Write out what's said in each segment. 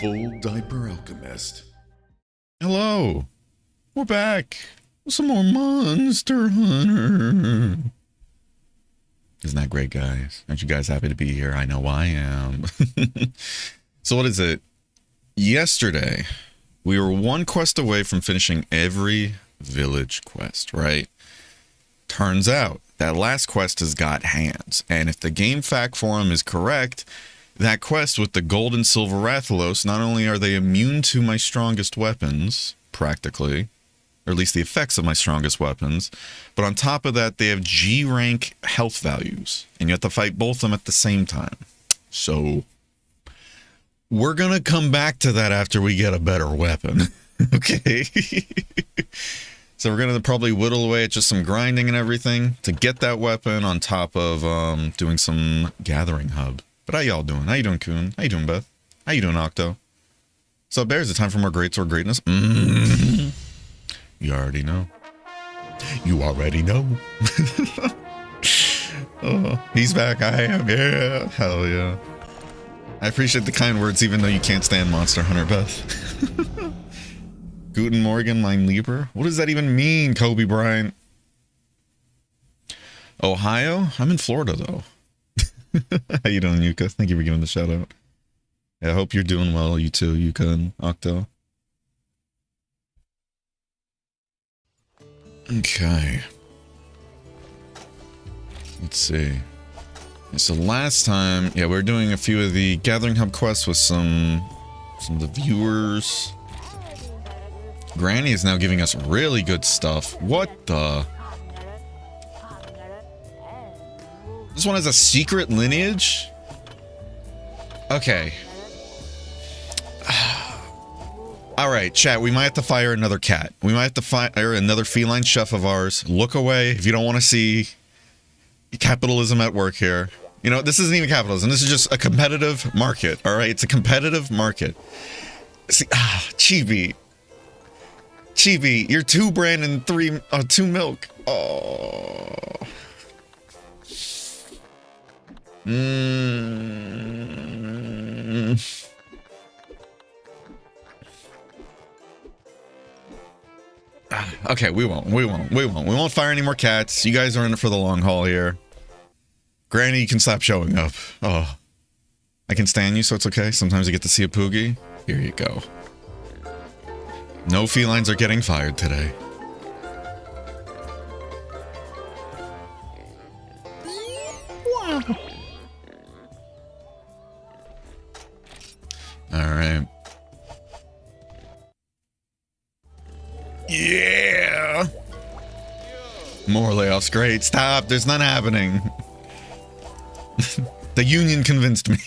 Full Diaper Alchemist. Hello. We're back. Some more Monster Hunter. Isn't that great, guys? Aren't you guys happy to be here? I know I am. So what is it? Yesterday, we were one quest away from finishing every village quest, right? Turns out that last quest has got hands. And if the game fact forum is correct, that quest with the gold and silver Rathalos, not only are they immune to my strongest weapons, practically, or at least the effects of my strongest weapons, but on top of that, they have G rank health values, and you have to fight both of them at the same time. So we're gonna come back to that after we get a better weapon. Okay. So we're gonna probably whittle away at just some grinding and everything to get that weapon on top of doing some gathering hub. But how y'all doing? How you doing, Coon? How you doing, Beth? How you doing, Octo? So Bears, it's time for more greatsword greatness. You already know. You already know. Oh, he's back. I am. Yeah. Hell yeah. I appreciate the kind words, even though you can't stand Monster Hunter, Beth. Guten Morgen, mein Lieber. What does that even mean, Kobe Bryant? Ohio? I'm in Florida, though. How you doing, Yuka? Thank you for giving the shout out. Yeah, I hope you're doing well, you too, Yuka and Octo. Okay. Let's see. So last time, yeah, we were doing a few of the Gathering Hub quests with some of the viewers. Granny is now giving us really good stuff. What the? This one has a secret lineage? Okay. Alright, chat, we might have to fire another cat. We might have to fire another feline chef of ours. Look away if you don't want to see capitalism at work here. You know, this isn't even capitalism. This is just a competitive market, alright? It's a competitive market. See, Chibi. Chibi, you're 2 brand and 2 milk. Oh. Okay, we won't fire any more cats. You guys are in it for the long haul here. Granny, you can stop showing up. Oh, I can stand you, so it's okay. Sometimes you get to see a Poogie. Here you go. No felines are getting fired today. Wow. Alright. Yeah! More layoffs, great. Stop, there's none happening. The union convinced me.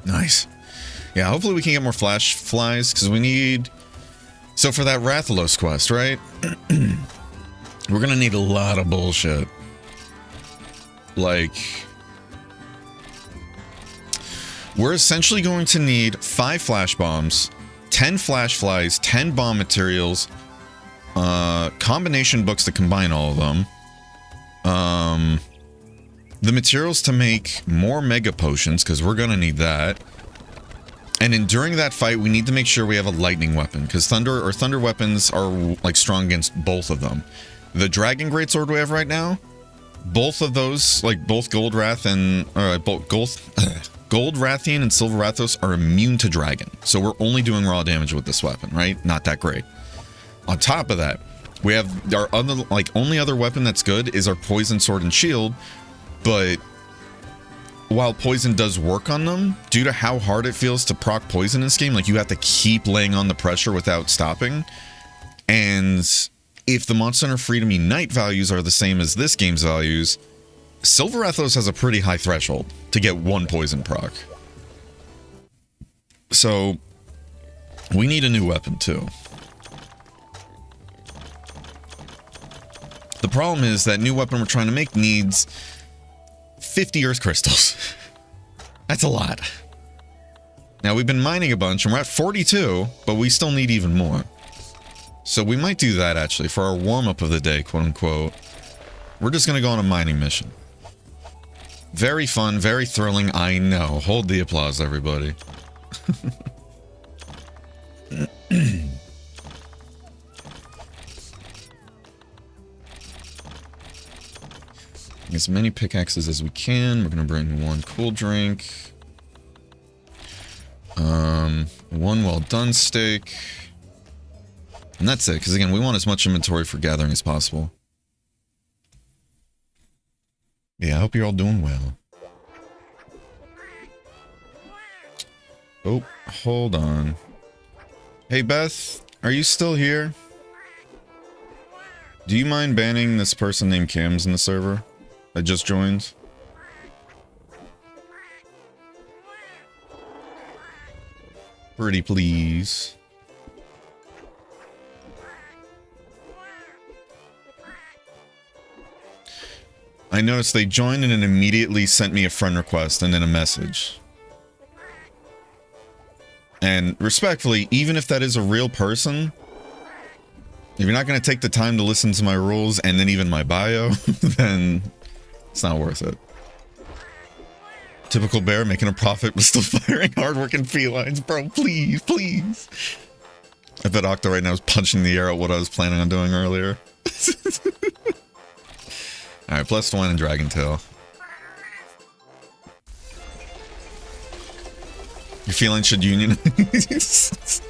Nice. Yeah, hopefully we can get more flash flies, because we need... So for that Rathalos quest, right? We're gonna need a lot of bullshit. Like... We're essentially going to need 5 flash bombs, 10 flash flies, 10 bomb materials, combination books to combine all of them, the materials to make more mega potions, because we're gonna need that. And then during that fight, we need to make sure we have a lightning weapon, because thunder weapons are like strong against both of them. The dragon greatsword we have right now, both of those, like both Gold Wrath and Gold Rathian and Silver Rathos are immune to dragon. So we're only doing raw damage with this weapon, right? Not that great. On top of that, we have our other, only other weapon that's good is our poison sword and shield. But while poison does work on them, due to how hard it feels to proc poison in this game, like you have to keep laying on the pressure without stopping. And if the Monster Hunter Freedom Unite values are the same as this game's values, Silver Rathos has a pretty high threshold to get 1 poison proc. So we need a new weapon too. The problem is that new weapon we're trying to make needs 50 Earth Crystals. That's a lot. Now, we've been mining a bunch, and we're at 42, but we still need even more. So we might do that, actually, for our warm-up of the day, quote-unquote. We're just going to go on a mining mission. Very fun, very thrilling, I know. Hold the applause, everybody. As many pickaxes as we can. We're going to bring one cool drink. One well-done steak. And that's it, because again, we want as much inventory for gathering as possible. Yeah, I hope you're all doing well. Oh, hold on. Hey, Beth, are you still here? Do you mind banning this person named Cams in the server that just joined? Pretty please. I noticed they joined and then immediately sent me a friend request and then a message. And respectfully, even if that is a real person, if you're not going to take the time to listen to my rules and then even my bio, then it's not worth it. Typical bear making a profit but still firing hardworking felines. Bro, please, please. I bet Octo right now is punching the air at what I was planning on doing earlier. Alright, plus one and Dragon Tail. Your felines should unionize.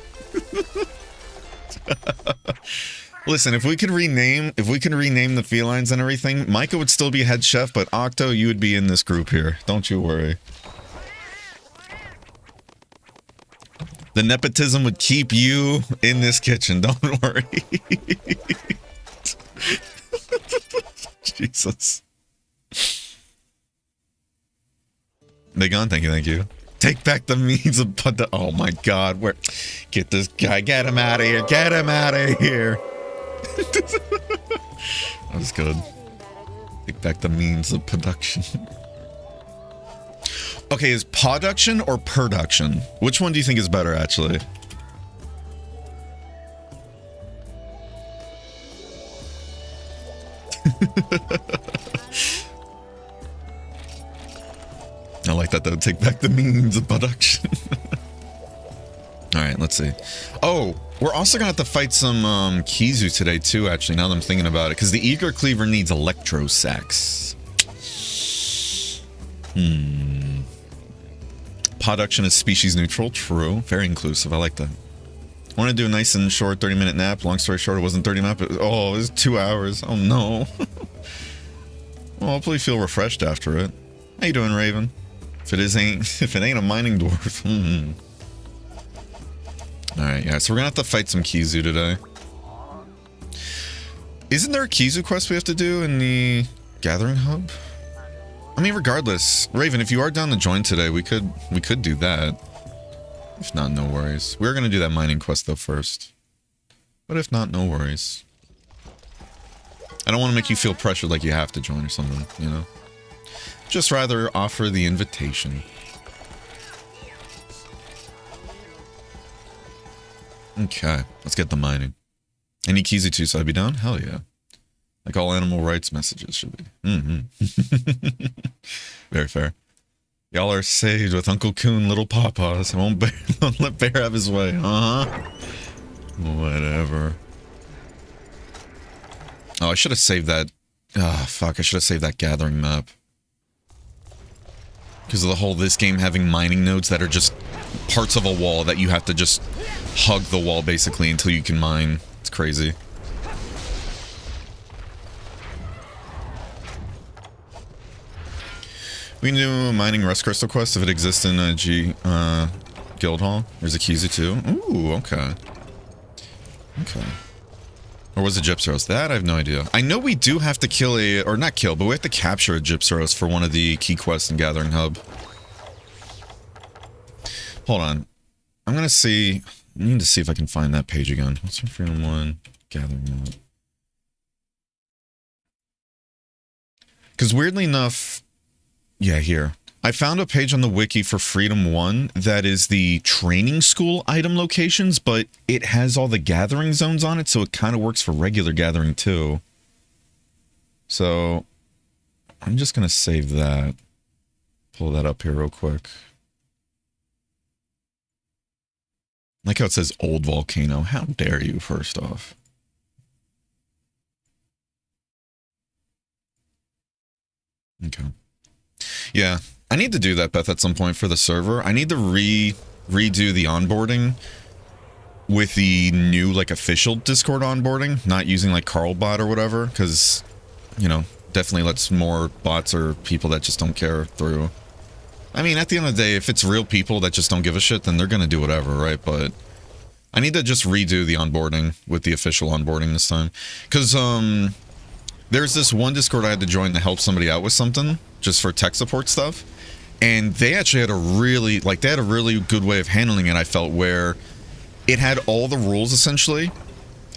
Listen, if we could rename the felines and everything, Micah would still be head chef, but Octo, you would be in this group here. Don't you worry. The nepotism would keep you in this kitchen. Don't worry. Jesus. They gone. Thank you. Thank you. Take back the means of oh my god, where get this guy, get him out of here, get him out of here. That was good. Take back the means of production. Okay, is production or production? Which one do you think is better, actually? I like that though. Take back the means of production. Alright, let's see. Oh, we're also gonna have to fight some Kizu today too, actually, now that I'm thinking about it. Because the Eager Cleaver needs electro sacks. Production is species neutral. True. Very inclusive. I like that. I want to do a nice and short 30-minute nap. Long story short, it wasn't 30 minutes. Oh, it was 2 hours. Oh no. Well, hopefully you feel refreshed after it. How you doing, Raven? If it ain't a mining dwarf. Alright, yeah, so we're gonna have to fight some Kizu today. Isn't there a Kizu quest we have to do in the Gathering Hub? I mean, regardless, Raven, if you are down to join today, we could do that. If not, no worries. We're gonna do that mining quest though first. But if not, no worries. I don't want to make you feel pressured like you have to join or something, you know? Just rather offer the invitation. Okay, let's get the mining. Any Kizu 2 so I'd be down? Hell yeah. Like all animal rights messages should be. Very fair. Y'all are saved with Uncle Coon, Little Pawpaws. I won't let Bear have his way. Whatever. Oh, I should have saved that. Ah, fuck. I should have saved that gathering map. Because of the whole this game having mining nodes that are just parts of a wall that you have to just hug the wall basically until you can mine. It's crazy. We can do a mining rust crystal quest if it exists in a guild hall. There's a Kizu too. Ooh, okay. Okay. Or was it Gypseros? That I have no idea. I know we do have to kill a, or not kill, but we have to capture a Gypseros for one of the key quests in Gathering Hub. Hold on. I'm gonna see. I need to see if I can find that page again. What's our freedom one? Gathering Hub. Because weirdly enough, yeah, here. I found a page on the wiki for Freedom 1 that is the training school item locations, but it has all the gathering zones on it, so it kind of works for regular gathering too. So I'm just going to save that. Pull that up here real quick. Like how it says Old Volcano. How dare you, first off. Okay. Yeah. I need to do that, Beth, at some point for the server. I need to redo the onboarding with the new, like, official Discord onboarding, not using, like, Carlbot or whatever, because, you know, definitely lets more bots or people that just don't care through. I mean, at the end of the day, if it's real people that just don't give a shit, then they're going to do whatever, right? But I need to just redo the onboarding with the official onboarding this time. Because, there's this one Discord I had to join to help somebody out with something, just for tech support stuff. And they actually had a really, like, they had a really good way of handling it, I felt, where it had all the rules, essentially,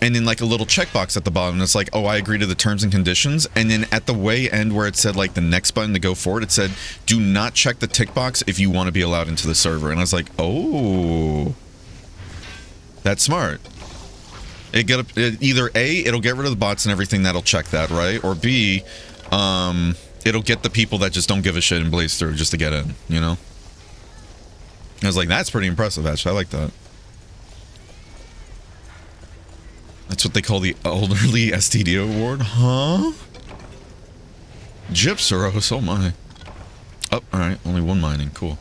and then, like, a little checkbox at the bottom. It's like, oh, I agree to the terms and conditions. And then at the way end where it said, like, the next button to go forward, it said, do not check the tick box if you want to be allowed into the server. And I was like, oh, that's smart. Either A, it'll get rid of the bots and everything that'll check that, right? Or B, it'll get the people that just don't give a shit and blaze through just to get in, you know? I was like, that's pretty impressive, actually. I like that. That's what they call the Elderly STD Award, huh? Gypseros, oh my. Oh, alright, only one mining, cool.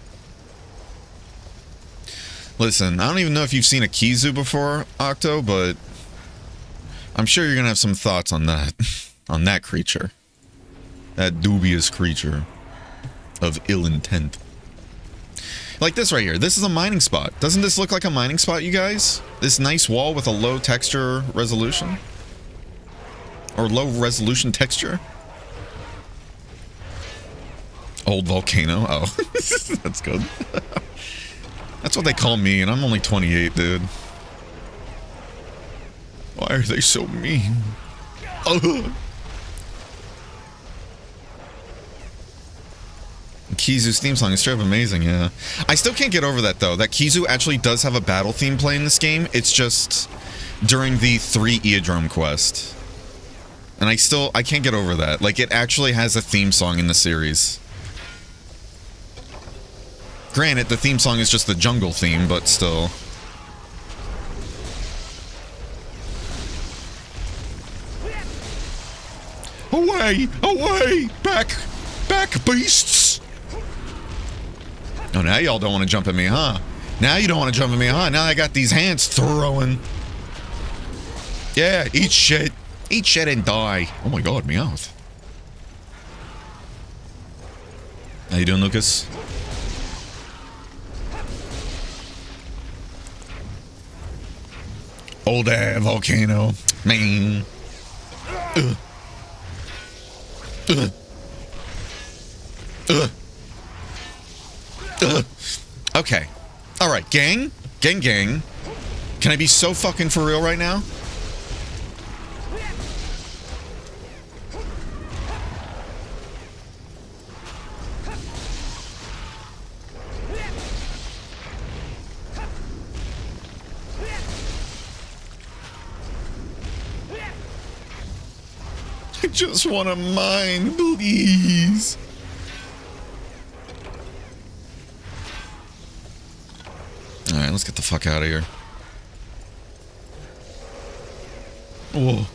Listen, I don't even know if you've seen a Kizu before, Octo, but I'm sure you're gonna have some thoughts on that. On that creature. That dubious creature of ill intent. Like this right here. This is a mining spot. Doesn't this look like a mining spot, you guys? This nice wall with a low texture resolution? Or low resolution texture? Old volcano. Oh, that's good. That's what they call me, and I'm only 28, dude. Why are they so mean? Oh. Kizu's theme song is straight up amazing, yeah. I still can't get over that, though. That Kizu actually does have a battle theme play in this game. It's just during the 3 Eodrome quest. And I can't get over that. Like, it actually has a theme song in the series. Granted, the theme song is just the jungle theme, but still. Away! Away! Back! Back, beasts! Oh, now y'all don't want to jump at me, huh? Now you don't want to jump at me, huh? Now I got these hands throwing. Yeah, eat shit. Eat shit and die. Oh my god, Meowth. How you doing, Lucas? Old volcano. Man. Okay. Alright, gang. Gang. Can I be so fucking for real right now? I just want to mine, please. Alright, let's get the fuck out of here. Whoa.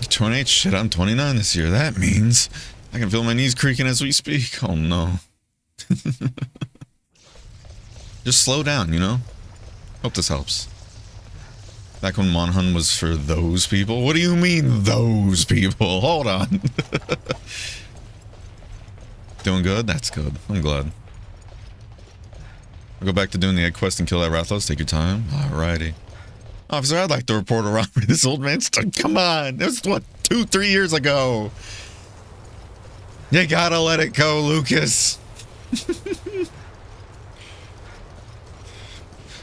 28? Shit, I'm 29 this year. That means I can feel my knees creaking as we speak. Oh no. Just slow down, you know? Hope this helps. Back when Monhun was for those people? What do you mean, those people? Hold on. Doing good? That's good. I'm glad. I'll go back to doing the egg quest and kill that Rathalos. Take your time. Alrighty. Officer, I'd like to report a robbery. This old man's... Come on! It was, what, 2-3 years ago? You gotta let it go, Lucas.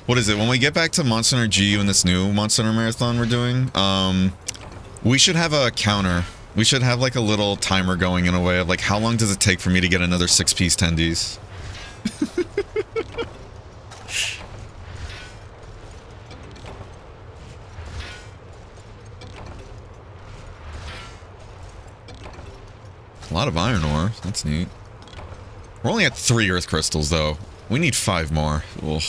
What is it? When we get back to Monster Hunter GU in this new Monster Hunter Marathon we're doing, we should have a counter We should have like a little timer going in a way of like, how long does it take for me to get another 6-piece tendies? A lot of iron ore. That's neat. We're only at 3 earth crystals, though. We need 5 more. Ugh.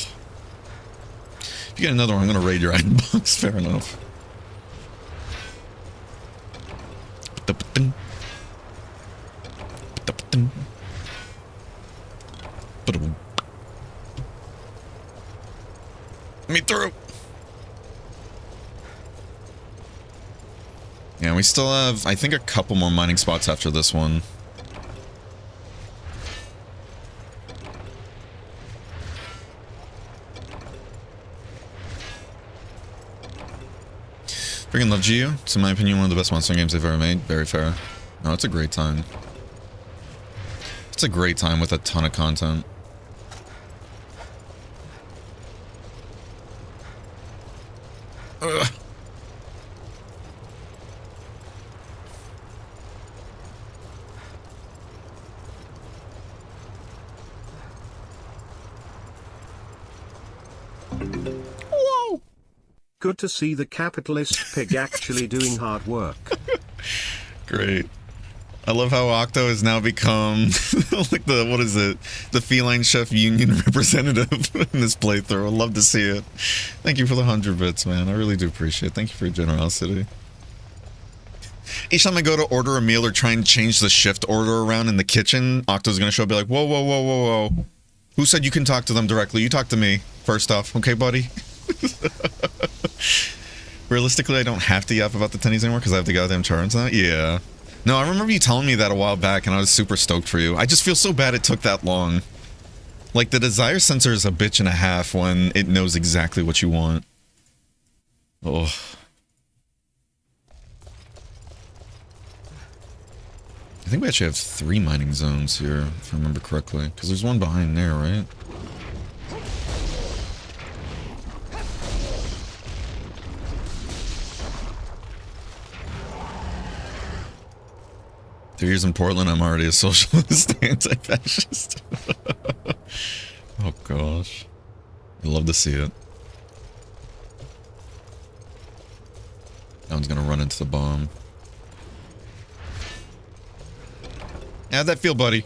If you get another one, I'm going to raid your item box. Fair enough. Me through. Yeah, we still have, I think, a couple more mining spots after this one. Freaking love Geo. It's, in my opinion, one of the best monster games they've ever made. Very fair. No, it's a great time. It's a great time with a ton of content. Ugh. Whoa. Good to see the capitalist pig actually doing hard work. Great. I love how Octo has now become like the, what is it? The Feline Chef Union representative in this playthrough. I love to see it. Thank you for the 100 bits, man. I really do appreciate it. Thank you for your generosity. Each time I go to order a meal or try and change the shift order around in the kitchen, Octo's gonna show up and be like, whoa, whoa, whoa, whoa, whoa. Who said you can talk to them directly? You talk to me, first off. Okay, buddy? Realistically, I don't have to yap about the tennies anymore because I have the goddamn charms now. Yeah. No, I remember you telling me that a while back, and I was super stoked for you. I just feel so bad it took that long. Like, the desire sensor is a bitch and a half when it knows exactly what you want. Oh. I think we actually have 3 mining zones here, if I remember correctly. Because there's one behind there, right? Three years in Portland, I'm already a socialist anti-fascist. Oh gosh. I'd love to see it. That one's gonna run into the bomb. How'd that feel, buddy?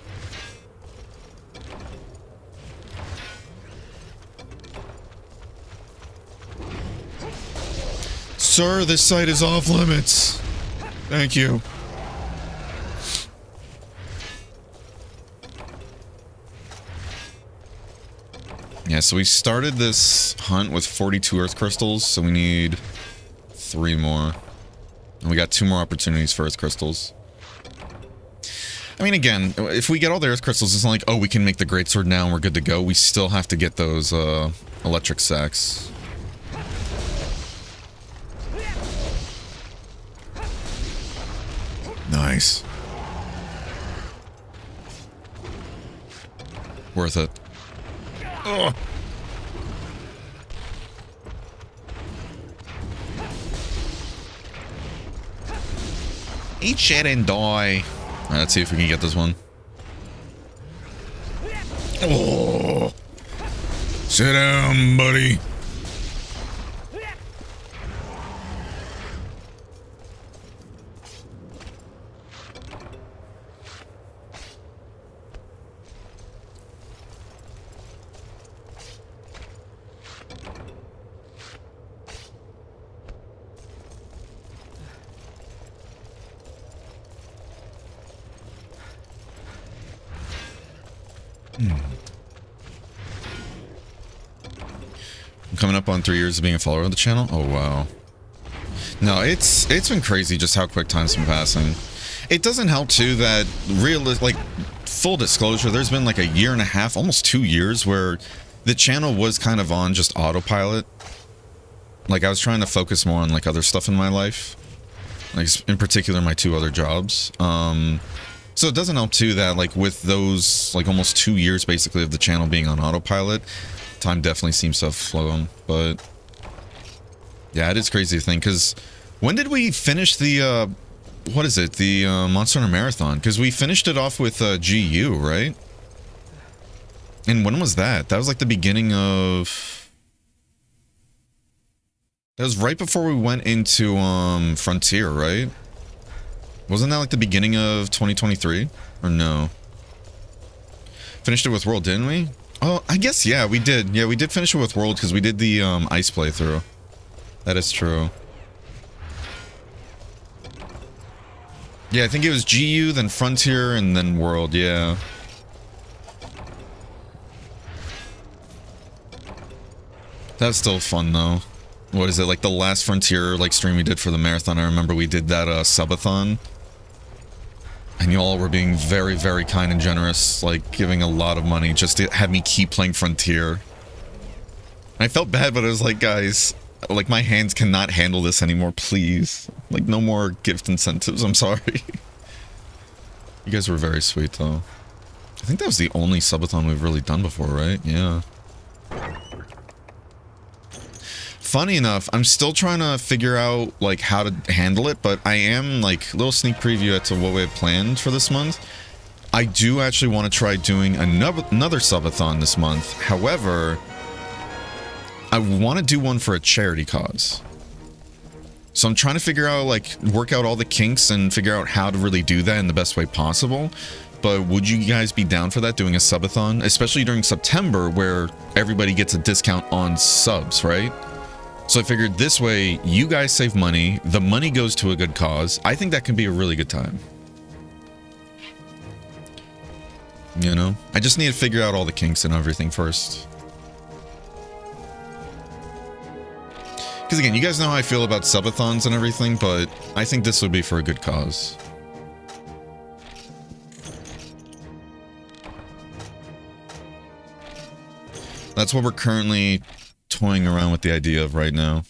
Sir, this site is off limits. Thank you. Yeah, so we started this hunt with 42 earth crystals, so we need 3 more. And we got 2 more opportunities for earth crystals. I mean, again, if we get all the earth crystals, it's not like, oh, we can make the greatsword now and we're good to go. We still have to get those electric sacks. Nice. Worth it. Ugh. Eat shit and die. Alright, let's see if we can get this one. Oh. Sit down, buddy. I'm coming up on 3 years of being a follower of the channel. Oh wow. No, it's been crazy just how quick time's been passing. It doesn't help too that like full disclosure, there's been like a year and a half, almost 2 years where the channel was kind of on just autopilot. Like I was trying to focus more on like other stuff in my life. Like in particular my 2 other jobs. So it doesn't help too that like with those like almost 2 years basically of the channel being on autopilot, time definitely seems to have flown. But yeah, it is crazy to think, because when did we finish the what is it? The Monster Hunter Marathon. Because we finished it off with GU, right? And when was that? That was like the beginning of... That was right before we went into Frontier, right? Wasn't that like the beginning of 2023? Or no? Finished it with World, didn't we? Oh, I guess, yeah, we did. Yeah, we did finish it with World because we did the ice playthrough. That is true. Yeah, I think it was GU, then Frontier, and then World, yeah. That's still fun, though. What is it, like the last Frontier like stream we did for the marathon? I remember we did that subathon. And y'all were being very, very kind and generous, like giving a lot of money just to have me keep playing Frontier. And I felt bad, but I was like, guys, like my hands cannot handle this anymore, please. Like no more gift incentives, I'm sorry. You guys were very sweet, though. I think that was the only subathon we've really done before, right? Yeah. Funny enough, I'm still trying to figure out like how to handle it, but I am like a little sneak preview as to what we have planned for this month. I do actually want to try doing another subathon this month. However, I want to do one for a charity cause. So I'm trying to figure out, like, work out all the kinks and figure out how to really do that in the best way possible. But would you guys be down for that, doing a subathon? Especially during September, where everybody gets a discount on subs, right? So I figured this way, you guys save money, the money goes to a good cause. I think that can be a really good time. You know? I just need to figure out all the kinks and everything first. Because again, you guys know how I feel about subathons and everything, but I think this would be for a good cause. That's what we're currently toying around with the idea of right now.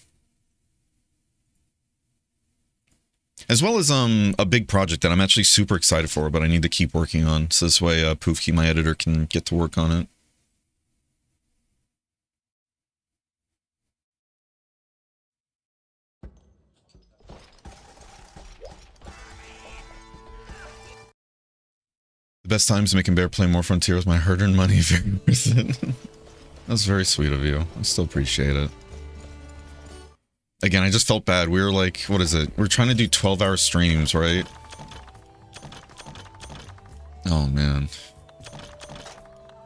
As well as a big project that I'm actually super excited for, but I need to keep working on. So this way Poofkey, my editor, can get to work on it. The best times making Bear play more Frontier with my hard-earned money. Very worth it. That's very sweet of you. I still appreciate it. Again, I just felt bad. We were like, what is it? We're trying to do 12-hour streams, right? Oh, man.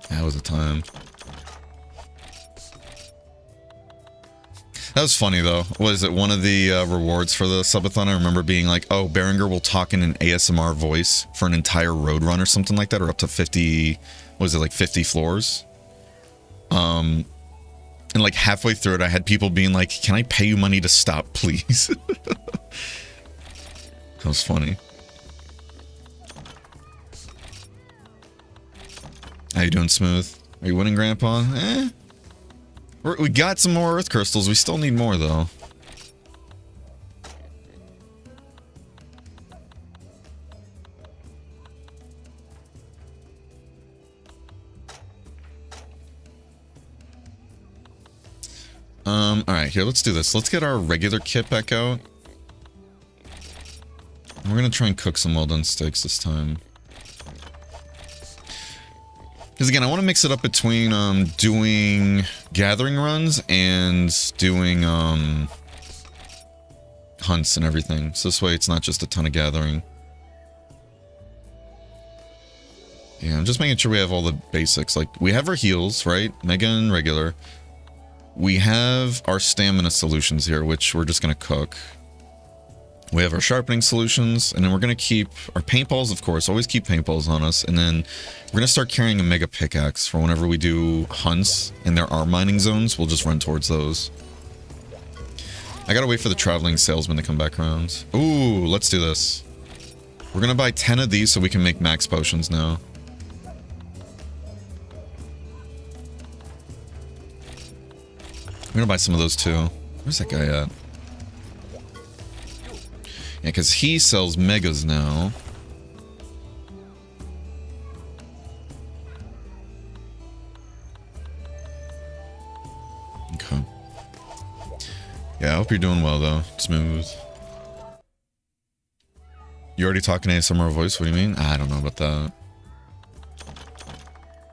That was a time. That was funny, though. What is it? One of the rewards for the subathon, I remember being like, oh, Berenger will talk in an ASMR voice for an entire road run or something like that, or up to 50, what is it, like 50 floors? And like halfway through it, I had people being like, can I pay you money to stop, please? That was funny. How you doing, Smooth? Are you winning, Grandpa? Eh. We got some more Earth Crystals. We still need more, though. Alright, here, let's do this. Let's get our regular kit back out. We're gonna try and cook some well-done steaks this time. Because again, I want to mix it up between doing gathering runs and doing hunts and everything. So this way it's not just a ton of gathering. Yeah, I'm just making sure we have all the basics. Like, we have our heals, right? Mega and regular. We have our stamina solutions here, which we're just going to cook. We have our sharpening solutions, and then we're going to keep our paintballs, of course. Always keep paintballs on us. And then we're going to start carrying a mega pickaxe for whenever we do hunts and there are mining zones. We'll just run towards those. I got to wait for the traveling salesman to come back around. Ooh, let's do this. We're going to buy 10 of these so we can make max potions now. I'm going to buy some of those too. Where's that guy at? Yeah, because he sells megas now. Okay. Yeah, I hope you're doing well, though. Smooth. already talking ASMR voice? What do you mean? I don't know about that.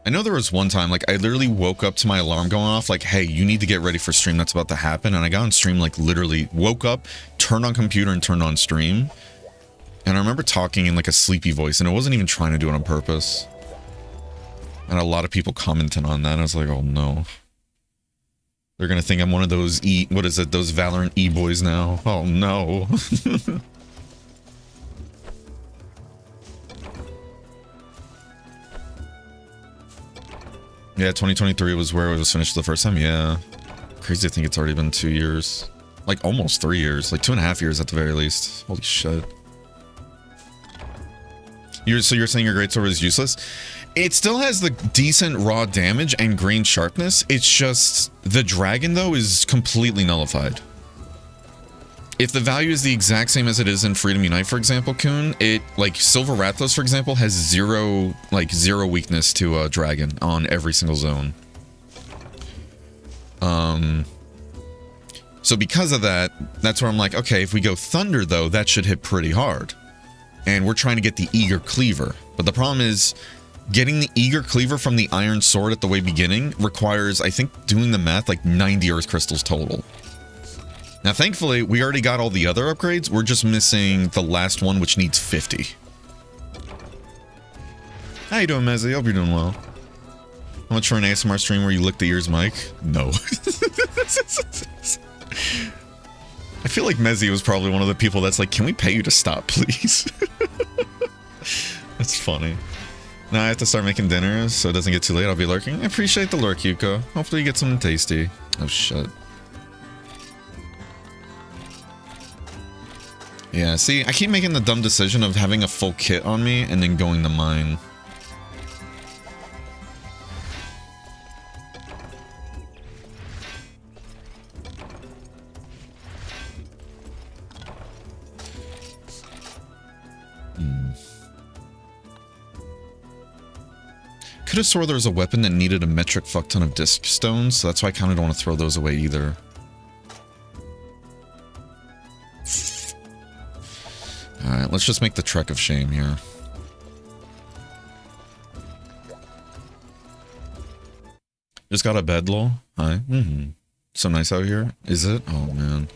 I know there was one time, like, I literally woke up to my alarm going off, like, hey, you need to get ready for stream that's about to happen. And I got on stream, like, literally woke up, turned on computer, and turned on stream. And I remember talking in, like, a sleepy voice, and I wasn't even trying to do it on purpose. And a lot of people commented on that, and I was like, oh, no. They're gonna think I'm one of those what is it, those Valorant E-boys now. Oh, no. Yeah, 2023 was where it was finished the first time. Yeah. Crazy to think it's already been 2 years. Like, almost 3 years. Like, 2.5 years at the very least. Holy shit. So you're saying your greatsword is useless? It still has the decent raw damage and green sharpness. It's just the dragon, though, is completely nullified. If the value is the exact same as it is in Freedom Unite, for example, Kun, like, Silver Rathalos, for example, has zero weakness to a dragon on every single zone. So because of that, that's where I'm like, okay, if we go Thunder, though, that should hit pretty hard. And we're trying to get the Eager Cleaver. But the problem is, getting the Eager Cleaver from the Iron Sword at the way beginning requires, I think, doing the math, like 90 Earth Crystals total. Now, thankfully, we already got all the other upgrades. We're just missing the last one, which needs 50. How you doing, Mezzy? Hope you're doing well. How much for an ASMR stream where you lick the ears, Mike? No. I feel like Mezzy was probably one of the people that's like, can we pay you to stop, please? That's funny. Now I have to start making dinner so it doesn't get too late. I'll be lurking. I appreciate the lurk, Yuko. Hopefully you get something tasty. Oh, shit. Yeah, see, I keep making the dumb decision of having a full kit on me and then going to mine. Could have swore there was a weapon that needed a metric fuck ton of disc stones, so that's why I kind of don't want to throw those away either. Alright, let's just make the trek of shame here. Just got a bed, lol. Hi. So nice out here. Is it? Oh, man.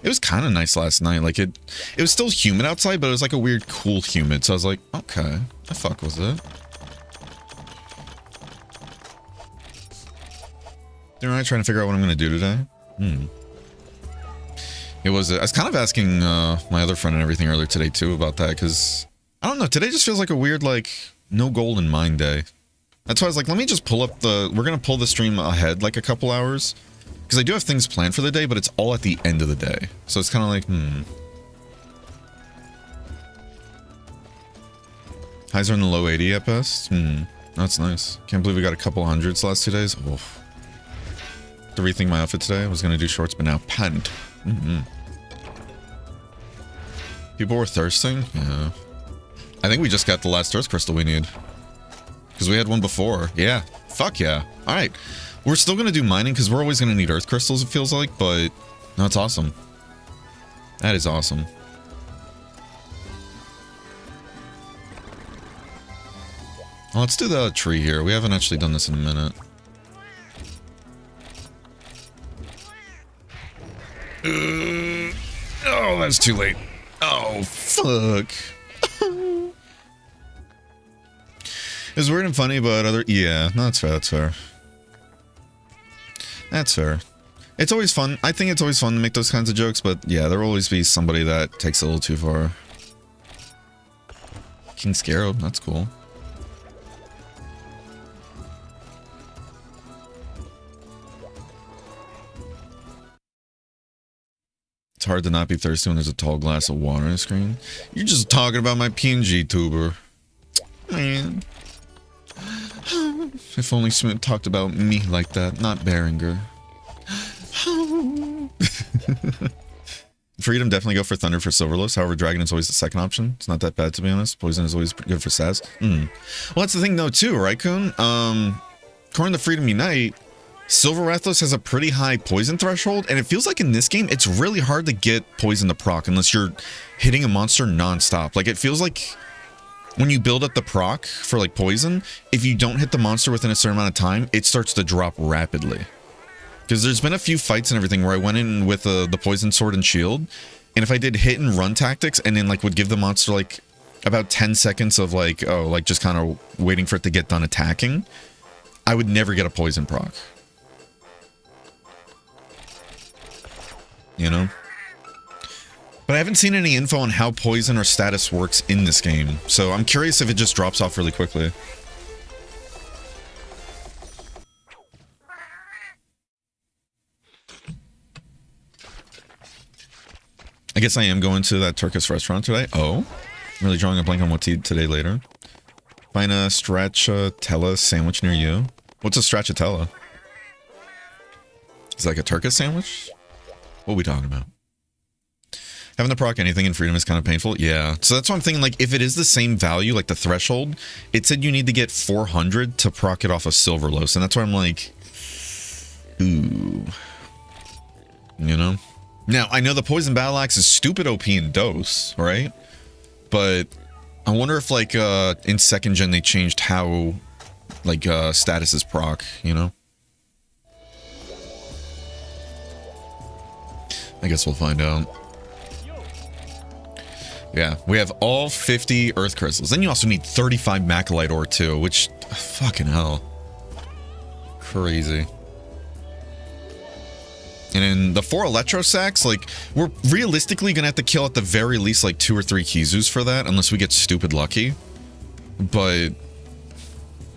It was kind of nice last night. Like, it was still humid outside, but it was like a weird cool humid. So I was like, okay, I fuck with it. You're right, trying to figure out what I'm going to do today. It was, I was kind of asking my other friend and everything earlier today too about that, because I don't know, today just feels like a weird, like, no goal in mind day. That's why I was like, let me just pull up we're going to pull the stream ahead like a couple hours, because I do have things planned for the day, but it's all at the end of the day. So it's kind of like, Highs are in the low 80 at best. That's nice. Can't believe we got a couple hundreds last 2 days. Oof. To rethink my outfit today. I was going to do shorts, but now pant. People were thirsting? Yeah. I think we just got the last Earth Crystal we need. Because we had one before. Yeah. Fuck yeah. Alright. We're still going to do mining because we're always going to need Earth Crystals, it feels like, but no, it's awesome. That is awesome. Well, let's do the tree here. We haven't actually done this in a minute. Oh, that's too late. Oh, fuck. It's weird and funny, but yeah, no, that's fair, that's fair. That's fair. It's always fun. I think it's always fun to make those kinds of jokes, but yeah, there will always be somebody that takes it a little too far. King Scarab, that's cool. It's hard to not be thirsty when there's a tall glass of water on the screen. You're just talking about my PNG tuber. Man. If only Smith talked about me like that, not Berenger. Freedom, definitely go for Thunder for Silverless. However, Dragon is always the second option. It's not that bad, to be honest. Poison is always good for Saz. Well, that's the thing, though, too, right, Kun? According to Freedom Unite, Silver Rathalos has a pretty high poison threshold, and it feels like in this game, it's really hard to get poison to proc unless you're hitting a monster non-stop. Like, it feels like when you build up the proc for, like, poison, if you don't hit the monster within a certain amount of time, it starts to drop rapidly. Because there's been a few fights and everything where I went in with the poison sword and shield, and if I did hit and run tactics and then, like, would give the monster, like, about 10 seconds of, like, oh, like, just kind of waiting for it to get done attacking, I would never get a poison proc. You know? But I haven't seen any info on how poison or status works in this game, so I'm curious if it just drops off really quickly. I guess I am going to that Turkish restaurant today. Oh, I'm really drawing a blank on what to eat today later. Find a stracciatella sandwich near you. What's a stracciatella? Is it like a Turkish sandwich? What are we talking about? Having to proc anything in Freedom is kind of painful. Yeah. So that's what I'm thinking. Like, if it is the same value, like the threshold, it said you need to get 400 to proc it off a Silverlos. And that's why I'm like, ooh. You know? Now, I know the Poison Battle Axe is stupid OP in dose, right? But I wonder if, like, in second gen they changed how, like, status is proc, you know? I guess we'll find out. Yeah, we have all 50 Earth Crystals. Then you also need 35 Macalite ore too, which, fucking hell. Crazy. And in the 4 Electro Sacks, like, we're realistically gonna have to kill at the very least like 2 or 3 Kizus for that, unless we get stupid lucky. But,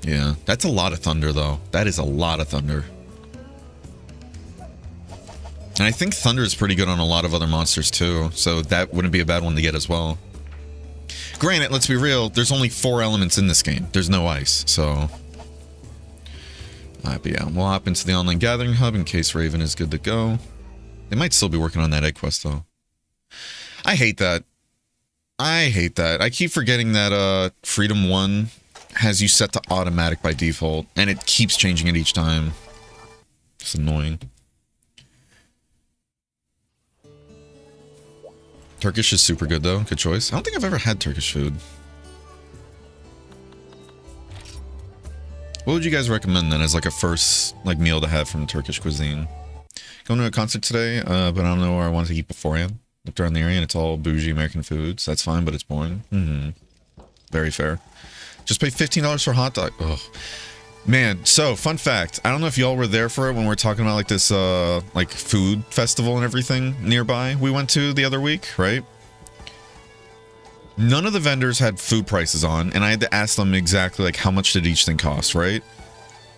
yeah, that's a lot of Thunder though. That is a lot of Thunder. And I think Thunder is pretty good on a lot of other monsters too, so that wouldn't be a bad one to get as well. Granted, let's be real, there's only 4 elements in this game. There's no ice, so... but yeah, we'll hop into the online gathering hub in case Raven is good to go. They might still be working on that egg quest though. I hate that. I hate that. I keep forgetting that Freedom 1 has you set to automatic by default, and it keeps changing it each time. It's annoying. Turkish is super good though. Good choice. I don't think I've ever had Turkish food. What would you guys recommend then as like a first like meal to have from Turkish cuisine? Going to a concert today, but I don't know where I want to eat beforehand. Looked around the area and it's all bougie American foods. That's fine, but it's boring. Very fair. Just pay $15 for a hot dog. Oh. Man, so fun fact. I don't know if y'all were there for it when we were talking about like this like food festival and everything nearby we went to the other week, right? None of the vendors had food prices on, and I had to ask them exactly like how much did each thing cost, right?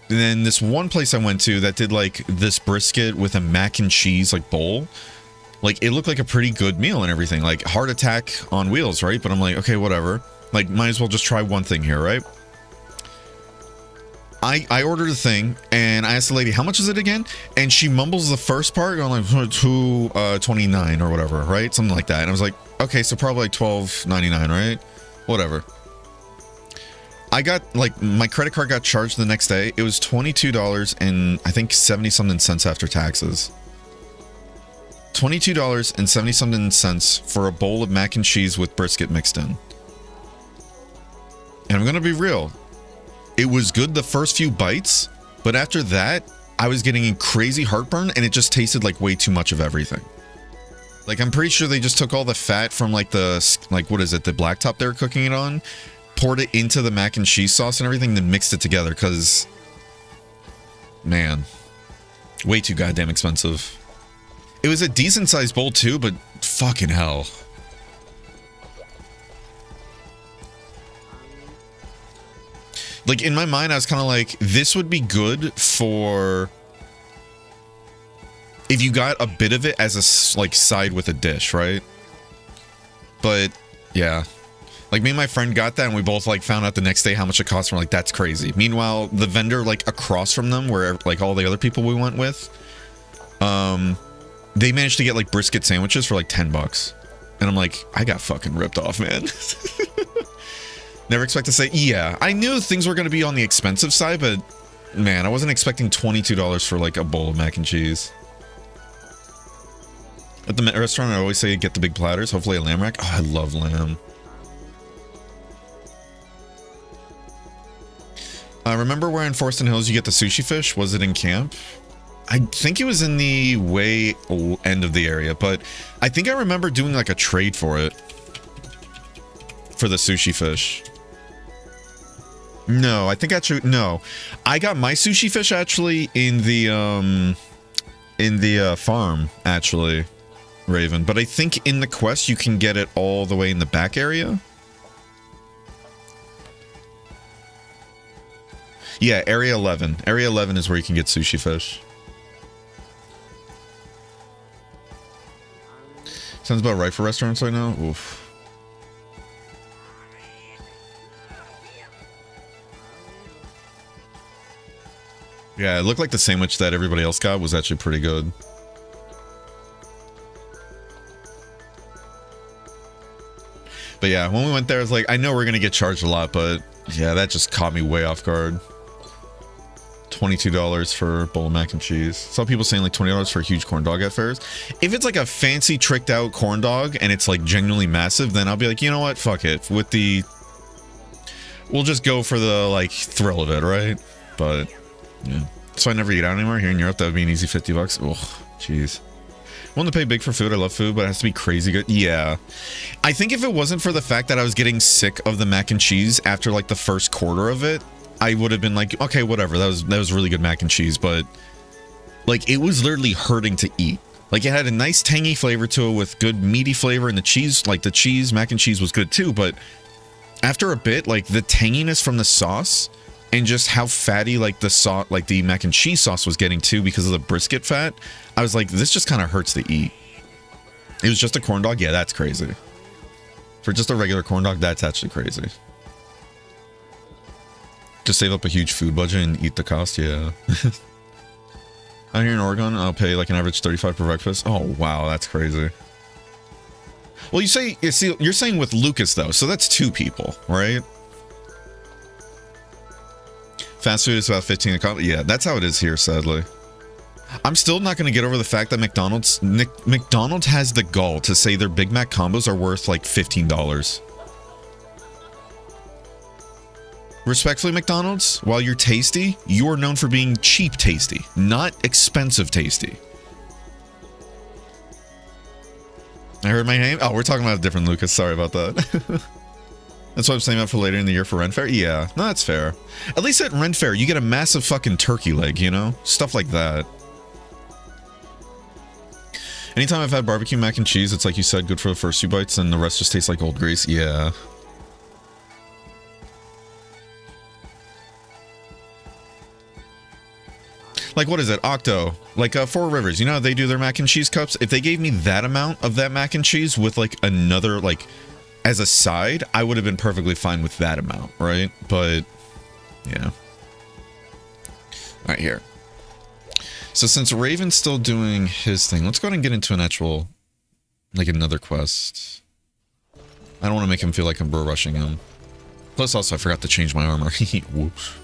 And then this one place I went to that did like this brisket with a mac and cheese like bowl, like it looked like a pretty good meal and everything, like heart attack on wheels, right? But I'm like, okay, whatever, like might as well just try one thing here, right? I ordered a thing and I asked the lady, how much is it again? And she mumbles the first part, going like $2.29 or whatever, right? Something like that. And I was like, okay, so probably like $12.99, right? Whatever. I got like my credit card got charged the next day. It was $22 and I think 70 something cents after taxes. $22 and 70 something cents for a bowl of mac and cheese with brisket mixed in. And I'm gonna be real. It was good the first few bites, but after that, I was getting crazy heartburn and it just tasted like way too much of everything. Like, I'm pretty sure they just took all the fat from like the, like, what is it, the blacktop they were cooking it on, poured it into the mac and cheese sauce and everything, then mixed it together because, man, way too goddamn expensive. It was a decent sized bowl too, but fucking hell. Like, in my mind, I was kind of like, this would be good for if you got a bit of it as a, like, side with a dish, right? But, yeah. Like, me and my friend got that, and we both, like, found out the next day how much it cost. We're like, that's crazy. Meanwhile, the vendor, like, across from them, where, like, all the other people we went with, they managed to get, like, brisket sandwiches for, like, $10. And I'm like, I got fucking ripped off, man. Never expect to say, yeah, I knew things were going to be on the expensive side, but Man, I wasn't expecting $22 for like a bowl of mac and cheese. At the restaurant, I always say get the big platters. Hopefully a lamb rack. Oh, I love lamb. Remember where in Forest Hills you get the sushi fish? Was it in camp? I think it was in the way end of the area, but I think I remember doing like a trade for it. For the sushi fish. No, I think actually, no. I got my sushi fish actually in the farm, actually, Raven. But I think in the quest you can get it all the way in the back area. Yeah, Area 11. Area 11 is where you can get sushi fish. Sounds about right for restaurants right now. Oof. Yeah, it looked like the sandwich that everybody else got was actually pretty good. But yeah, when we went there, I was like, I know we're going to get charged a lot, but yeah, that just caught me way off guard. $22 for a bowl of mac and cheese. Some people saying like $20 for a huge corn dog at fairs. If it's like a fancy tricked out corn dog and it's like genuinely massive, then I'll be like, you know what? Fuck it. With the... We'll just go for the like thrill of it, right? But yeah. So I never eat out anymore. Here in Europe, that would be an easy $50. Oh, jeez. Willing to pay big for food. I love food, but it has to be crazy good. Yeah. I think if it wasn't for the fact that I was getting sick of the mac and cheese after like the first quarter of it, I would have been like, okay, whatever. That was really good mac and cheese, but like it was literally hurting to eat. Like it had a nice tangy flavor to it with good meaty flavor, and the cheese, like the cheese, mac and cheese was good too, but after a bit, like the tanginess from the sauce and just how fatty like the sauce, like the mac and cheese sauce was getting too because of the brisket fat, I was like, this just kind of hurts to eat. It was just a corn dog. Yeah, that's crazy. For just a regular corn dog, that's actually crazy. Just save up a huge food budget and eat the cost. Yeah. Out here in Oregon, I'll pay like an average $35 per breakfast. Oh, wow. That's crazy. Well, you say, you're saying with Lucas though, so that's 2 people, right? Fast food is about 15 a combo. Yeah, that's how it is here, sadly. I'm still not going to get over the fact that McDonald's has the gall to say their Big Mac combos are worth like $15. Respectfully, McDonald's, while you're tasty, you are known for being cheap tasty, not expensive tasty. I heard my name? Oh, we're talking about a different Lucas. Sorry about that. That's what I'm saying about for later in the year for Ren Fair? Yeah, no, that's fair. At least at Ren Fair, you get a massive fucking turkey leg, you know? Stuff like that. Anytime I've had barbecue mac and cheese, it's like you said, good for the first few bites, and the rest just tastes like old grease. Yeah. Like, what is it? Octo. Like, Four Rivers. You know how they do their mac and cheese cups? If they gave me that amount of that mac and cheese with, like, another, like, as a side, I would have been perfectly fine with that amount, right? But, yeah. Alright, here. So, since Raven's still doing his thing, let's go ahead and get into an actual, like, another quest. I don't want to make him feel like I'm bro rushing him. Plus, also, I forgot to change my armor. Whoops.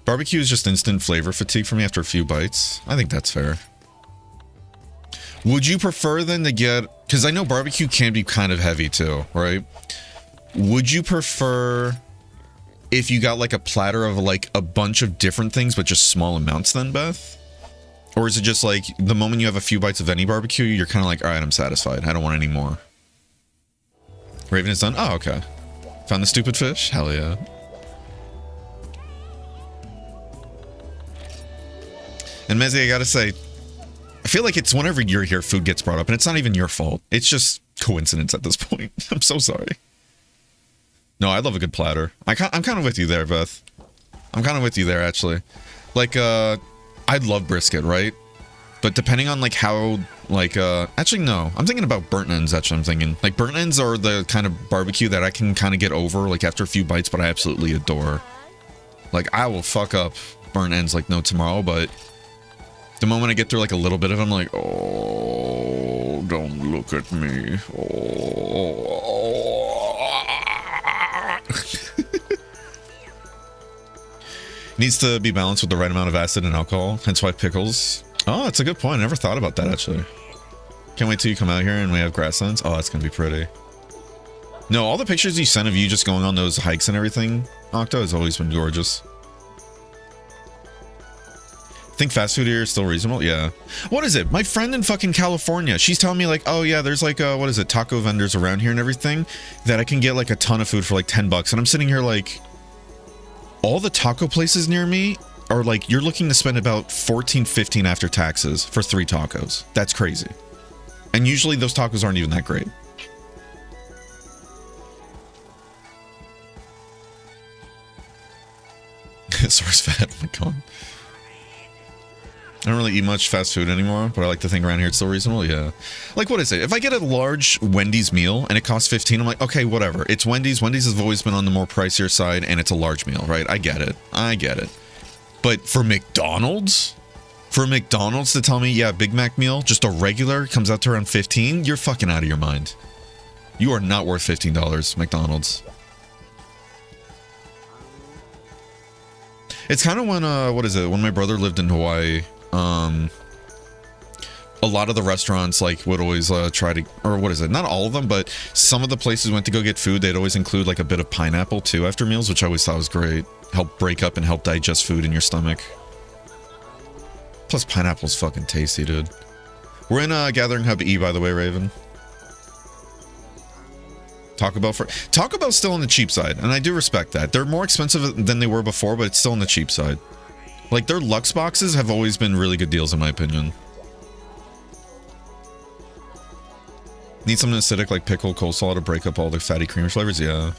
Barbecue is just instant flavor fatigue for me after a few bites. I think that's fair. Would you prefer then to get... Because I know barbecue can be kind of heavy too, right? Would you prefer if you got like a platter of like a bunch of different things but just small amounts then, Beth? Or is it just like the moment you have a few bites of any barbecue, you're kind of like, all right, I'm satisfied. I don't want any more. Raven is done? Oh, okay. Found the stupid fish? Hell yeah. And Mezzy, I gotta say, I feel like it's whenever you're here, food gets brought up, and it's not even your fault. It's just coincidence at this point. I'm so sorry. No, I love a good platter. I'm kind of with you there, Beth. I'm kind of with you there, actually. Like, I love brisket, right? But depending on, like, how, like, actually, no. I'm thinking about burnt ends, actually, I'm thinking. Like, burnt ends are the kind of barbecue that I can kind of get over, like, after a few bites, but I absolutely adore. Like, I will fuck up burnt ends like no tomorrow, but... The moment I get through like a little bit of it, I'm like, oh, don't look at me. Oh. Needs to be balanced with the right amount of acid and alcohol, hence why pickles. Oh, that's a good point. I never thought about that, actually. Can't wait till you come out here and we have grasslands. Oh, that's going to be pretty. No, all the pictures you sent of you just going on those hikes and everything, Octo, has always been gorgeous. Think fast food here is still reasonable? Yeah. What is it? My friend in fucking California, she's telling me like, oh yeah, there's like, what is it, taco vendors around here and everything that I can get like a ton of food for like 10 bucks. And I'm sitting here like, all the taco places near me are like, you're looking to spend about 14, 15 after taxes for 3 tacos. That's crazy. And usually those tacos aren't even that great. Source fat, oh my god. I don't really eat much fast food anymore, but I like to think around here it's still reasonable. Yeah. Like, what is it? If I get a large Wendy's meal and it costs 15, I'm like, okay, whatever. It's Wendy's. Wendy's has always been on the more pricier side, and it's a large meal, right? I get it. I get it. But for McDonald's? For McDonald's to tell me, yeah, Big Mac meal, just a regular, comes out to around 15, you're fucking out of your mind. You are not worth $15, McDonald's. It's kind of when, what is it? When my brother lived in Hawaii, a lot of the restaurants like would always try to, or what is it, not all of them, but some of the places went to go get food, they'd always include like a bit of pineapple too after meals, which I always thought was great. Help break up and help digest food in your stomach. Plus pineapple's fucking tasty, dude. We're in Gathering Hub E, by the way, Raven. Taco Bell's still on the cheap side, and I do respect that. They're more expensive than they were before, but it's still on the cheap side. Like, their Lux boxes have always been really good deals, in my opinion. Need something acidic like pickle, coleslaw to break up all the fatty creamy flavors? Yeah.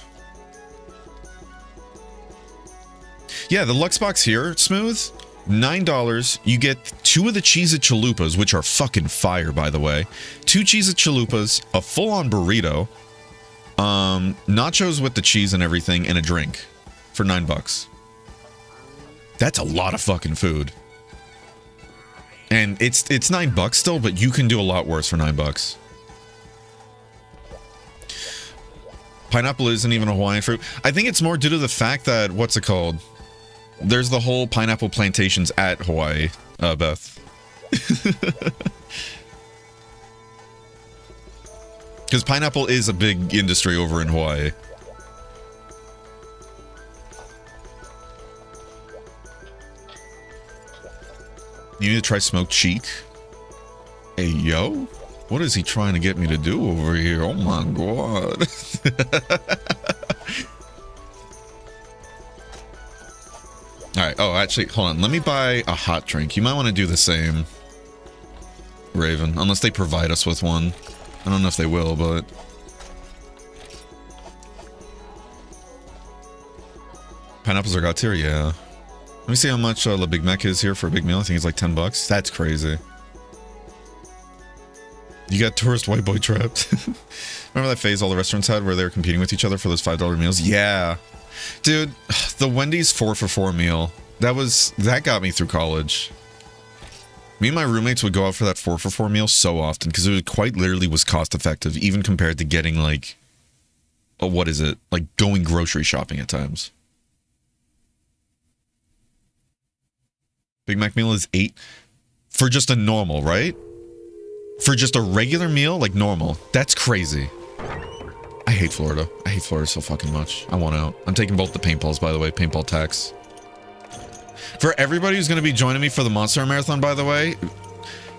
Yeah, the Lux box here, Smooth, $9. You get 2 of the Cheez-It Chalupas, which are fucking fire, by the way. 2 Cheez-It Chalupas, a full-on burrito, nachos with the cheese and everything, and a drink for $9. That's a lot of fucking food. And it's $9 still, but you can do a lot worse for $9. Pineapple isn't even a Hawaiian fruit. I think it's more due to the fact that, what's it called? There's the whole pineapple plantations at Hawaii, Beth. Because pineapple is a big industry over in Hawaii. You need to try smoked cheek. Hey, yo. What is he trying to get me to do over here? Oh my god. Alright, oh, actually, hold on. Let me buy a hot drink. You might want to do the same, Raven. Unless they provide us with one. I don't know if they will, but... Pineapples are god tier? Yeah. Let me see how much the Big Mac is here for a big meal. I think it's like $10. That's crazy. You got tourist white boy trapped. Remember that phase all the restaurants had where they were competing with each other for those $5 meals? Yeah. Dude, the Wendy's 4 for $4 meal. That got me through college. Me and my roommates would go out for that 4 for $4 meal so often because it quite literally was cost effective, even compared to getting like, what is it? Like going grocery shopping at times. Big Mac meal is $8 for just a normal, right? For just a regular meal, like normal. That's crazy. I hate Florida. I hate Florida so fucking much. I want out. I'm taking both the paintballs, by the way. Paintball tax. For everybody who's going to be joining me for the Monster Marathon, by the way,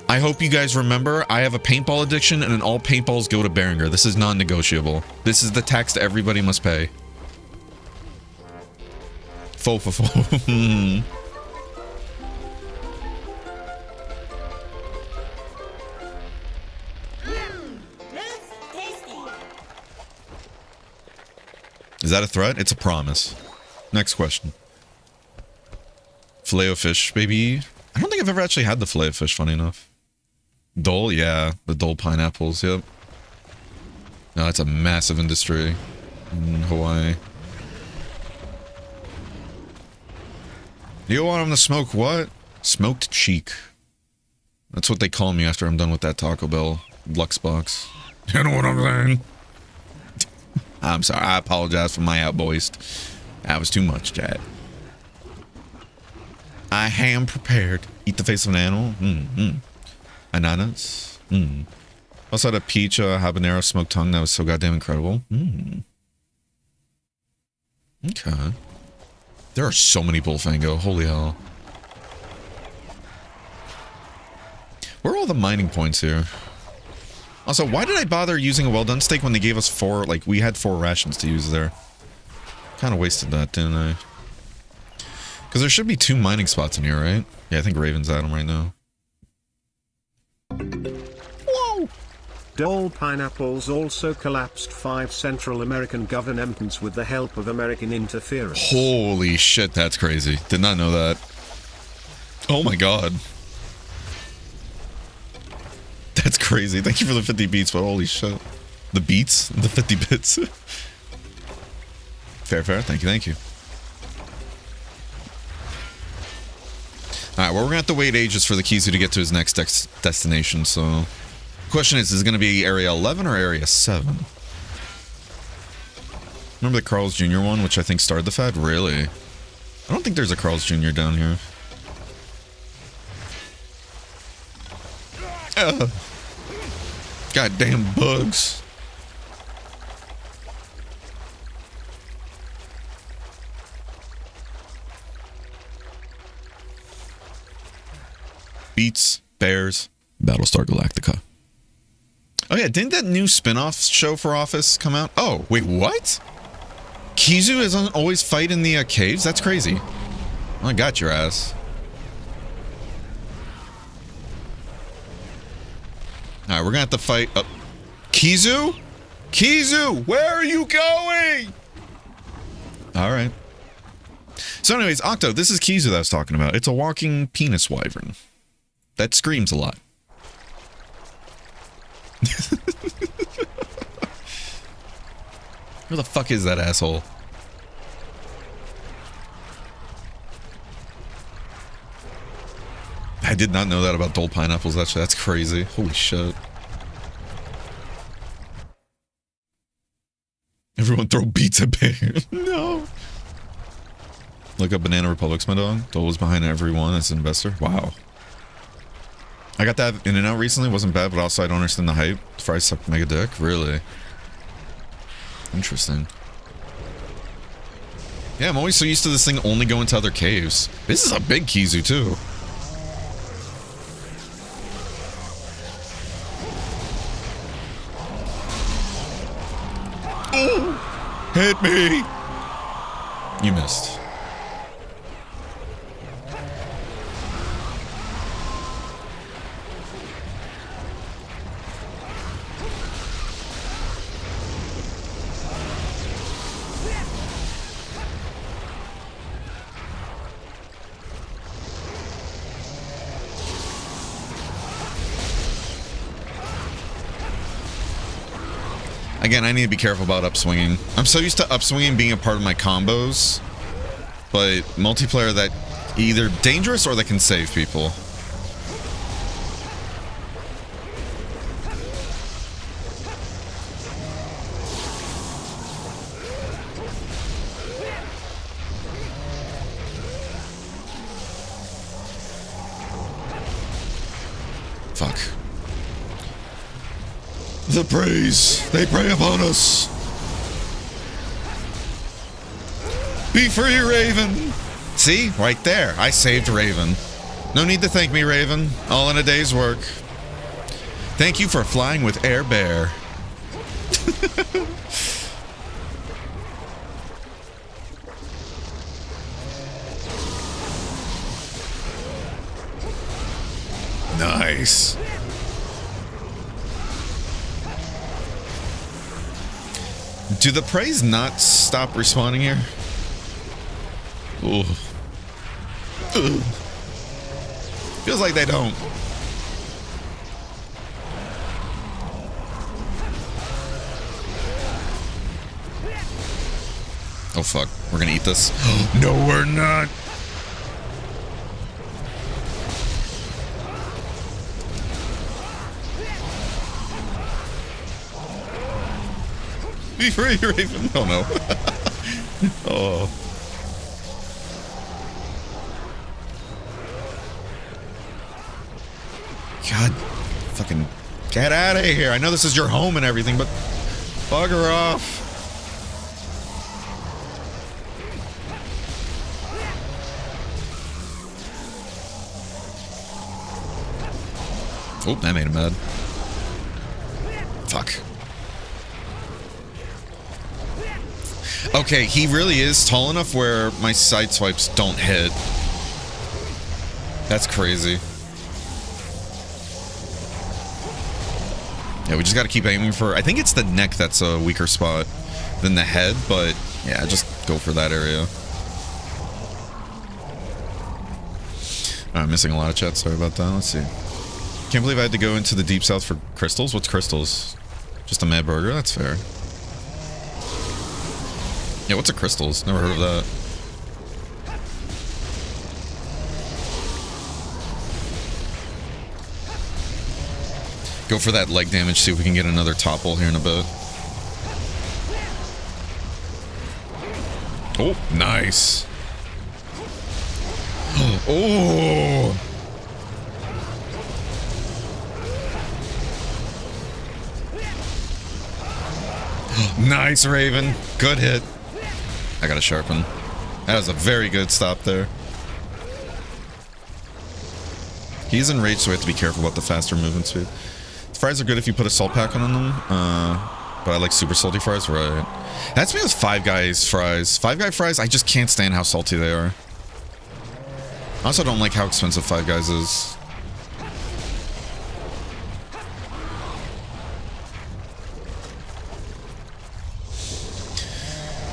I hope you guys remember I have a paintball addiction and all paintballs go to Behringer. This is non-negotiable. This is the tax everybody must pay. Faux for faux. Is that a threat? It's a promise. Next question. Filet-O-Fish, baby. I don't think I've ever actually had the Filet-O-Fish, funny enough. Dole, yeah. The Dole pineapples, yep. No, that's a massive industry in Hawaii. You want them to smoke what? Smoked cheek. That's what they call me after I'm done with that Taco Bell Lux box. You know what I'm saying? I'm sorry. I apologize for my outvoiced. That was too much, chat. I am prepared. Eat the face of an animal. Ananas. Also had a peach habanero smoked tongue that was so goddamn incredible. Okay. There are so many Bullfango. Holy hell. Where are all the mining points here? Also, why did I bother using a well-done steak when they gave us 4, like, we had 4 rations to use there? Kind of wasted that, didn't I? Because there should be 2 mining spots in here, right? Yeah, I think Raven's at them right now. Whoa! Dole pineapples also collapsed 5 Central American governments with the help of American interference. Holy shit, that's crazy. Did not know that. Oh my god. That's crazy. Thank you for the 50 beats, but holy shit. The beats? The 50 bits. Fair, fair. Thank you, thank you. Alright, well, we're gonna have to wait ages for the Kizu to get to his next destination, so... Question is it gonna be Area 11 or Area 7? Remember the Carl's Jr. one, which I think started the fad? Really? I don't think there's a Carl's Jr. down here. Goddamn bugs. Beats, Bears, Battlestar Galactica. Oh yeah, didn't that new spin-off show for Office come out? Oh, wait, what? Kizu doesn't always fight in the caves? That's crazy. Well, I got your ass. Alright, we're gonna have to fight... Kizu? Kizu, where are you going? Alright. So anyways, Octo, this is Kizu that I was talking about. It's a walking penis wyvern. That screams a lot. Where the fuck is that asshole? I did not know that about Dole pineapples. That's crazy. Holy shit. Everyone throw beats at Bear. No. Look up Banana Republic's my dog. Dole was behind everyone as an investor. Wow. I got that in and out recently. Wasn't bad, but also I don't understand the hype. Fries suck mega dick. Really? Interesting. Yeah, I'm always so used to this thing only going to other caves. This is a big Kizu, too. Oh, hit me! You missed. Again, I need to be careful about upswinging. I'm so used to upswinging being a part of my combos, but multiplayer that either dangerous or that can save people. Fuck. The praise, they prey upon us. Be free, Raven. See, right there, I saved Raven. No need to thank me, Raven. All in a day's work. Thank you for flying with Air Bear. Nice. Do the praise not stop respawning here? Ooh. Ooh. Feels like they don't. Oh fuck, we're gonna eat this. No, we're not. Be free, Raven. Oh no. Oh. God, fucking get out of here. I know this is your home and everything, but bugger off. Oh, that made him mad. Fuck. Okay, he really is tall enough where my side swipes don't hit. That's crazy. Yeah, we just gotta keep aiming for... I think it's the neck that's a weaker spot than the head, but yeah, just go for that area. I'm missing a lot of chat, sorry about that. Let's see. Can't believe I had to go into the Deep South for crystals. What's crystals? Just a mad burger? That's fair. Yeah, what's a crystals? Never heard of that. Go for that leg damage, see if we can get another topple here in a bit. Oh, nice. Oh! Nice, Raven. Good hit. I gotta sharpen. That was a very good stop there. He's enraged, so we have to be careful about the faster movement speed. The fries are good if you put a salt pack on them, but I like super salty fries, right? That's me with Five Guys fries. Five Guy fries, I just can't stand how salty they are. I also don't like how expensive Five Guys is.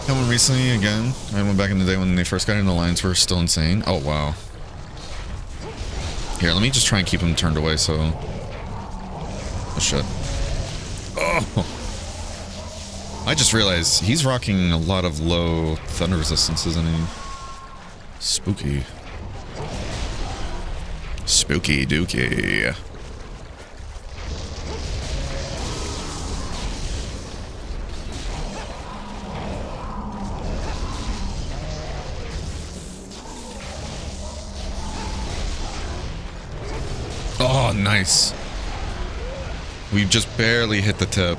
That one recently, again. I went back in the day when they first got in, the lines were still insane. Oh, wow. Here, let me just try and keep him turned away, so... Oh, shit. Oh! I just realized he's rocking a lot of low thunder resistance, isn't he? Spooky. Spooky dookie. Oh, nice. We've just barely hit the tip.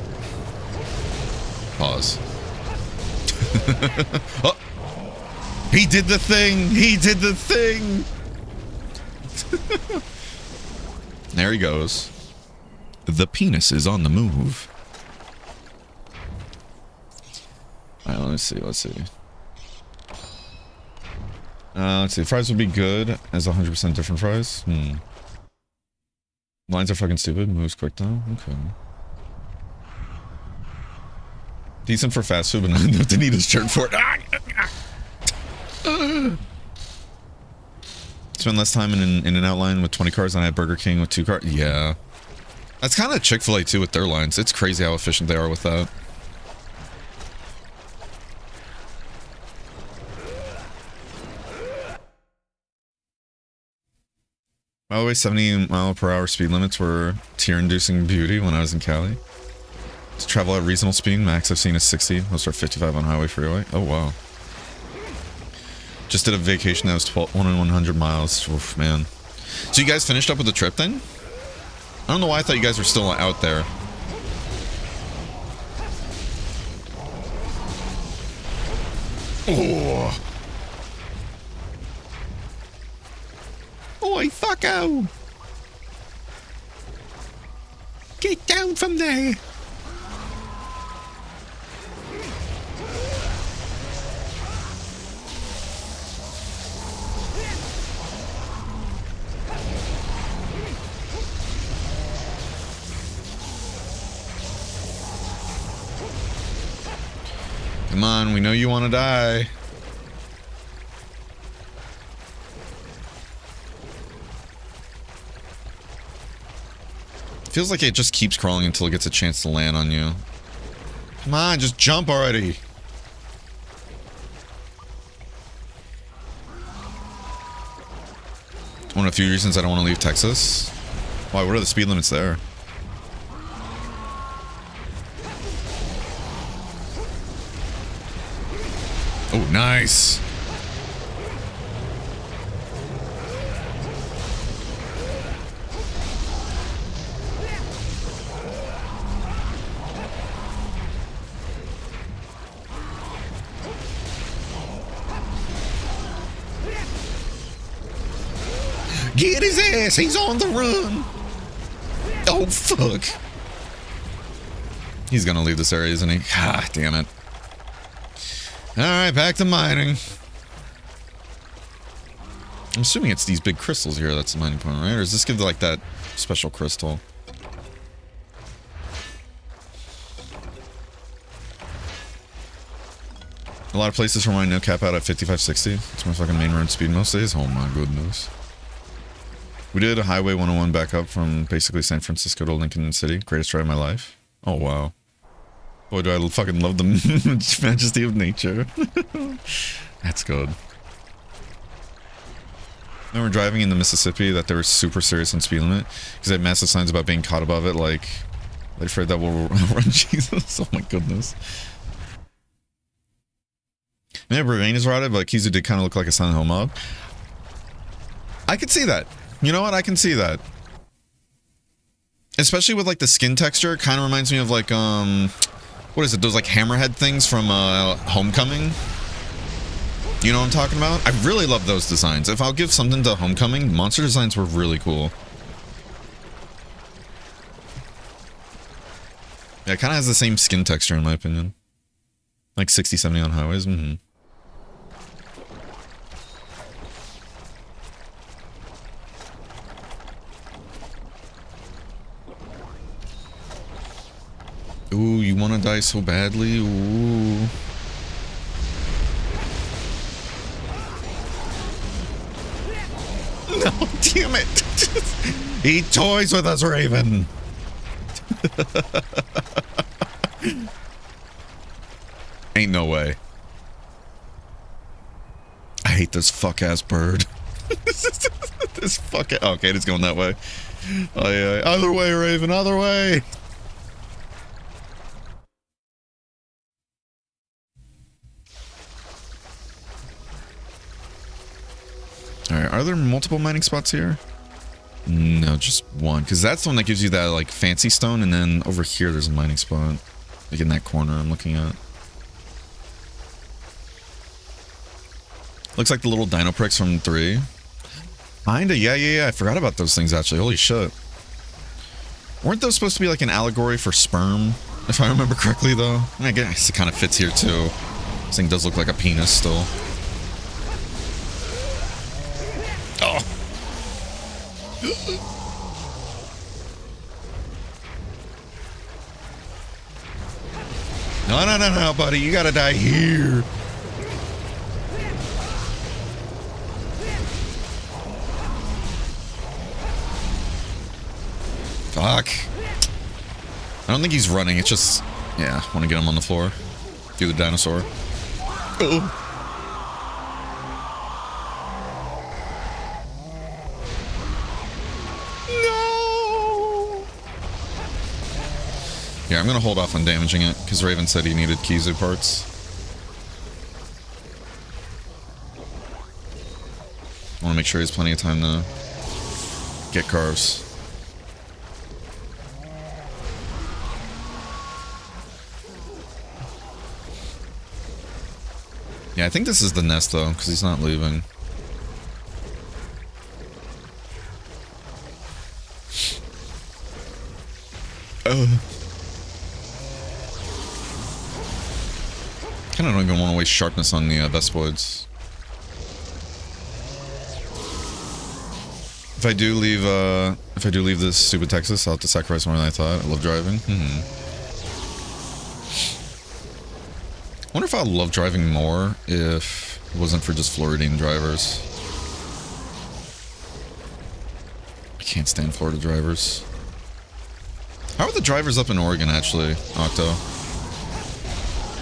Pause. Oh! He did the thing! He did the thing! There he goes. The penis is on the move. Alright, let's see, let's see. Let's see, fries would be good as 100% different fries. Lines are fucking stupid, moves quick though. Okay. Decent for fast food, but not enough to need his shirt for it. Spend less time in an outline with 20 cars than I had Burger King with 2 cars. Yeah. That's kind of Chick-fil-A too with their lines. It's crazy how efficient they are with that. By the way, 70-mile-per-hour speed limits were tear-inducing beauty when I was in Cali. To travel at reasonable speed, max I've seen is 60. Most are 55 on highway freeway. Oh, wow. Just did a vacation that was 1 in 100 miles. Oof, man. So you guys finished up with the trip then? I don't know why I thought you guys were still out there. Oh. Oi, fucko! Get down from there! Come on, we know you want to die. Feels like it just keeps crawling until it gets a chance to land on you. Come on, just jump already. One of the few reasons I don't want to leave Texas. Why, what are the speed limits there? Oh, nice. Get his ass! He's on the run! Oh, fuck. He's gonna leave this area, isn't he? Ah, damn it. Alright, back to mining. I'm assuming it's these big crystals here that's the mining point, right? Or does this give like that special crystal? A lot of places for mine no cap out at 55-60. It's my fucking main road speed most days. Oh my goodness. We did a Highway 101 back up from basically San Francisco to Lincoln City. Greatest ride of my life. Oh wow. Boy, do I fucking love the majesty of nature. That's good. I remember driving in the Mississippi that they were super serious on speed limit because they had massive signs about being caught above it, like they're afraid that will run Jesus. Oh my goodness. Remember, Rain is rotted, but Kizu did kind of look like a Silent Hill mob. I could see that. You know what? I can see that. Especially with like the skin texture, kind of reminds me of like what is it? Those like hammerhead things from Homecoming. You know what I'm talking about? I really love those designs. If I'll give something to Homecoming, monster designs were really cool. Yeah, it kind of has the same skin texture in my opinion. Like 60, 70 on highways. Mm-hmm. Ooh, you want to die so badly? Ooh. No, damn it. Eat toys with us, Raven. Ain't no way. I hate this fuck-ass bird. This fuck... Okay, it's going that way. Oh, yeah. Other way, Raven, other way. Alright, are there multiple mining spots here? No, just one. Because that's the one that gives you that, like, fancy stone. And then over here, there's a mining spot. Like, in that corner I'm looking at. Looks like the little dino pricks from 3. Kinda, yeah. I forgot about those things, actually. Holy shit. Weren't those supposed to be, like, an allegory for sperm? If I remember correctly, though. I guess it kind of fits here, too. This thing does look like a penis, still. Oh. No, buddy. You gotta die here. Fuck. I don't think he's running. It's just... Yeah, want to get him on the floor. Do the dinosaur. Oh. Yeah, I'm gonna hold off on damaging it, because Raven said he needed Kizu parts. I want to make sure he has plenty of time to get cars. Yeah, I think this is the nest, though, because he's not leaving. I don't even want to waste sharpness on the Vespoids. If I do leave this stupid Texas, I'll have to sacrifice more than I thought. I love driving. I wonder if I'd love driving more if it wasn't for just Floridian drivers. I can't stand Florida drivers. How are the drivers up in Oregon, actually, Octo?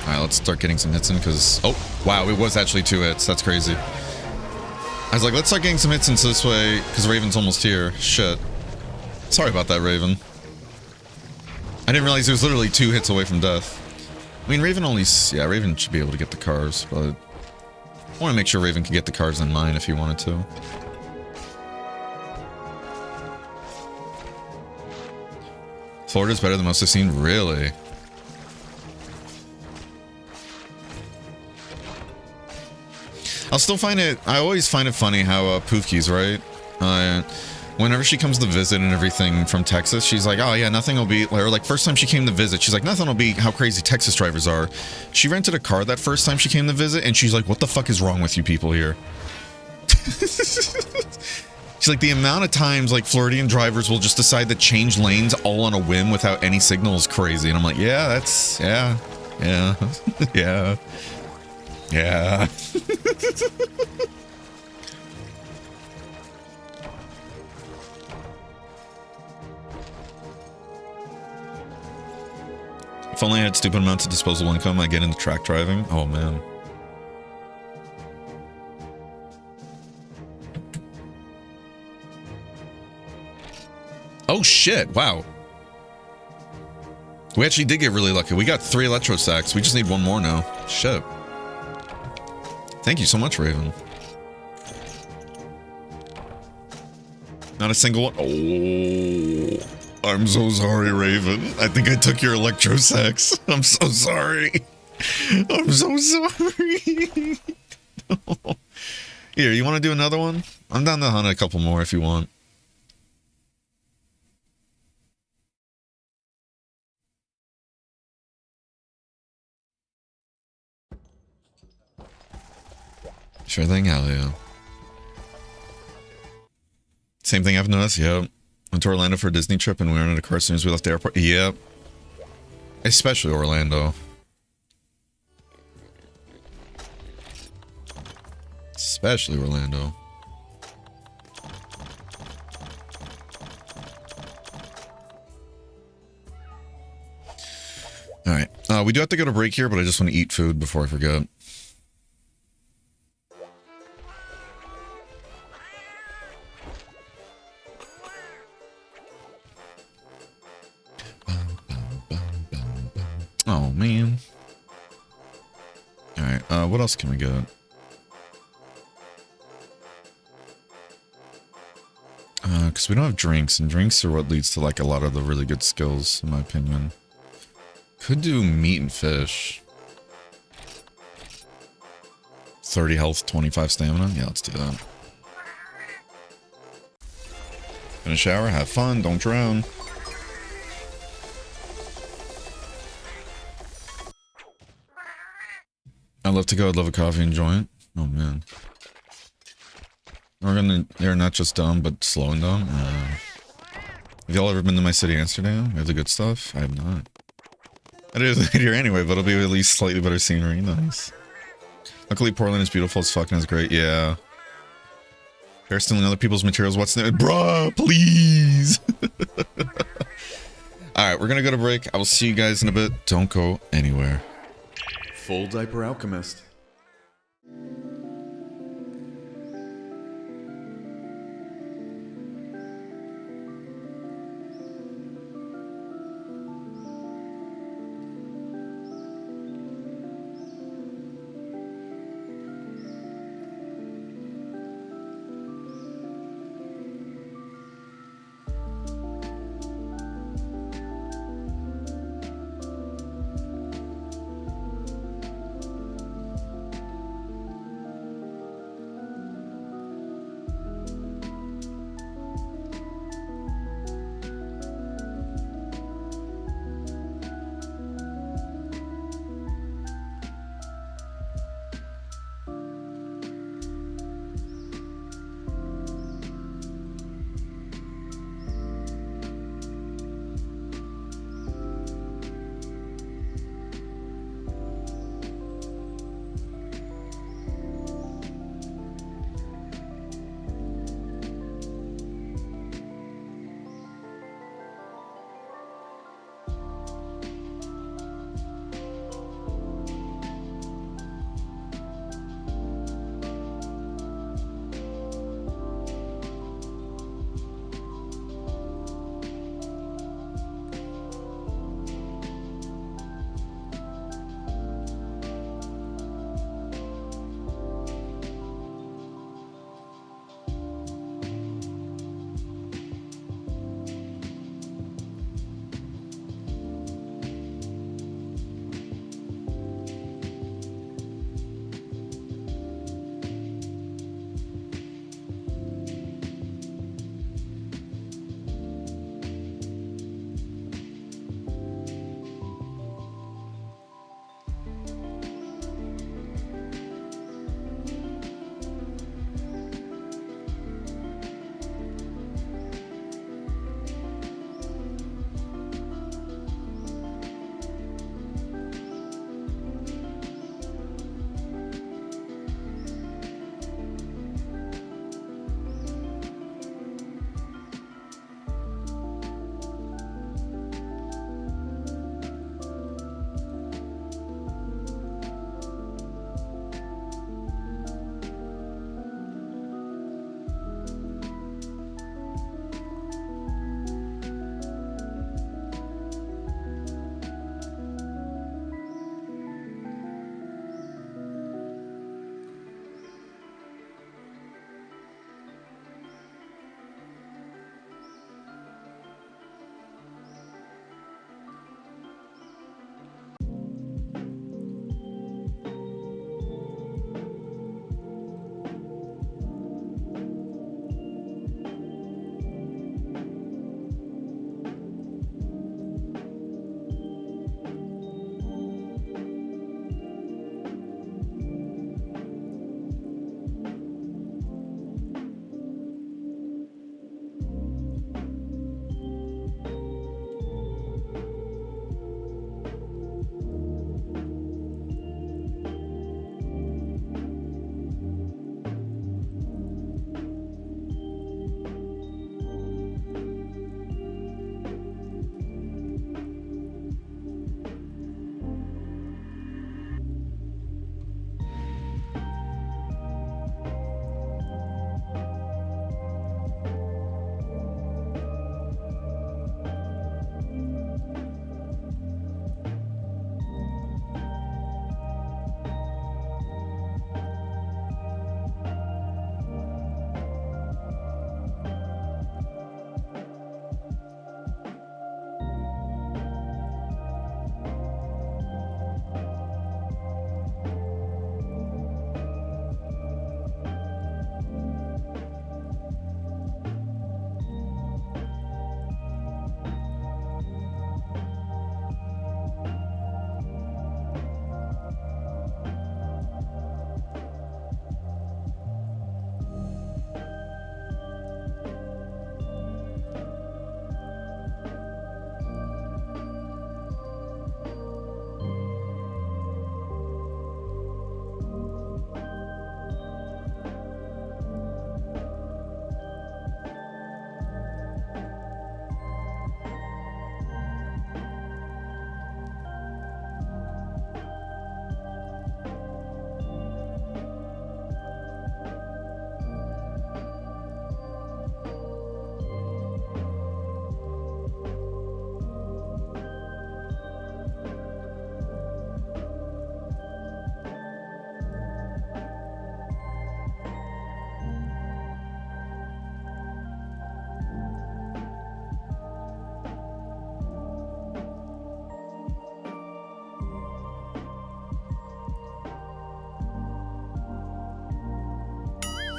Alright, let's start getting some hits in, because... Oh, wow, it was actually 2 hits. That's crazy. I was like, let's start getting some hits in so this way, because Raven's almost here. Shit. Sorry about that, Raven. I didn't realize he was literally 2 hits away from death. I mean, Raven only... Yeah, Raven should be able to get the cars, but... I want to make sure Raven can get the cars in mine if he wanted to. Florida's better than most I've seen? Really? I'll still find it... I always find it funny how Poofkes, right? Whenever she comes to visit and everything from Texas, she's like, oh yeah, nothing will be, or like first time she came to visit, she's like, nothing will be how crazy Texas drivers are. She rented a car that first time she came to visit, and she's like, what the fuck is wrong with you people here? She's like, the amount of times like Floridian drivers will just decide to change lanes all on a whim without any signal is crazy. And I'm like, yeah, that's, yeah, yeah. If only I had stupid amounts of disposable income, I'd get into track driving. Oh, man. Oh, shit. Wow. We actually did get really lucky. We got 3 electro sacks. We just need 1 more now. Shit. Thank you so much, Raven. Not a single one. Oh, I'm so sorry, Raven. I think I took your electro sacks. I'm so sorry. I'm so sorry. Here, you want to do another one? I'm down to hunt a couple more if you want. Sure thing, hell yeah. Same thing I've noticed, yep. Went to Orlando for a Disney trip and we rented a car as soon as we left the airport. Yep. Especially Orlando. Especially Orlando. Alright. We do have to go to break here, but I just want to eat food before I forget. Oh, man. Alright, what else can we get? Because we don't have drinks, and drinks are what leads to, like, a lot of the really good skills, in my opinion. Could do meat and fish. 30 health, 25 stamina? Yeah, let's do that. Gonna shower, have fun, don't drown. I'd love to go, I'd love a coffee and joint. Oh man. They're not just dumb, but slow and dumb. Have y'all ever been to my city, Amsterdam? We have the good stuff? I have not. I do here anyway, but it'll be at least slightly better scenery. Nice. Luckily, Portland is beautiful as fuck and is great. Yeah. They're stealing other people's materials. What's the... Bruh, please! Alright, we're gonna go to break. I will see you guys in a bit. Don't go anywhere. Full Diaper Alchemist.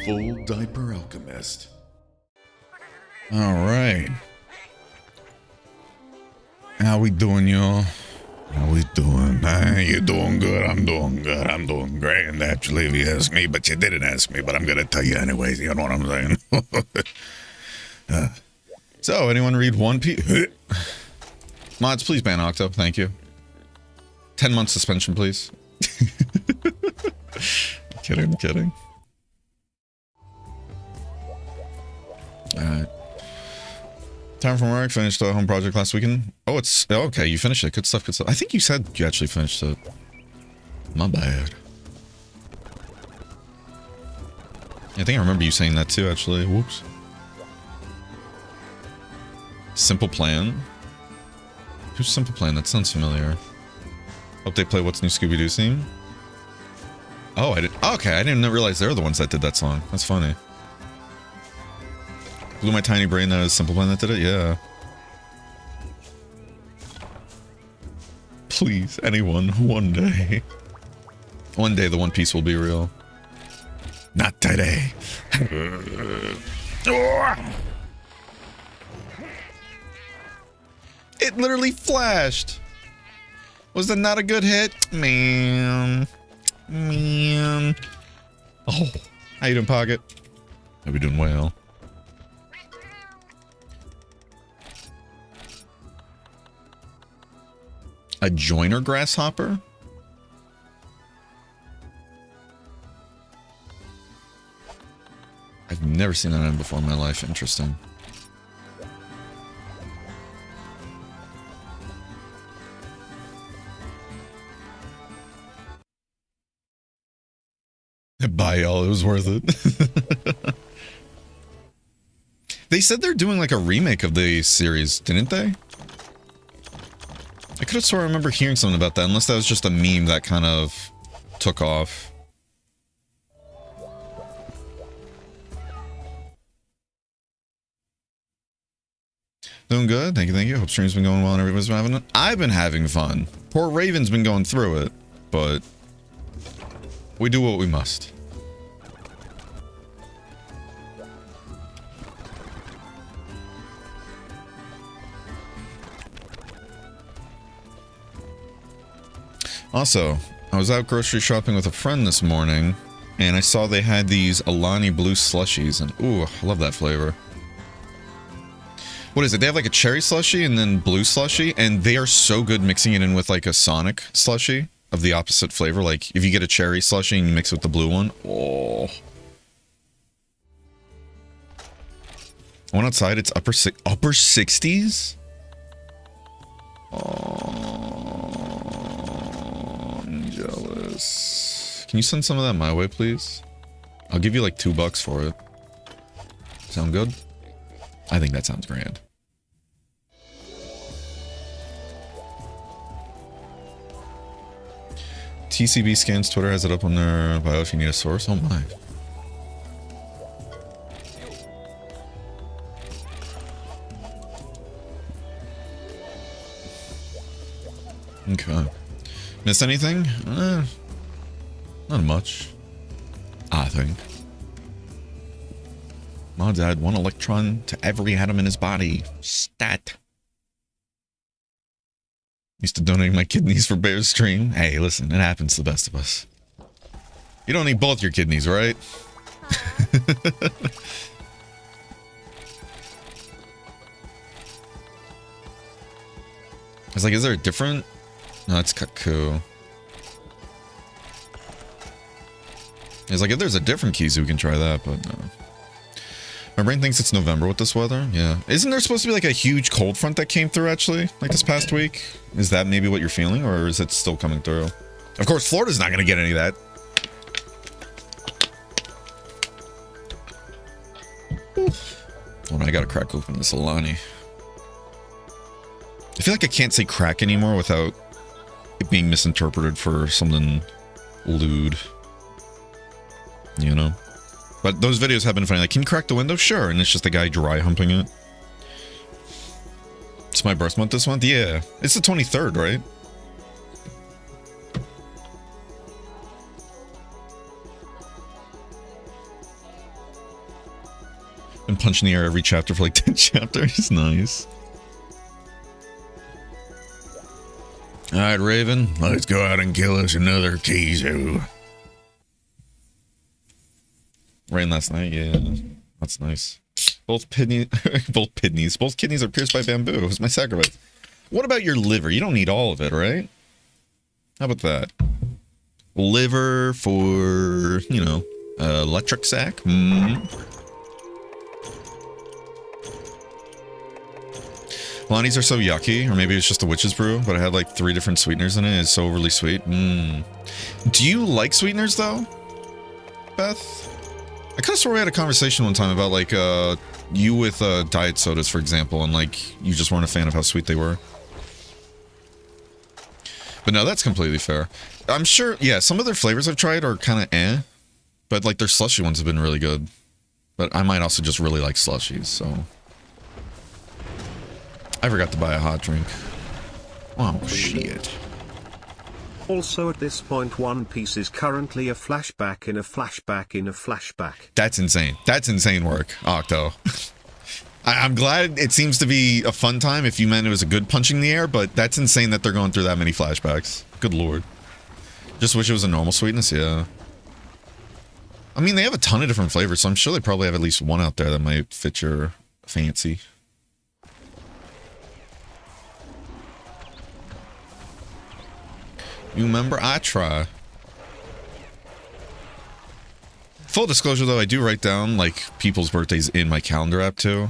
Full Diaper Alchemist. All right. How we doing, y'all? How we doing? You doing good? I'm doing good. I'm doing grand, actually, if you ask me. But you didn't ask me, but I'm going to tell you anyways. You know what I'm saying? So, anyone read One Piece? Mods, please ban Octo. Thank you. 10-month suspension, please. I'm kidding. Alright. Time from work. Finished a home project last weekend. Oh, it's... Oh, okay, you finished it. Good stuff, good stuff. I think you said you actually finished it. My bad. I think I remember you saying that too, actually. Whoops. Simple Plan? Who's Simple Plan? That sounds familiar. Hope they play What's New Scooby-Doo theme. Oh, I did. Okay, I didn't realize they're the ones that did that song. That's funny. Blew my tiny brain that it was Simple Plan that did it? Yeah. Please, anyone, one day. One day the One Piece will be real. Not today. It literally flashed. Was that not a good hit? Man. Oh, how you doing, Pocket? Hope you're doing well. A joiner grasshopper? I've never seen that before in my life. Interesting. Bye, y'all. It was worth it. They said they're doing like a remake of the series, didn't they? I could have sworn I remember hearing something about that, unless that was just a meme that kind of took off. Doing good. Thank you. Hope stream's been going well and everybody's been having it. I've been having fun. Poor Raven's been going through it, but we do what we must. Also, I was out grocery shopping with a friend this morning, and I saw they had these Alani Blue slushies, and ooh, I love that flavor. What is it? They have like a cherry slushie and then blue slushie, and they are so good mixing it in with like a Sonic slushie of the opposite flavor. Like if you get a cherry slushie and you mix it with the blue one, oh. One outside, it's upper 60s? Oh, I'm jealous. Can you send some of that my way, please? I'll give you like $2 for it. Sound good? I think that sounds grand. TCB Scans Twitter has it up on their bio if you need a source. Oh my. Okay. Missed anything? Not much. I think. Mods add 1 electron to every atom in his body. Stat. Used to donate my kidneys for Bear's stream. Hey, listen, it happens to the best of us. You don't need both your kidneys, right? I was like, is there a different... No, it's Kaku. It's like, if there's a different Kizu, we can try that, but no. My brain thinks it's November with this weather. Yeah. Isn't there supposed to be like a huge cold front that came through, actually? Like this past week? Is that maybe what you're feeling, or is it still coming through? Of course, Florida's not going to get any of that. Hold on, I gotta crack open this Alani. I feel like I can't say crack anymore without it being misinterpreted for something lewd. You know? But those videos have been funny. Like, can you crack the window? Sure. And it's just a guy dry humping it. It's my birth month this month? Yeah. It's the 23rd, right? punch in the air every chapter for like 10 chapters. Nice. Alright, Raven, let's go out and kill us another Kizu. Rain last night, yeah. That's nice. Both kidneys are pierced by bamboo. It was my sacrifice. What about your liver? You don't need all of it, right? How about that? Liver for, you know, electric sack? Lonnie's are so yucky, or maybe it's just a witch's brew, but it had like 3 different sweeteners in it. It's so overly sweet. Do you like sweeteners though, Beth? I kind of swore we had a conversation one time about like you with diet sodas, for example, and like you just weren't a fan of how sweet they were. But no, that's completely fair. I'm sure, yeah, some of their flavors I've tried are kind of eh, but like their slushy ones have been really good. But I might also just really like slushies, so. I forgot to buy a hot drink. Oh, shit. Also at this point, One Piece is currently a flashback in a flashback in a flashback. That's insane. That's insane work, Octo. I'm glad it seems to be a fun time if you meant it was a good punching in the air, but that's insane that they're going through that many flashbacks. Good lord. Just wish it was a normal sweetness, yeah. I mean, they have a ton of different flavors, so I'm sure they probably have at least one out there that might fit your fancy. You remember? I try. Full disclosure though, I do write down like people's birthdays in my calendar app too.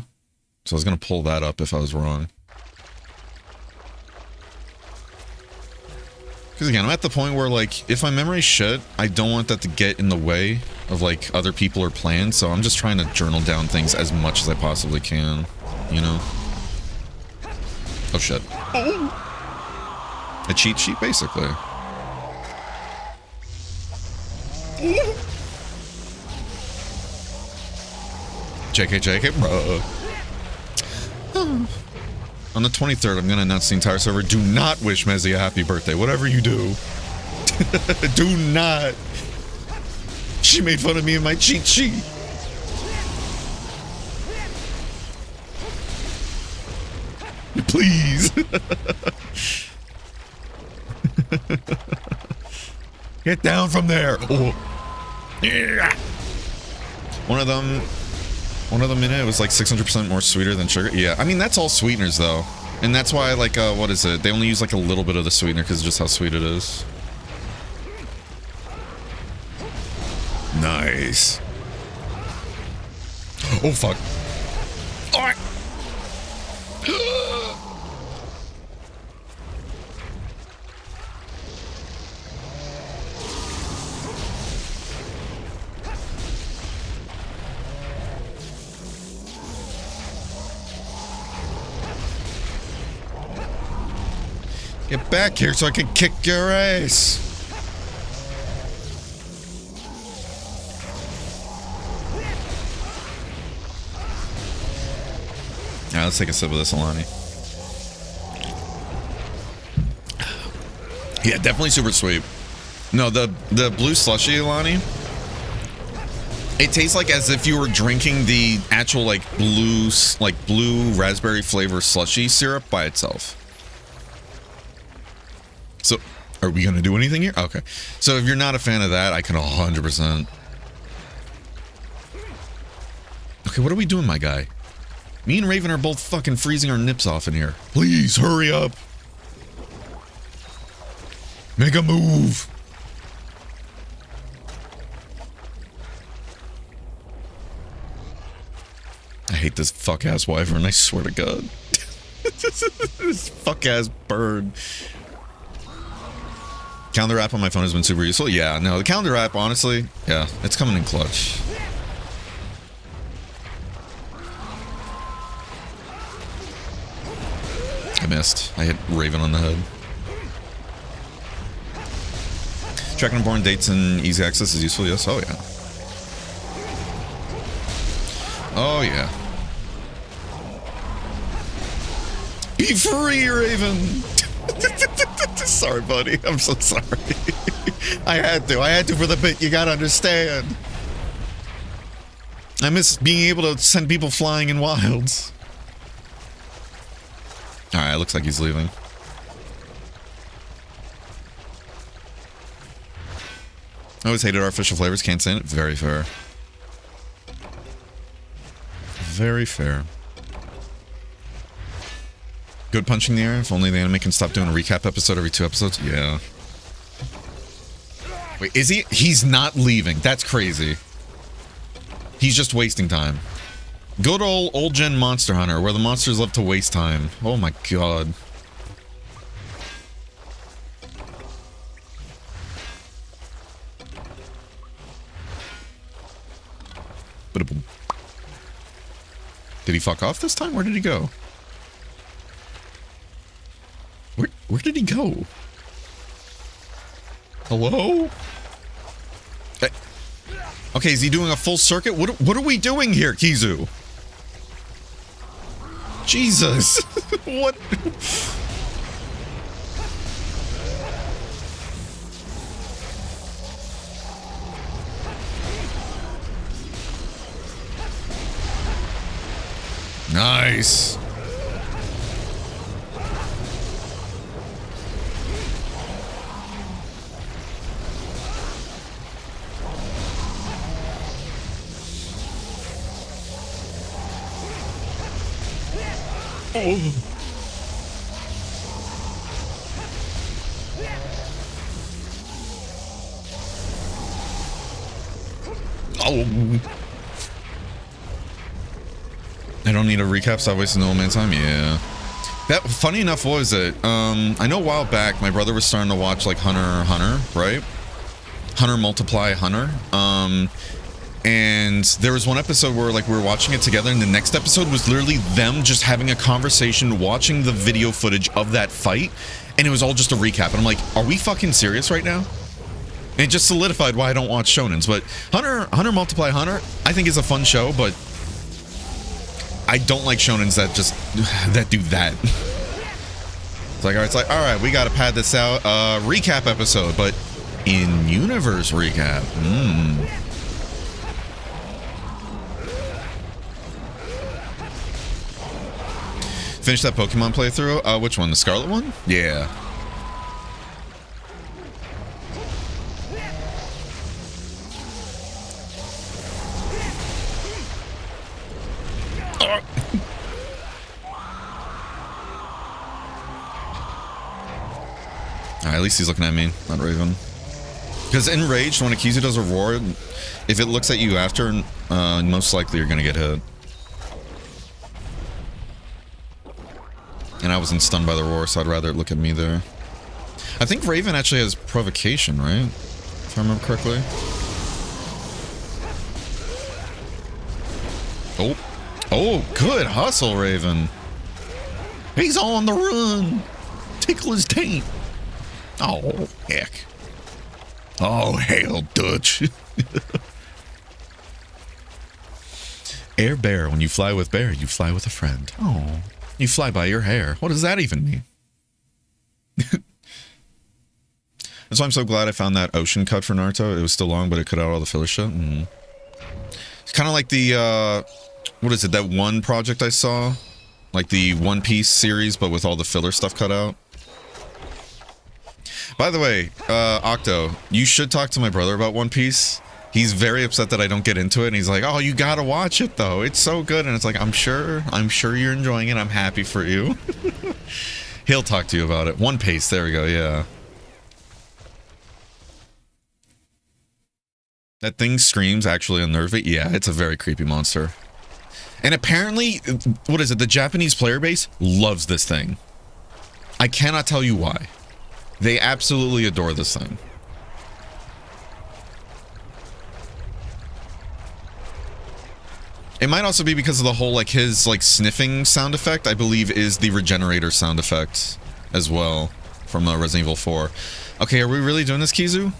So I was gonna pull that up if I was wrong. Because again, I'm at the point where like, if my memory's shit, I don't want that to get in the way of like other people or plans. So I'm just trying to journal down things as much as I possibly can, you know? Oh shit. A cheat sheet basically. JK, bro. On the 23rd, I'm gonna announce the entire server. Do not wish Mezzy a happy birthday. Whatever you do. Do not. She made fun of me in my cheat sheet. Please. Get down from there. Oh. Yeah. One of them in it was like 600% more sweeter than sugar. Yeah, I mean, that's all sweeteners though. And that's why like, what is it? They only use like a little bit of the sweetener because of just how sweet it is. Nice. Oh, fuck. All right. Get back here so I can kick your ass. Now let's take a sip of this, Alani. Yeah, definitely super sweet. No, the blue slushy, Alani, it tastes like as if you were drinking the actual like blue raspberry flavor slushy syrup by itself. So, are we gonna do anything here? Okay. So if you're not a fan of that, I can 100%. Okay, what are we doing, my guy? Me and Raven are both fucking freezing our nips off in here. Please, hurry up. Make a move. I hate this fuck-ass wyvern, I swear to God. This fuck-ass bird. Calendar app on my phone has been super useful. Yeah, no, the calendar app, honestly, yeah, it's coming in clutch. I missed. I hit Raven on the head. Tracking important dates and easy access is useful, yes. Oh, yeah. Oh, yeah. Be free, Raven! Sorry, buddy. I'm so sorry. I had to for the bit. You gotta understand. I miss being able to send people flying in wilds. Alright, looks like he's leaving. I always hated artificial flavors, can't stand it. Very fair. Very fair. Good punching the air. If only the anime can stop doing a recap episode every 2 episodes. Yeah. Wait, is he? He's not leaving. That's crazy. He's just wasting time. Good old gen Monster Hunter, where the monsters love to waste time. Oh my god. Did he fuck off this time? Where did he go? Where did he go? Hello? Okay, is he doing a full circuit? What are we doing here, Kizu? Jesus. What? Nice. Oh. Oh. I don't need a recap, so I wasted no man's time. Yeah. That, funny enough, what was it? I know a while back, my brother was starting to watch, like, Hunter x Hunter, right? Hunter multiply Hunter. And there was one episode where, like, we were watching it together, and the next episode was literally them just having a conversation, watching the video footage of that fight, and it was all just a recap. And I'm like, are we fucking serious right now? And it just solidified why I don't watch shonens. But Hunter multiply Hunter, I think is a fun show, but I don't like shonens that just that do that. It's like, all right, we got to pad this out. Recap episode, but in universe recap. Finish that Pokemon playthrough. Which one? The Scarlet one? Yeah. Alright, at least he's looking at me, not Raven. Because in Rage, when Akizu does a roar, if it looks at you after, most likely you're gonna get hit. And I wasn't stunned by the roar, so I'd rather look at me there. I think Raven actually has provocation, right? If I remember correctly. Oh. Oh, good hustle, Raven. He's on the run. Tickle his taint. Oh, heck. Oh, hail Dutch. Air Bear. When you fly with Bear, you fly with a friend. Oh. You fly by your hair. What does that even mean? That's why I'm so glad I found that ocean cut for Naruto. It was still long, but it cut out all the filler shit. It's kind of like the, what is it, that one project I saw? Like the One Piece series, but with all the filler stuff cut out. By the way, Octo, you should talk to my brother about One Piece. He's very upset that I don't get into it, and he's like, oh, you gotta watch it, though. It's so good. And it's like, I'm sure you're enjoying it. I'm happy for you. He'll talk to you about it. One Piece, there we go, yeah. That thing screams actually unnerve it. Yeah, it's a very creepy monster. And apparently, what is it? The Japanese player base loves this thing. I cannot tell you why. They absolutely adore this thing. It might also be because of the whole, like, his, like, sniffing sound effect, I believe, is the regenerator sound effect as well from Resident Evil 4. Okay, are we really doing this, Kizu?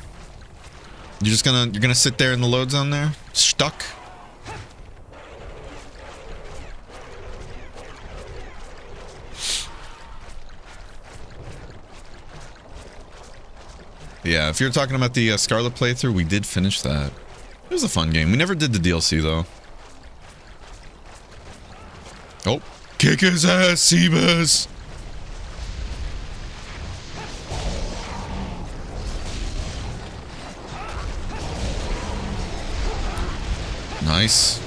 You're gonna sit there in the load zone there? Stuck? Yeah, if you're talking about the Scarlet playthrough, we did finish that. It was a fun game. We never did the DLC, though. Kick his ass, Seabass! Nice.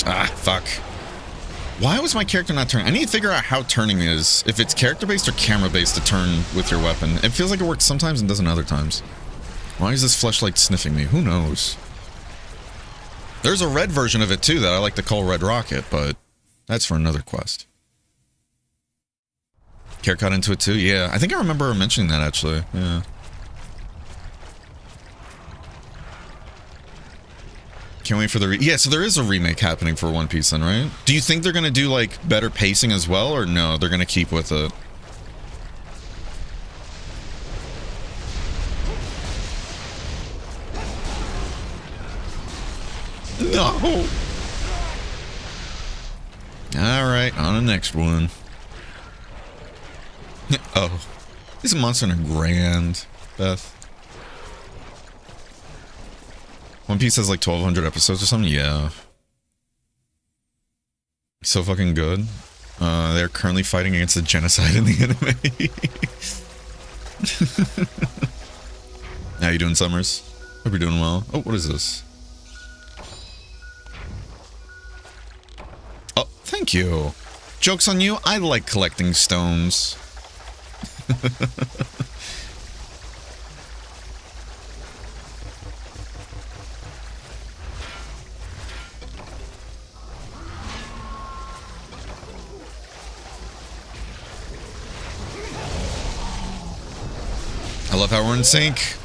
Ah, fuck. Why was my character not turning? I need to figure out how turning is. If it's character-based or camera-based to turn with your weapon. It feels like it works sometimes and doesn't other times. Why is this fleshlight sniffing me? Who knows? There's a red version of it too that I like to call Red Rocket, but that's for another quest. Care cut into it too? Yeah, I think I remember mentioning that actually. Yeah. Can't wait for the yeah, so there is a remake happening for One Piece then, right? Do you think they're gonna do like better pacing as well, or no, they're gonna keep with it? No! Alright, on the next one. Oh. Is a monster in a grand, Beth? One Piece has like 1,200 episodes or something? Yeah. So fucking good. They're currently fighting against the genocide in the anime. How you doing, Summers? Hope you're doing well. Oh, what is this? Oh, thank you. Joke's on you, I like collecting stones. I love how we're in sync.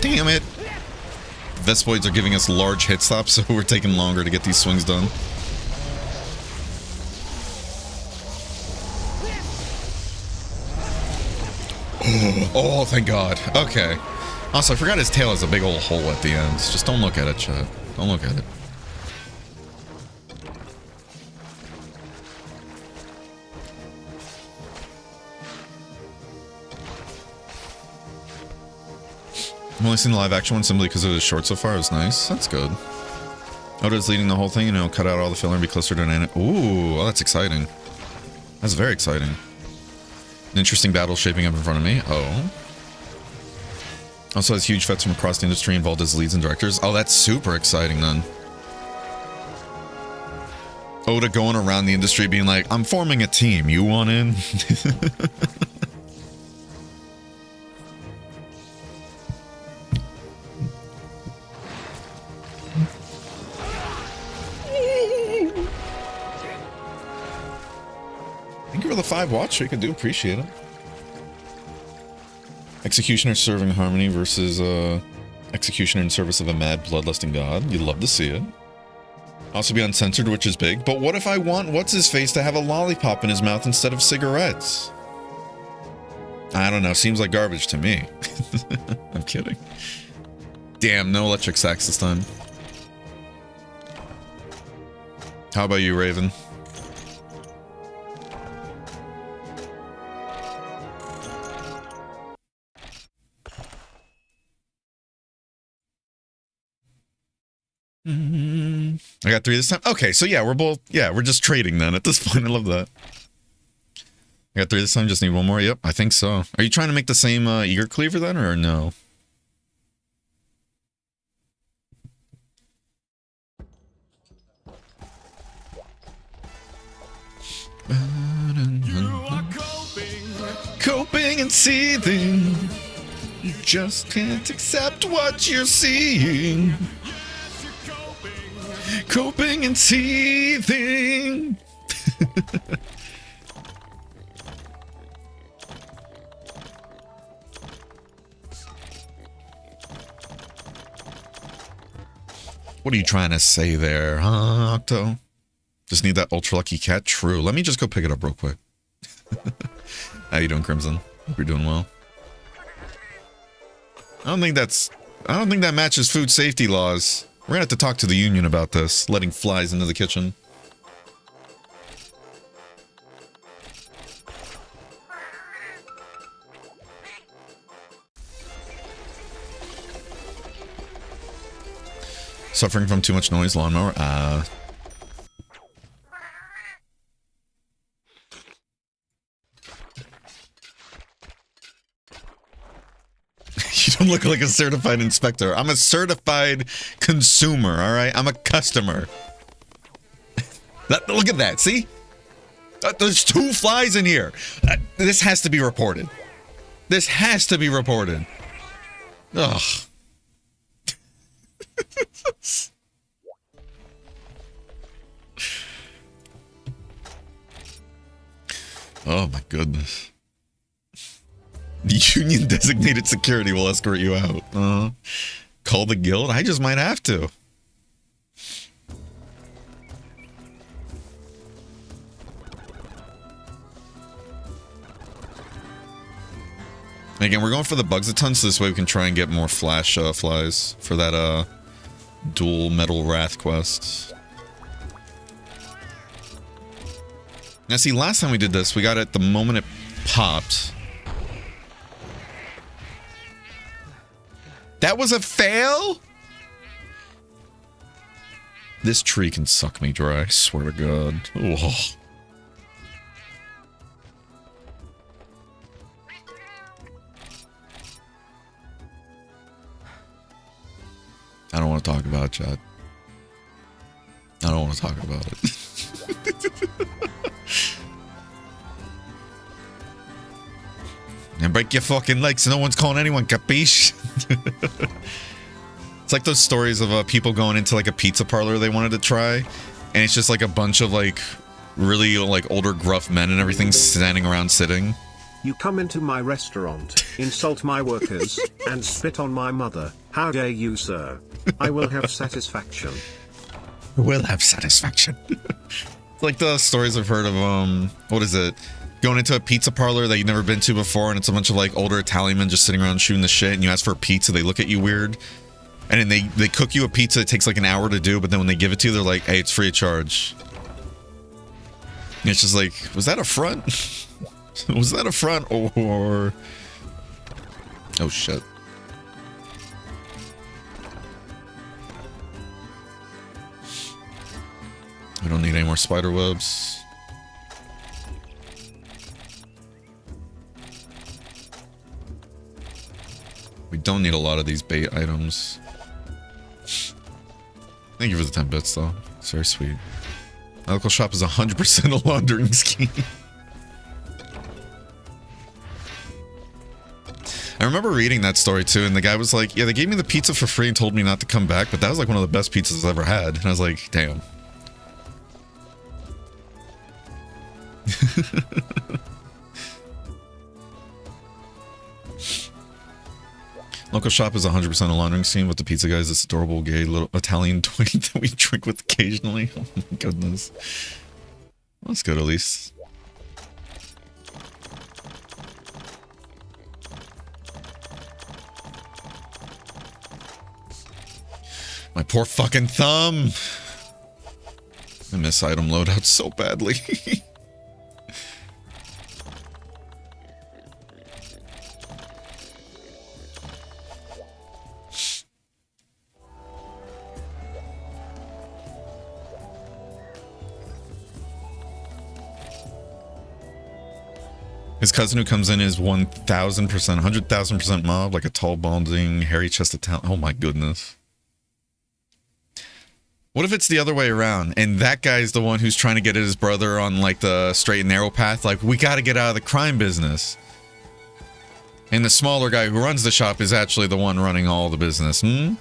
Damn it. Vespoids are giving us large hit stops, so we're taking longer to get these swings done. Oh, thank God. Okay. Also, I forgot his tail has a big old hole at the end. Just don't look at it, chat. Don't look at it. I've only seen the live action one simply because it was short so far. It was nice. That's good. Oda's leading the whole thing, and he'll cut out all the filler and be closer to an anime. Ooh, well, that's exciting. That's very exciting. An interesting battle shaping up in front of me. Oh. Also has huge vets from across the industry involved as leads and directors. Oh, that's super exciting then. Oda going around the industry being like, I'm forming a team. You want in? Thank you for the 5 watch. You do appreciate it. Executioner serving harmony versus executioner in service of a mad bloodlusting god. You'd love to see it. Also be uncensored, which is big. But what if I want what's-his-face to have a lollipop in his mouth instead of cigarettes? I don't know. Seems like garbage to me. I'm kidding. Damn, no electric sax this time. How about you, Raven? I got 3 this time. Okay, so yeah, we're just trading then at this point. I love that. I got 3 this time, just need 1 more. Yep, I think so. Are you trying to make the same eager cleaver then, or no? You are coping and seething. You just can't accept what you're seeing. Coping and seething. What are you trying to say there, huh, Octo? Just need that ultra lucky cat? True. Let me just go pick it up real quick. How you doing, Crimson? Hope you're doing well. I don't think that matches food safety laws. We're gonna have to talk to the union about this, letting flies into the kitchen. Suffering from too much noise, lawnmower. You don't look like a certified inspector. I'm a certified consumer, all right? I'm a customer. Look at that, see? There's 2 flies in here. This has to be reported. This has to be reported. Ugh. Oh my goodness. The union designated security will escort you out. Call the guild? I just might have to. Again, we're going for the bugs a ton, so this way we can try and get more flash flies for that dual metal wrath quest. Now see, last time we did this, we got it the moment it popped. That was a fail? This tree can suck me dry, I swear to God. Ugh. I don't want to talk about it, Chad. I don't want to talk about it. And break your fucking legs. No one's calling anyone, capiche? It's like those stories of people going into like a pizza parlor they wanted to try, and it's just like a bunch of like really like older gruff men and everything standing around sitting. You come into my restaurant, insult my workers, and spit on my mother. How dare you, sir? I will have satisfaction. Will have satisfaction. It's like the stories I've heard of, what is it? Going into a pizza parlor that you've never been to before, and it's a bunch of like older Italian men just sitting around shooting the shit, and you ask for a pizza, they look at you weird. And then they cook you a pizza, it takes like an hour to do, but then when they give it to you, they're like, hey, it's free of charge. And it's just like, was that a front? Was that a front or... Oh shit. We don't need any more spider webs. We don't need a lot of these bait items. Thank you for the 10 bits though. It's very sweet. Medical shop is 100% a laundering scheme. I remember reading that story too, and the guy was like, yeah, they gave me the pizza for free and told me not to come back, but that was like one of the best pizzas I've ever had. And I was like, damn. Local shop is 100% a laundering scene with the pizza guys. This adorable gay little Italian toy that we drink with occasionally. Oh my goodness. Well, that's good at least. My poor fucking thumb. I miss item loadouts so badly. His cousin who comes in is 1,000%, 100,000% mob, like a tall, balding, hairy-chested talent. Oh my goodness. What if it's the other way around, and that guy's the one who's trying to get his brother on, like, the straight and narrow path? Like, we gotta get out of the crime business. And the smaller guy who runs the shop is actually the one running all the business, hmm?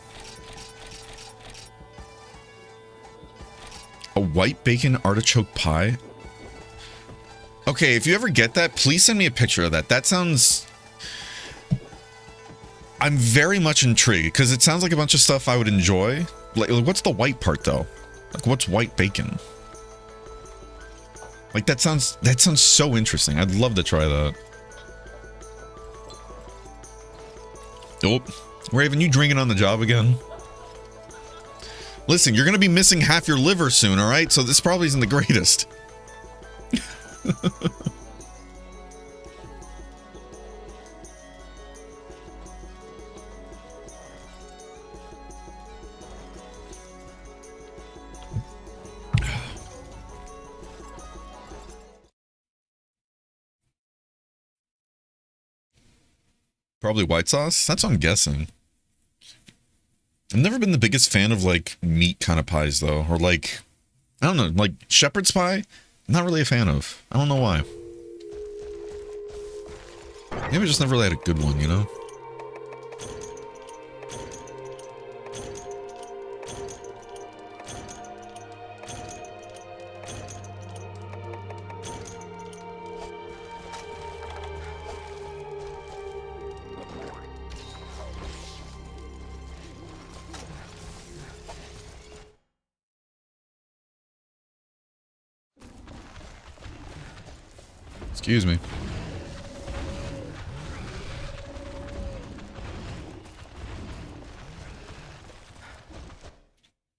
A white bacon artichoke pie? Okay, if you ever get that, please send me a picture of that. That sounds... I'm very much intrigued, because it sounds like a bunch of stuff I would enjoy. Like, what's the white part, though? Like, what's white bacon? Like, that sounds so interesting. I'd love to try that. Oh, Raven, you drinking on the job again? Listen, you're going to be missing half your liver soon, all right? So this probably isn't the greatest. Probably white sauce. That's what I'm guessing. I've never been the biggest fan of like meat kind of pies though, or like, I don't know, like shepherd's pie. Not really a fan of. I don't know why. Maybe I just never really had a good one, you know? Excuse me.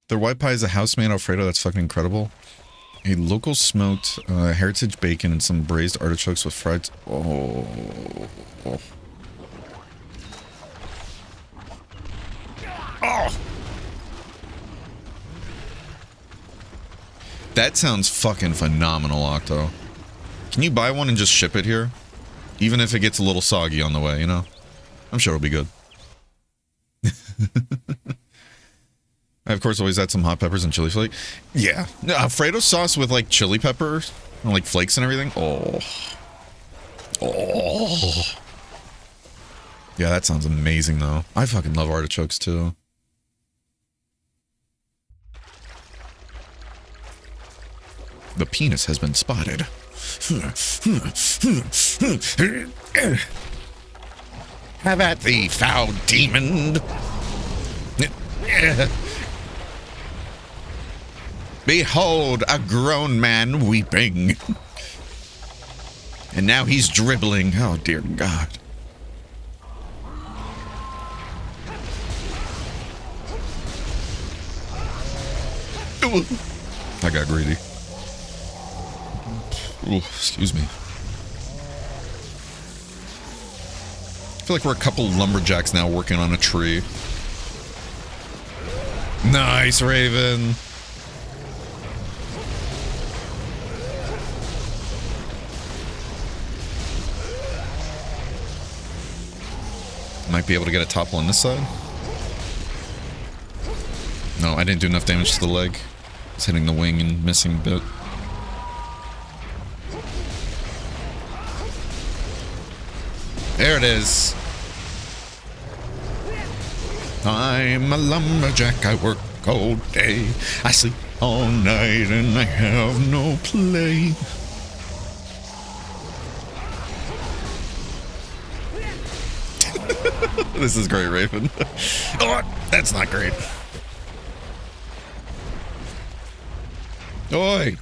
Their white pie is a house-made Alfredo that's fucking incredible. A local smoked heritage bacon and some braised artichokes with fried... Oh. Oh! That sounds fucking phenomenal, Octo. Can you buy one and just ship it here? Even if it gets a little soggy on the way, you know? I'm sure it'll be good. I, of course, always add some hot peppers and chili flake. Yeah. No, Alfredo sauce with, like, chili peppers and, like, flakes and everything. Oh. Oh. Yeah, that sounds amazing, though. I fucking love artichokes, too. The penis has been spotted. Have at thee, foul demon. Behold, a grown man weeping. And now he's dribbling. Oh, dear God. Ooh. I got greedy. Ooh, excuse me. I feel like we're a couple lumberjacks now working on a tree. Nice, Raven. Might be able to get a topple on this side. No, I didn't do enough damage to the leg. It's hitting the wing and missing a bit. There it is. I'm a lumberjack, I work all day. I sleep all night and I have no play. This is great, Raven. Oh, that's not great. Oi!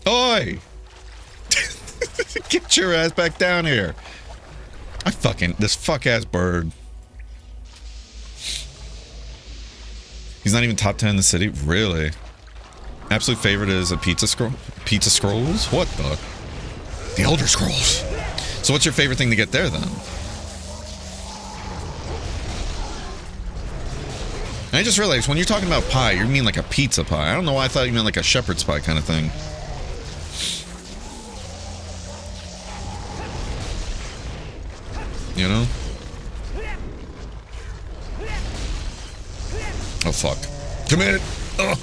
Oi! Get your ass back down here. This fuck-ass bird. He's not even top 10 in the city? Really? Absolute favorite is a pizza scroll? Pizza scrolls? What the? The Elder Scrolls. So what's your favorite thing to get there, then? I just realized, when you're talking about pie, you mean like a pizza pie. I don't know why I thought you meant like a shepherd's pie kind of thing. You know? Oh, fuck. Commit it! Oh.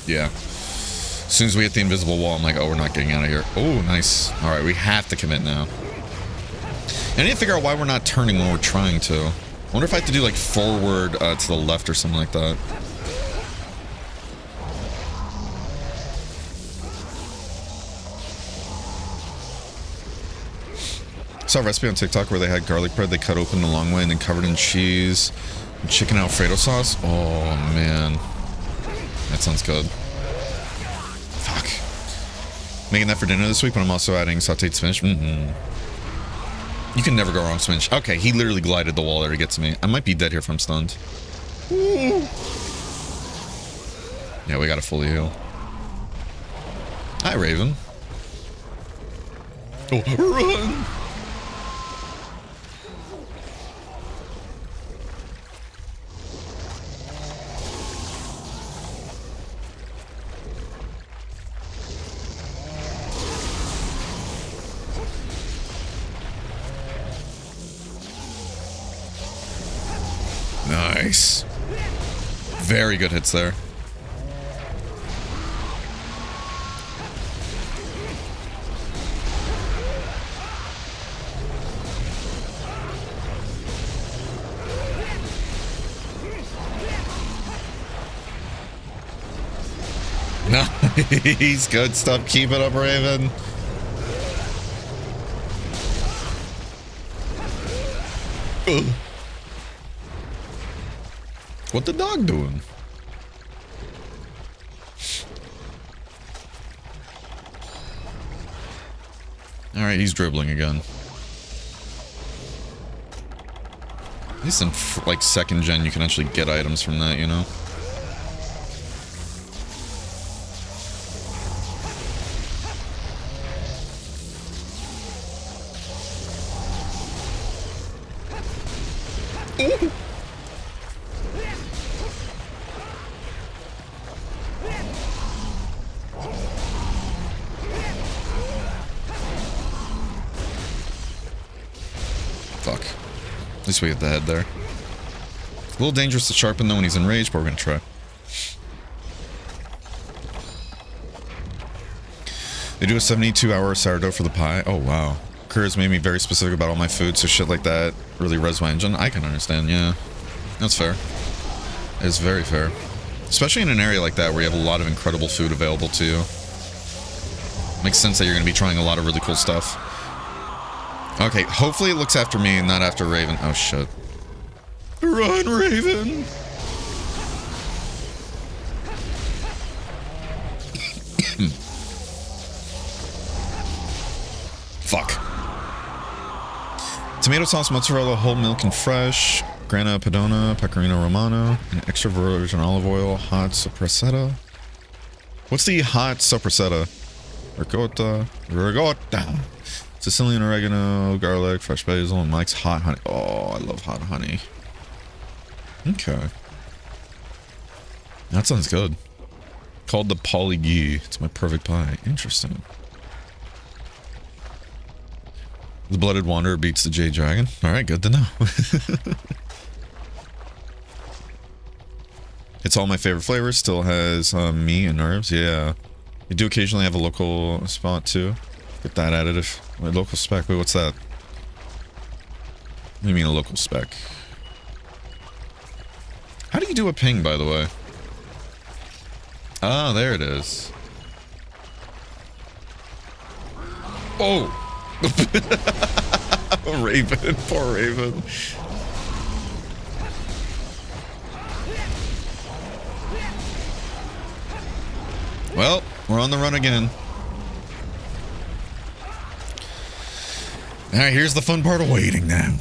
Yeah. As soon as we hit the invisible wall, I'm like, oh, we're not getting out of here. Oh, nice. All right, we have to commit now. I need to figure out why we're not turning when we're trying to. I wonder if I have to do, like, forward to the left or something like that. I saw a recipe on TikTok where they had garlic bread they cut open the long way and then covered in cheese and chicken Alfredo sauce. Oh, man. That sounds good. Fuck. Making that for dinner this week, but I'm also adding sauteed spinach. You can never go wrong, spinach. Okay, he literally glided the wall there to get to me. I might be dead here if I'm stunned. Yeah, we gotta fully heal. Hi, Raven. Oh, run! Nice. Very good hits there. Nice. Good stuff. Keep it up, Raven. Ugh. What the dog doing? All right, he's dribbling again. At least in like second gen, you can actually get items from that, you know? Ooh. Fuck. At least we get the head there. A little dangerous to sharpen though when he's enraged, but we're gonna try. They do a 72-hour sourdough for the pie. Oh wow. Kurz made me very specific about all my food, so shit like that really res my engine. I can understand, yeah. That's fair. It's very fair. Especially in an area like that where you have a lot of incredible food available to you. Makes sense that you're going to be trying a lot of really cool stuff. Okay, hopefully it looks after me and not after Raven. Oh shit. Run, Raven! Fuck. Tomato sauce, mozzarella, whole milk and fresh, grana padano, pecorino romano, an extra virgin olive oil, hot sopressata. What's the hot sopressata? Ricotta. Sicilian oregano, garlic, fresh basil, and Mike's hot honey. Oh, I love hot honey. Okay. That sounds good. Called the Polygie. It's my perfect pie. Interesting. The Blooded Wanderer beats the Jade Dragon. Alright, good to know. It's all my favorite flavors. Still has meat and herbs. Yeah. You do occasionally have a local spot too. Get that additive. Wait, local spec. Wait, what's that? What do you mean a local spec? How do you do a ping, by the way? Ah, there it is. Oh! Raven, poor Raven. Well, we're on the run again. Alright, here's the fun part of waiting now.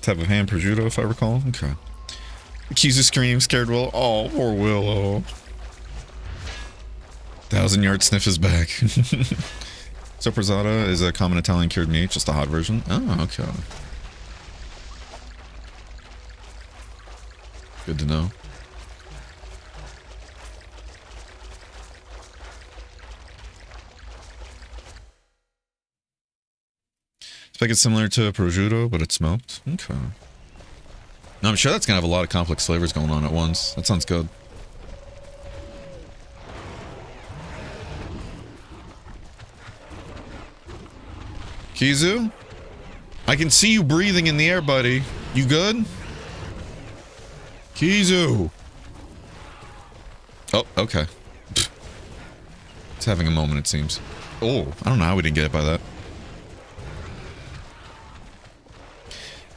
Type of ham prosciutto, if I recall. Okay. Accuser scream, scared Willow. Oh, poor Willow. 1,000-yard sniff is back. Sopressata is a common Italian cured meat, just a hot version. Oh, okay. Good to know. Spec is similar to a prosciutto, but it's smoked. Okay. Now, I'm sure that's gonna have a lot of complex flavors going on at once. That sounds good. Kizu? I can see you breathing in the air, buddy. You good? Kizu! Oh, okay. It's having a moment, it seems. Oh, I don't know how we didn't get hit by that.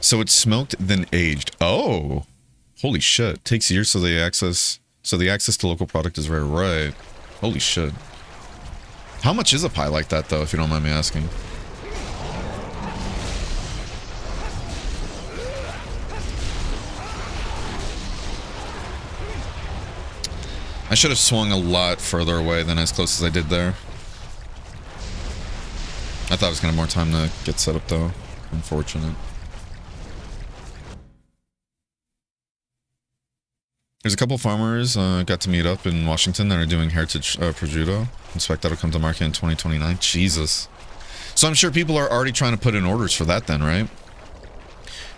So it's smoked, then aged. Oh! Holy shit. Takes years so the access to local product is very right. Holy shit. How much is a pie like that, though, if you don't mind me asking? I should have swung a lot further away than as close as I did there. I thought I was gonna have more time to get set up, though. Unfortunate. There's a couple farmers got to meet up in Washington that are doing heritage prosciutto. Expect that'll come to market in 2029. Jesus. So I'm sure people are already trying to put in orders for that then, right?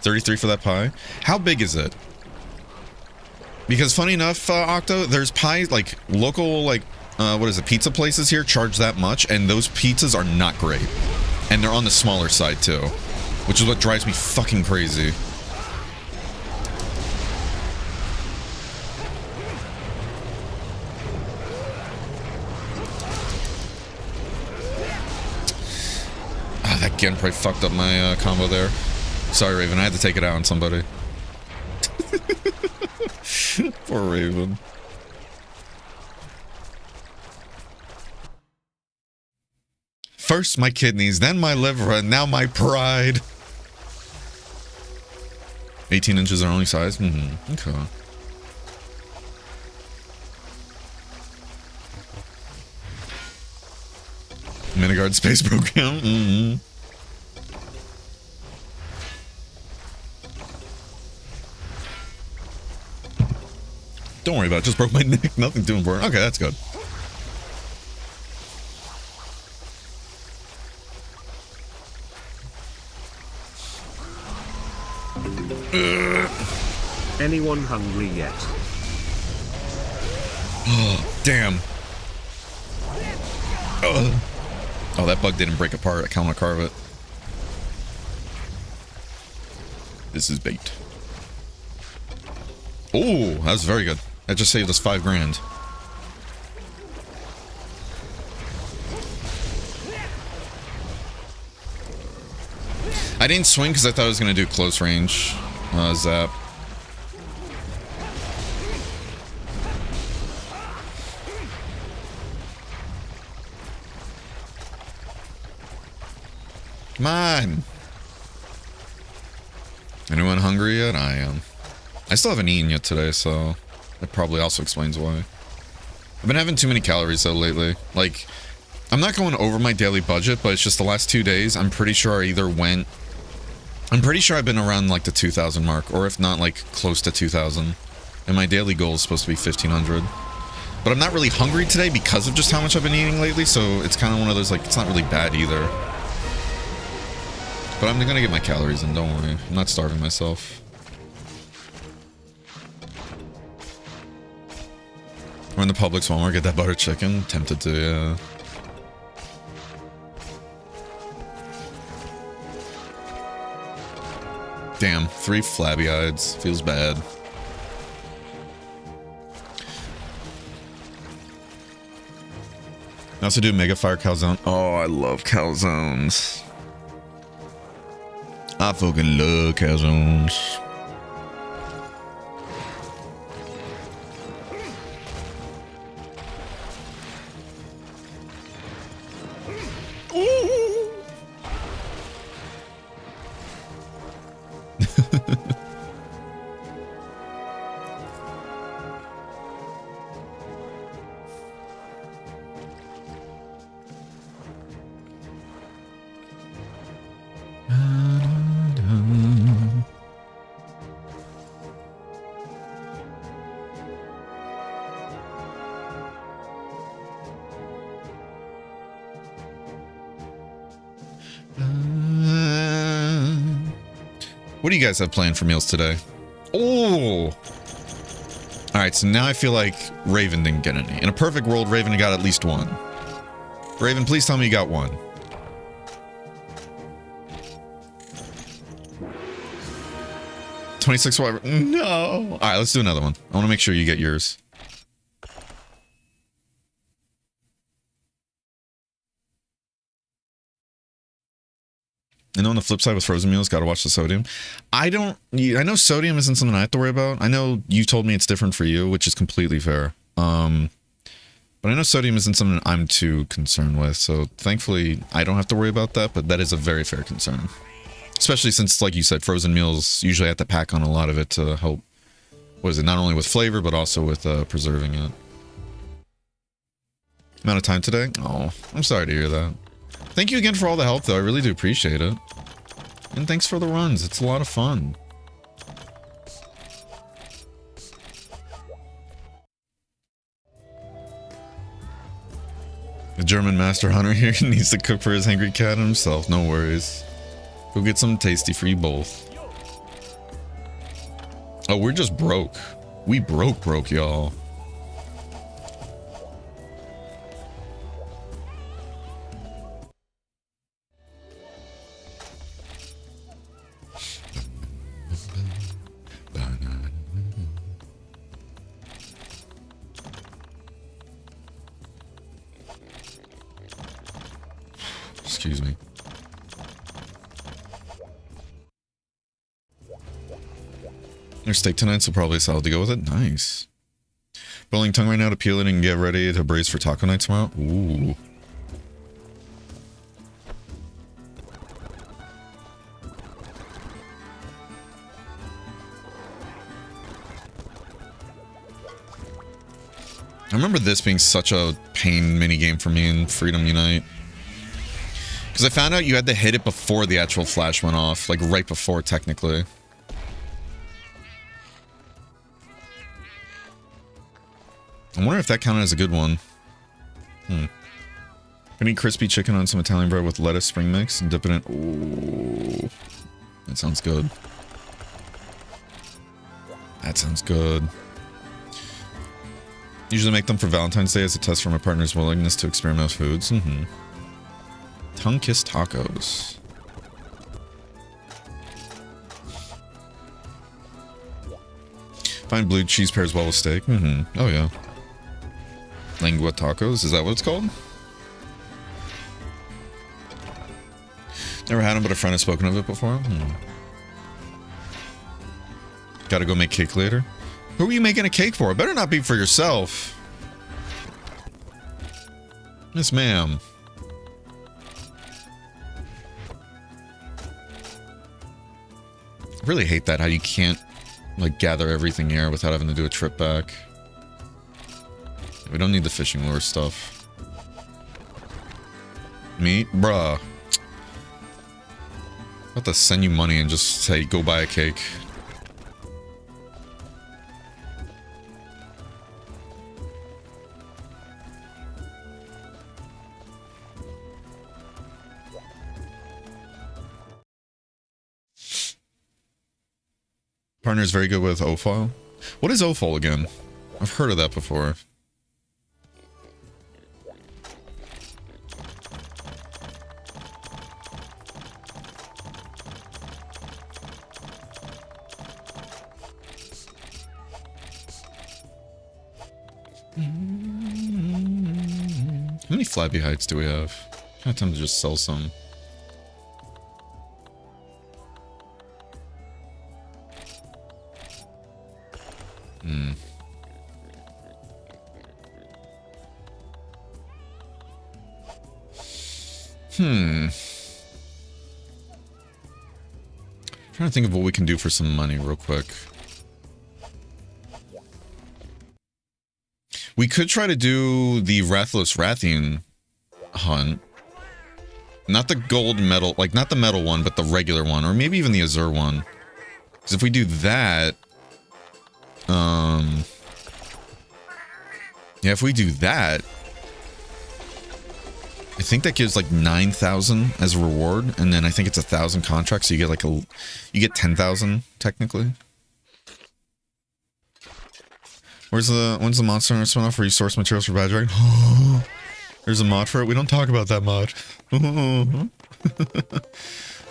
$33 for that pie. How big is it? Because funny enough, Octo, there's pies, like, local, like, what is it, pizza places here charge that much, and those pizzas are not great. And they're on the smaller side, too. Which is what drives me fucking crazy. Ah, that Gen probably fucked up my combo there. Sorry, Raven, I had to take it out on somebody. Poor Raven. First my kidneys, then my liver, and now my pride. 18 inches are only size? Mm-hmm. Okay. Minigard space program? Mm-hmm. Don't worry about it, just broke my neck, nothing too important. Okay, that's good. Anyone hungry yet? Oh, damn. Oh, that bug didn't break apart. I can't want to carve it. This is bait. Oh, that was very good. That just saved us $5 grand. I didn't swing because I thought I was going to do close range. Zap. Come on. Anyone hungry yet? I am. I still haven't eaten yet today, so that probably also explains why. I've been having too many calories though lately. Like, I'm not going over my daily budget, but it's just the last 2 days, I'm pretty sure I either went... I'm pretty sure I've been around like the 2,000 mark, or if not like close to 2,000. And my daily goal is supposed to be 1,500. But I'm not really hungry today because of just how much I've been eating lately, so it's kind of one of those, like, it's not really bad either. But I'm gonna get my calories in, don't worry. I'm not starving myself. We're in the Publix Walmart, get that butter chicken. Tempted to, yeah. Damn, 3 flabby eyes. Feels bad. I also do Mega Fire Calzone. Oh, I love calzones. I fucking love calzones. What do you guys have planned for meals today? Oh! Alright, so now I feel like Raven didn't get any. In a perfect world, Raven got at least one. Raven, please tell me you got one. $26 whatever. No! Alright, let's do another one. I want to make sure you get yours. And on the flip side with frozen meals, gotta watch the sodium. I know sodium isn't something I have to worry about. I know you told me it's different for you, which is completely fair. But I know sodium isn't something I'm too concerned with, so thankfully I don't have to worry about that, but that is a very fair concern. Especially since, like you said, frozen meals usually have to pack on a lot of it to help, what is it, not only with flavor, but also with preserving it. Amount of time today? Oh, I'm sorry to hear that. Thank you again for all the help, though. I really do appreciate it. And thanks for the runs. It's a lot of fun. The German master hunter here needs to cook for his hangry cat himself. No worries. Go get something tasty for you both. Oh, we're just broke. We broke, y'all. Excuse me. There's steak tonight, so probably a salad to go with it. Nice. Boiling tongue right now to peel it and get ready to braise for taco night tomorrow. Ooh. I remember this being such a pain minigame for me in Freedom Unite. Because I found out you had to hit it before the actual flash went off. Like, right before, technically. I wonder if that counted as a good one. Gonna eat crispy chicken on some Italian bread with lettuce spring mix and dip it in. Ooh. That sounds good. That sounds good. Usually make them for Valentine's Day as a test for my partner's willingness to experiment with foods. Tongue-kissed tacos. Fine blue cheese pairs well with steak. Oh yeah. Lengua tacos, is that what it's called? Never had them, but a friend has spoken of it before. Gotta go make cake later. Who are you making a cake for? It better not be for yourself. Yes, ma'am. I really hate that, how you can't, like, gather everything here without having to do a trip back. We don't need the fishing lure stuff. Meat? Bruh. I'll have to send you money and just say, go buy a cake. Partner's very good with OFOL. What is OFOL again? I've heard of that before. How many flabby heights do we have? Kind of time to just sell some. Trying to think of what we can do for some money real quick. We could try to do the Rathless Rathian hunt. Not the gold medal, like not the metal one, but the regular one, or maybe even the Azure one. Because if we do that, yeah, if we do that, I think that gives like 9,000 as a reward, and then I think it's 1,000 contracts, so you get like you get 10,000 technically. When's the Monster Hunter spinoff where you source materials for Bad Dragon? There's a mod for it. We don't talk about that mod.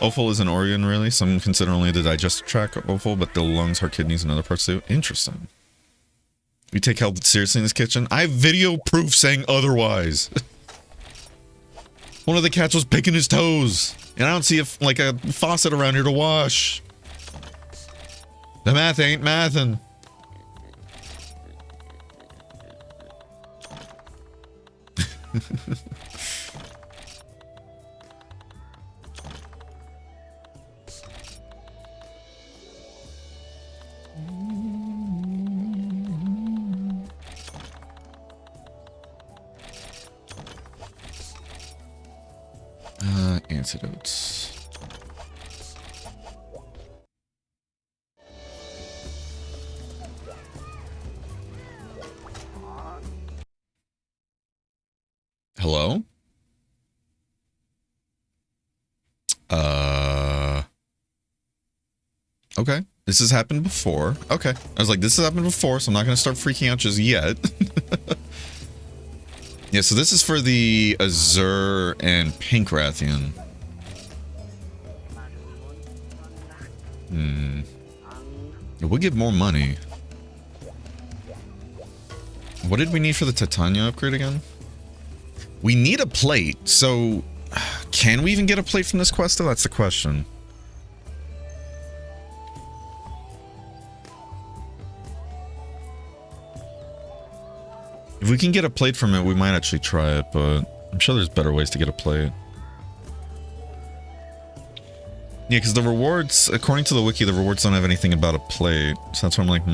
Offal is an organ, really. Some consider only the digestive tract offal, but the lungs, heart, kidneys, and other parts too. Interesting. We take health seriously in this kitchen. I have video proof saying otherwise. One of the cats was picking his toes, and I don't see like a faucet around here to wash. The math ain't mathin'. Antidotes. Hello? Okay. This has happened before. Okay. I was like, this has happened before, so I'm not going to start freaking out just yet. Yeah, so this is for the Azure and Pink Rathian. We'll get more money. What did we need for the Titania upgrade again? We need a plate, so can we even get a plate from this quest though? That's the question. If we can get a plate from it, we might actually try it, but I'm sure there's better ways to get a plate. Yeah, because the rewards, according to the wiki, the rewards don't have anything about a plate. So that's why I'm like,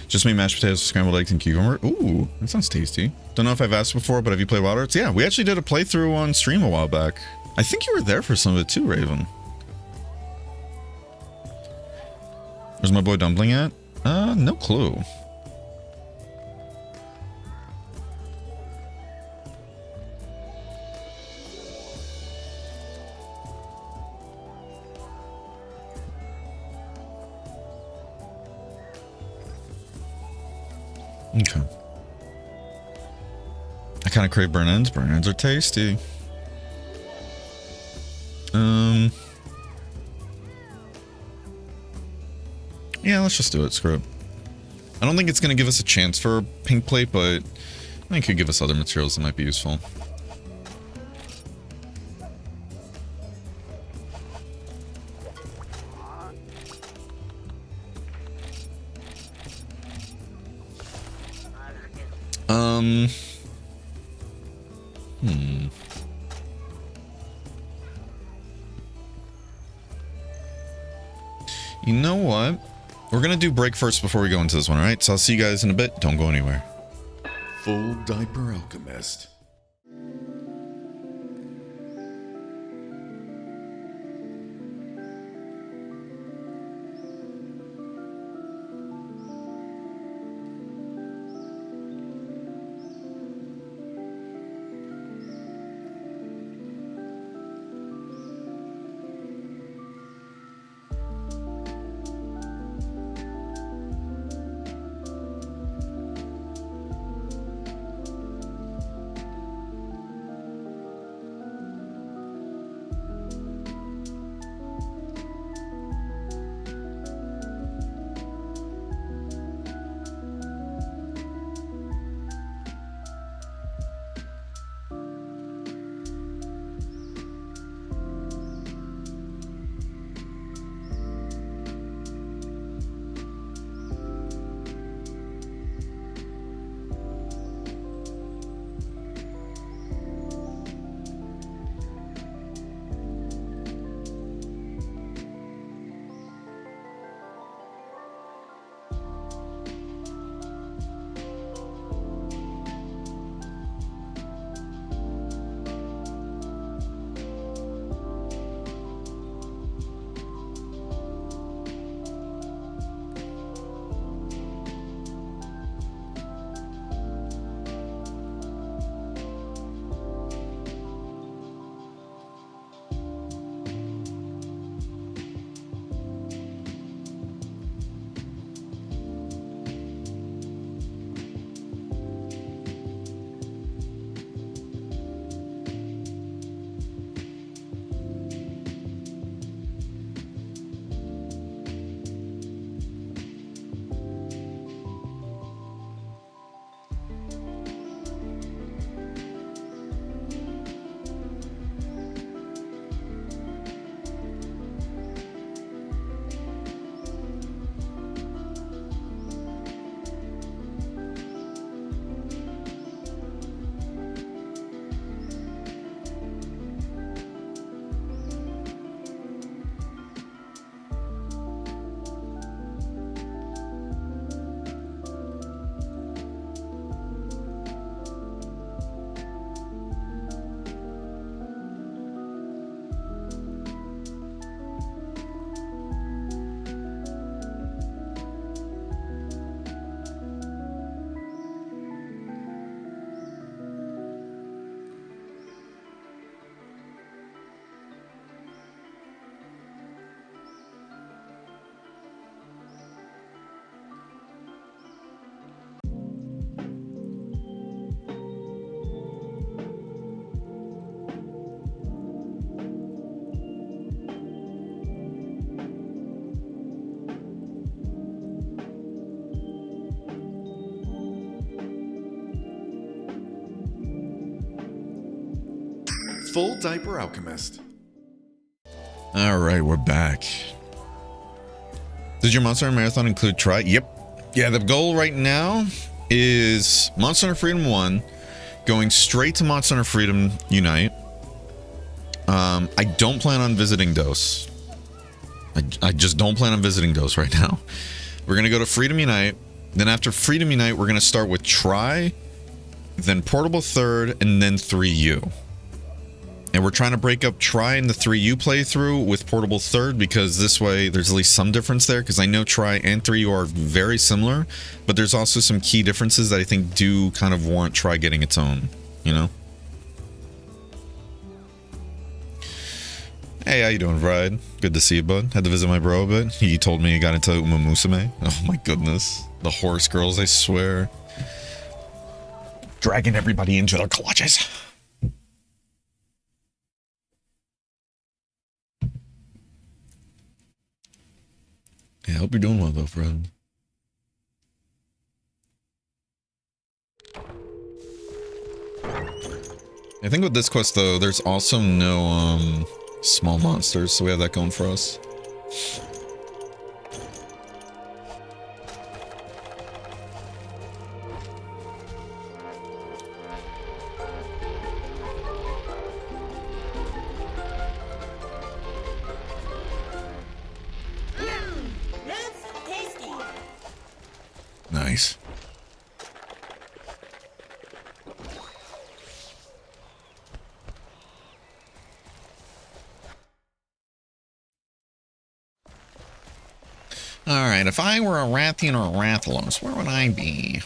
just me mashed potatoes, scrambled eggs, and cucumber. Ooh, that sounds tasty. Don't know if I've asked before, but have you played Wild Arts? Yeah, we actually did a playthrough on stream a while back. I think you were there for some of it too, Raven. Where's my boy Dumpling at? No clue. Okay. I kind of crave burn ends. Burn ends are tasty. Yeah, let's just do it. Screw it. I don't think it's going to give us a chance for a pink plate, but I think it could give us other materials that might be useful. You know what? We're gonna do break first before we go into this one, alright? So I'll see you guys in a bit. Don't go anywhere. Full Diaper Alchemist. Full Diaper Alchemist. All right, we're back. Did your Monster Hunter Marathon include try? Yep. Yeah, the goal right now is Monster Hunter Freedom 1, going straight to Monster Hunter Freedom Unite. I don't plan on visiting Dose. I just don't plan on visiting Dose right now. We're going to go to Freedom Unite. Then after Freedom Unite, we're going to start with Try, then Portable Third, and then 3U. And we're trying to break up Try and the 3U playthrough with Portable Third, because this way there's at least some difference there, because I know Try and 3U are very similar, but there's also some key differences that I think do kind of warrant Try getting its own, you know? Hey, how you doing, Vride? Good to see you, bud. Had to visit my bro a bit. He told me he got into Uma Musume. Oh my goodness. The horse girls, I swear. Dragging everybody into their clutches. Yeah, I hope you're doing well, though, friend. I think with this quest, though, there's also no, small monsters, so we have that going for us. Nice. Alright, if I were a Rathian or a Rathalos, where would I be?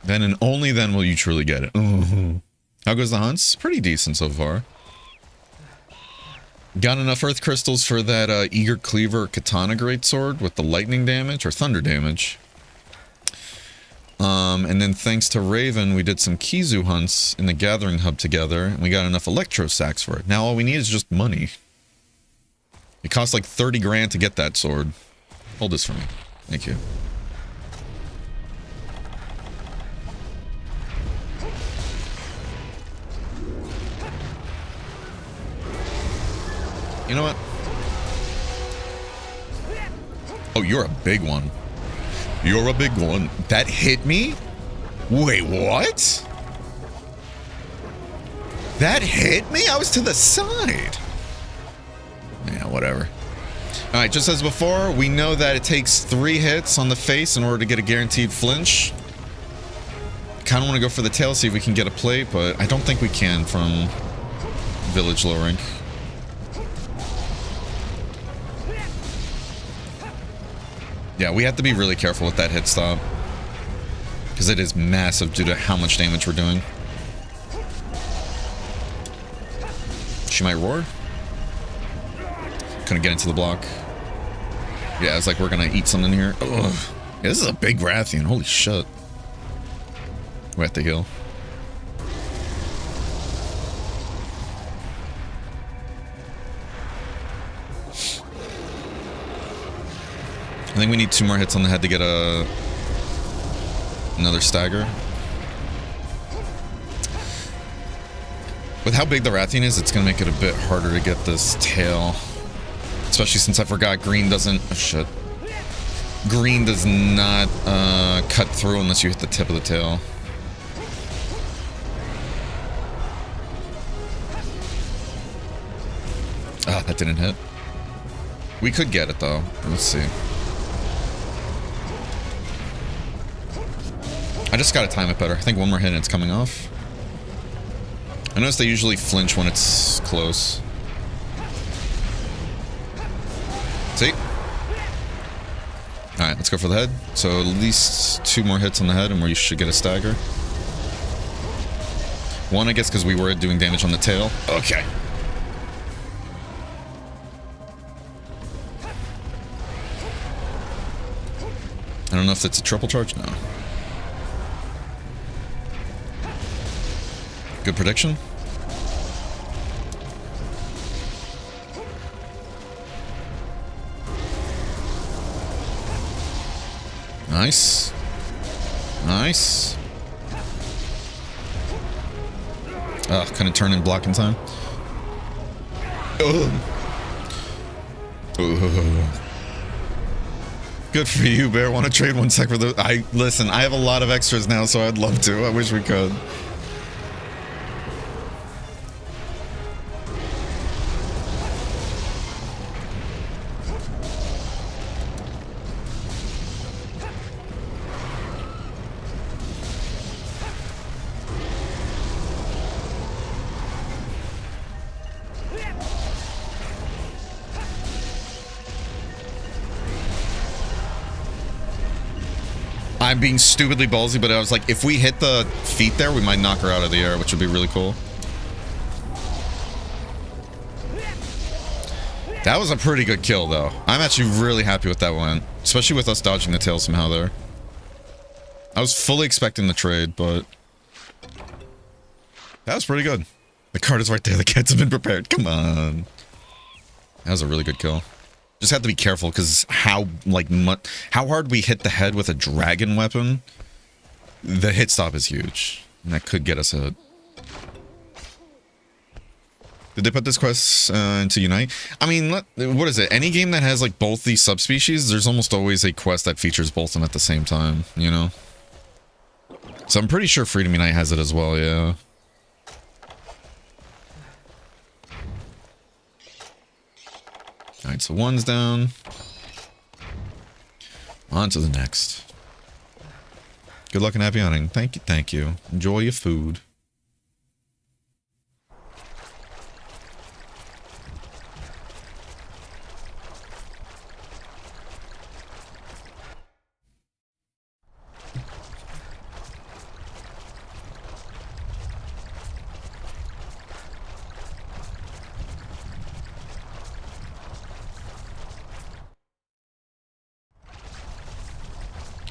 Then and only then will you truly get it. How goes the hunts? Pretty decent so far. Got enough earth crystals for that Eager Cleaver Katana Greatsword with the lightning damage or thunder damage. And then thanks to Raven, we did some Kizu hunts in the Gathering Hub together, and we got enough Electro Sacks for it. Now all we need is just money. It costs like 30 grand to get that sword. Hold this for me. Thank you. You know what? Oh, you're a big one. You're a big one. That hit me? Wait, what? That hit me? I was to the side. Yeah, whatever. Alright, just as before, we know that it takes 3 hits on the face in order to get a guaranteed flinch. Kind of want to go for the tail, see if we can get a plate, but I don't think we can from Village Low Rank. Yeah, we have to be really careful with that hit stop, because it is massive due to how much damage we're doing. She might roar. Couldn't get into the block. Yeah, it's like we're gonna eat something here. Ugh. Yeah, this is a big Rathian. Holy shit. We have to heal. I think we need 2 more hits on the head to get another stagger. With how big the Rathian is, it's gonna make it a bit harder to get this tail. Especially since I forgot green doesn't... Oh, shit. Green does not cut through unless you hit the tip of the tail. Ah, that didn't hit. We could get it, though. Let's see. I just gotta time it better. I think 1 more hit and it's coming off. I notice they usually flinch when it's close. See? Alright, let's go for the head. So at least 2 more hits on the head and we should get a stagger. 1, I guess, because we were doing damage on the tail. Okay. I don't know if it's a triple charge. No. Good prediction. Nice. Nice. Couldn't turn and block in time. Ugh. Ugh. Good for you, Bear. Want to trade 1 sec for the... Listen, I have a lot of extras now, so I'd love to. I wish we could. I'm being stupidly ballsy, but I was like, if we hit the feet there, we might knock her out of the air, which would be really cool. That was a pretty good kill, though. I'm actually really happy with that one, especially with us dodging the tail somehow there. I was fully expecting the trade, but that was pretty good. The card is right there. The kids have been prepared. Come on. That was a really good kill. Just have to be careful because how hard we hit the head with a dragon weapon, the hit stop is huge, and that could get us a. Did they put this quest into Unite? I mean, what is it? Any game that has like both these subspecies, there's almost always a quest that features both of them at the same time, you know? So I'm pretty sure Freedom Unite has it as well, yeah. Alright, so one's down. On to the next. Good luck and happy hunting. Thank you, thank you. Enjoy your food.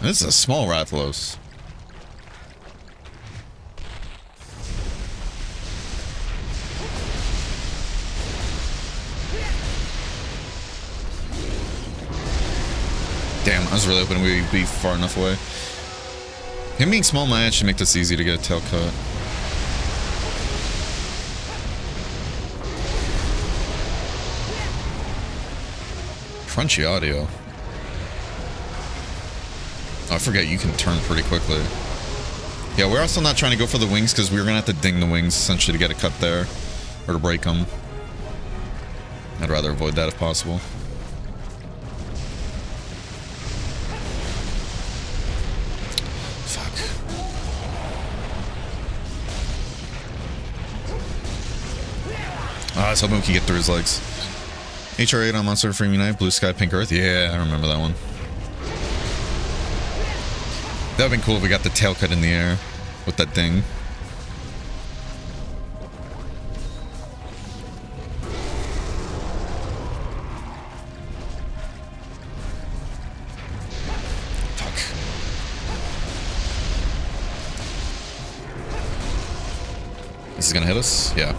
This is a small Rathalos. Damn, I was really hoping we'd be far enough away. Him being small might actually make this easy to get a tail cut. Crunchy audio. Oh, I forget you can turn pretty quickly. Yeah, we're also not trying to go for the wings because we were going to have to ding the wings essentially to get a cut there. Or to break them. I'd rather avoid that if possible. Fuck. I was hoping we could get through his legs. HR8 on Monster Free Unite, Blue Sky, Pink Earth. Yeah, I remember that one. That would've been cool if we got the tail cut in the air with that thing. Fuck. This is gonna hit us? Yeah.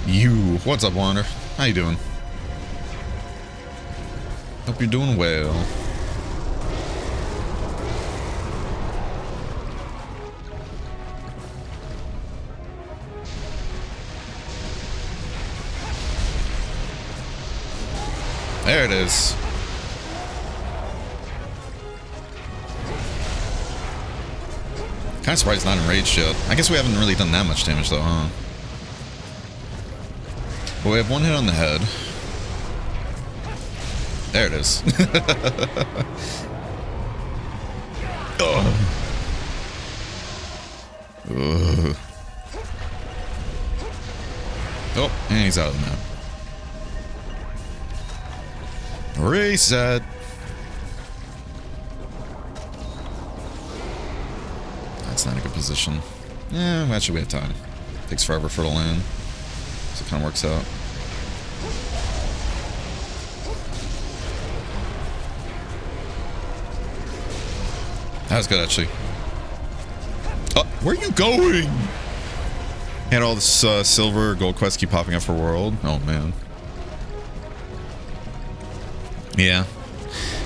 You. What's up, Wander? How you doing? Hope you're doing well. There it is. Kind of surprised it's not enraged yet. I guess we haven't really done that much damage though, huh? Well, we have one hit on the head. There it is. Oh. Oh, and he's out of the map. Reset. That's not a good position. Yeah, actually we have time. Takes forever for it to land. So it kind of works out. That was good, actually. Oh, where are you going? And all this silver gold quests keep popping up for World. Oh, man. Yeah.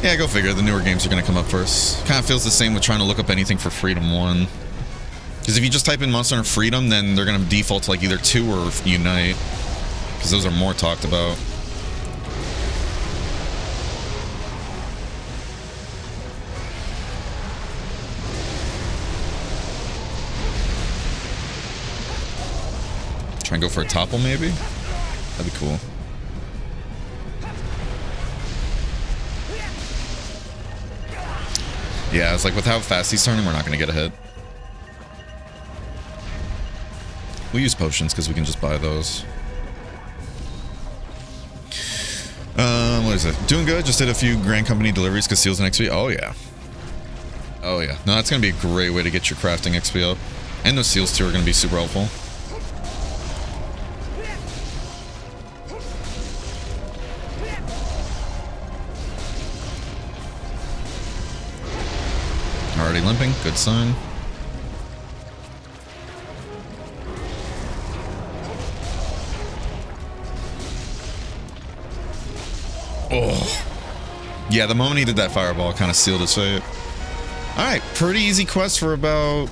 Yeah, go figure. The newer games are going to come up first. Kind of feels the same with trying to look up anything for Freedom 1. Because if you just type in Monster Hunter Freedom, then they're going to default to like either 2 or Unite. Because those are more talked about. Try and go for a topple, maybe? That'd be cool. Yeah, it's like with how fast he's turning, we're not going to get a hit. We use potions because we can just buy those. What is it? Doing good. Just did a few Grand Company deliveries because Seals and XP. Oh, yeah. Oh, yeah. No, that's going to be a great way to get your crafting XP up. And those Seals, too, are going to be super helpful. Already limping. Good sign. Oh. Yeah, the moment he did that fireball kind of sealed his fate. Alright, pretty easy quest for about...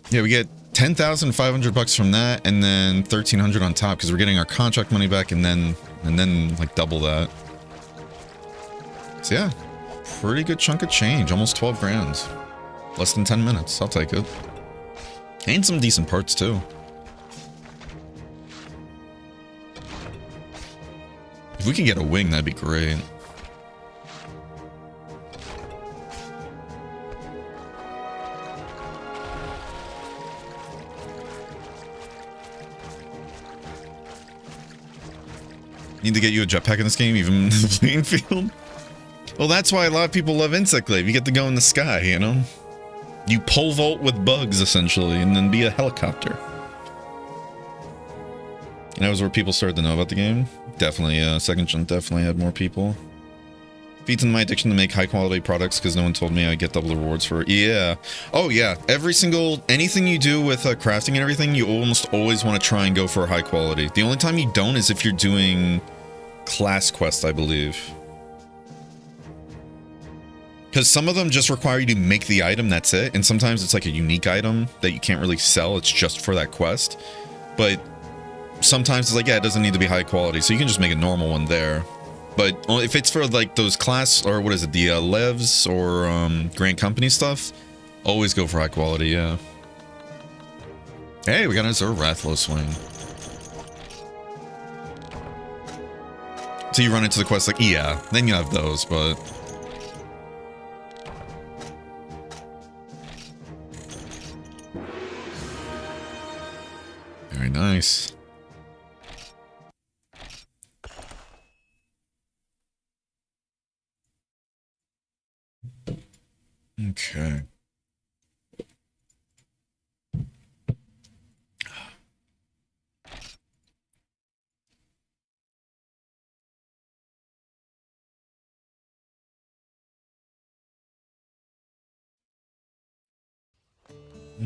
Yeah, we get 10,500 bucks from that, and then 1,300 on top, because we're getting our contract money back, and then like double that. So yeah, pretty good chunk of change, almost 12 grand. Less than 10 minutes, I'll take it. And some decent parts too. If we can get a wing, that'd be great. Need to get you a jetpack in this game, even in the playing field. Well, that's why a lot of people love Insect Glaive. You get to go in the sky, you know? You pole vault with bugs, essentially, and then be a helicopter. And that was where people started to know about the game. Definitely, second gen definitely had more people. Feeds into my addiction to make high quality products because no one told me I'd get double the rewards for it. Yeah. Oh, yeah. Anything you do with crafting and everything, you almost always want to try and go for high quality. The only time you don't is if you're doing class quests, I believe. Because some of them just require you to make the item, that's it. And sometimes it's like a unique item that you can't really sell. It's just for that quest. But sometimes it's like, yeah, it doesn't need to be high quality. So you can just make a normal one there. But if it's for like those class, or what is it, the Levs or Grand Company stuff, always go for high quality, yeah. Hey, we got a Rathalos swing. So you run into the quest like, yeah, then you have those, but... Very nice. Okay.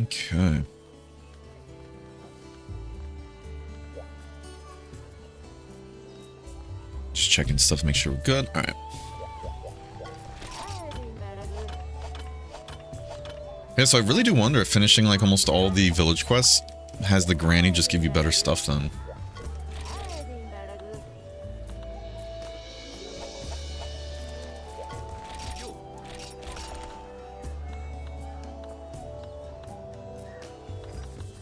Okay. Just checking stuff to make sure we're good. All right. Yeah, so I really do wonder if finishing like almost all the village quests has the granny just give you better stuff then.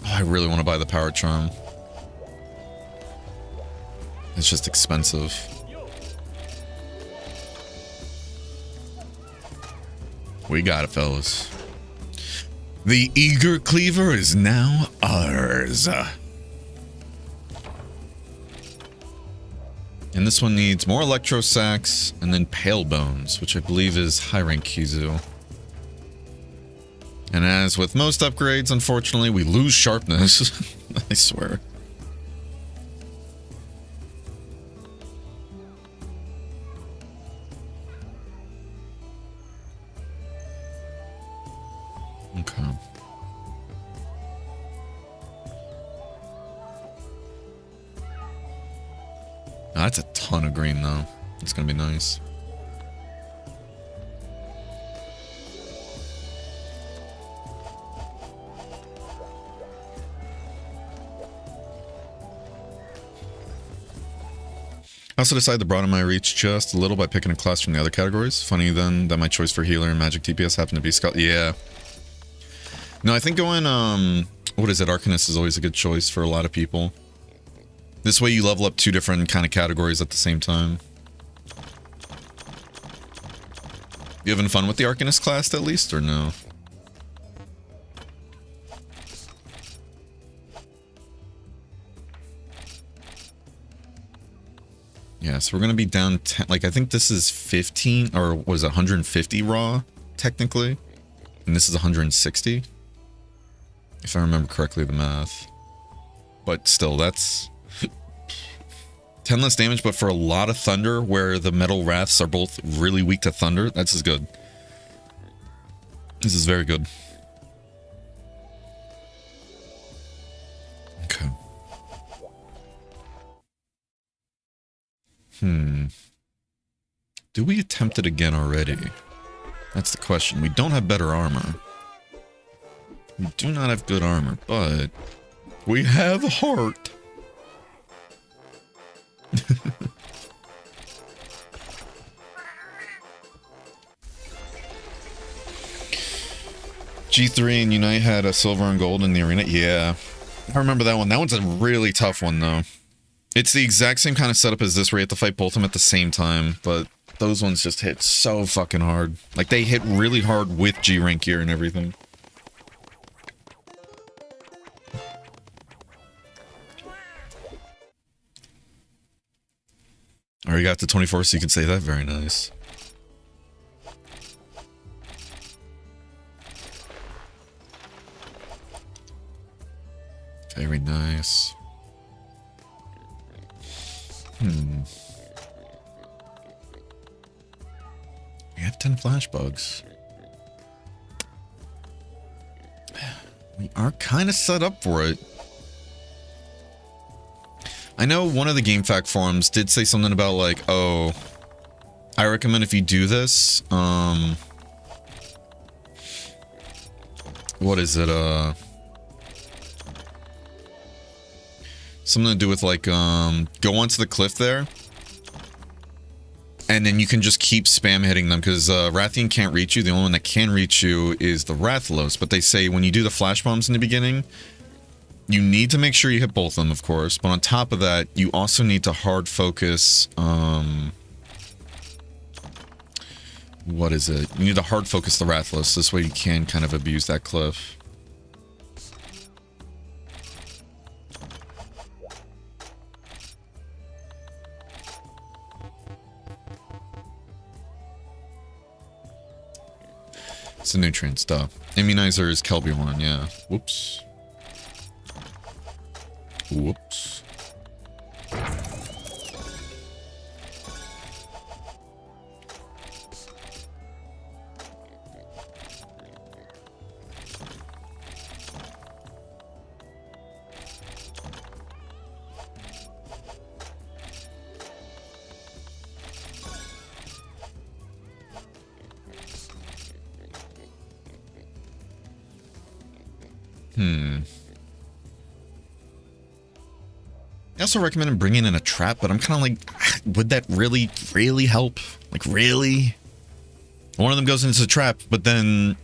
Oh, I really want to buy the power charm. It's just expensive. We got it, fellas. The Eager Cleaver is now ours. And this one needs more Electro Sacks and then Pale Bones, which I believe is high rank Kizu. And as with most upgrades, unfortunately, we lose sharpness. I swear. Okay. That's a ton of green, though. It's gonna be nice. I also decided to broaden my reach just a little by picking a class from the other categories. Funny then that my choice for healer and magic DPS happened to be Skull. Yeah. No, I think going, what is it? Arcanist is always a good choice for a lot of people. This way you level up 2 different kind of categories at the same time. You having fun with the Arcanist class at least, or no? Yeah, so we're going to be down 10, like I think this is 15, or was it 150 raw, technically? And this is 160? If I remember correctly, the math. But still, that's 10 less damage, but for a lot of thunder, where the metal wraths are both really weak to thunder, that's as good. This is very good. Okay. Do we attempt it again already? That's the question. We don't have better armor. We do not have good armor, but we have a heart. G3 and Unite had a silver and gold in the arena. Yeah, I remember that one. That one's a really tough one, though. It's the exact same kind of setup as this, where you have to fight both of them at the same time, but those ones just hit so fucking hard. Like, they hit really hard with G-rank gear and everything. Already got to 24, so you can say that. Very nice. Very nice. We have 10 flash bugs. We are kind of set up for it. I know one of the GameFAQ forums did say something about like, oh, I recommend if you do this, what is it, something to do with like, go onto the cliff there, and then you can just keep spam hitting them, because Rathian can't reach you. The only one that can reach you is the Rathalos, but they say when you do the flash bombs in the beginning, you need to make sure you hit both of them, of course, but on top of that, you also need to hard focus, what is it? You need to hard focus the Rathalos, this way you can kind of abuse that cliff. It's a nutrient stuff. Immunizer is Kelby 1, yeah. Whoops. Whoops. I also recommend bringing in a trap, but I'm kind of like, would that really, really help? Like, really? One of them goes into the trap, but then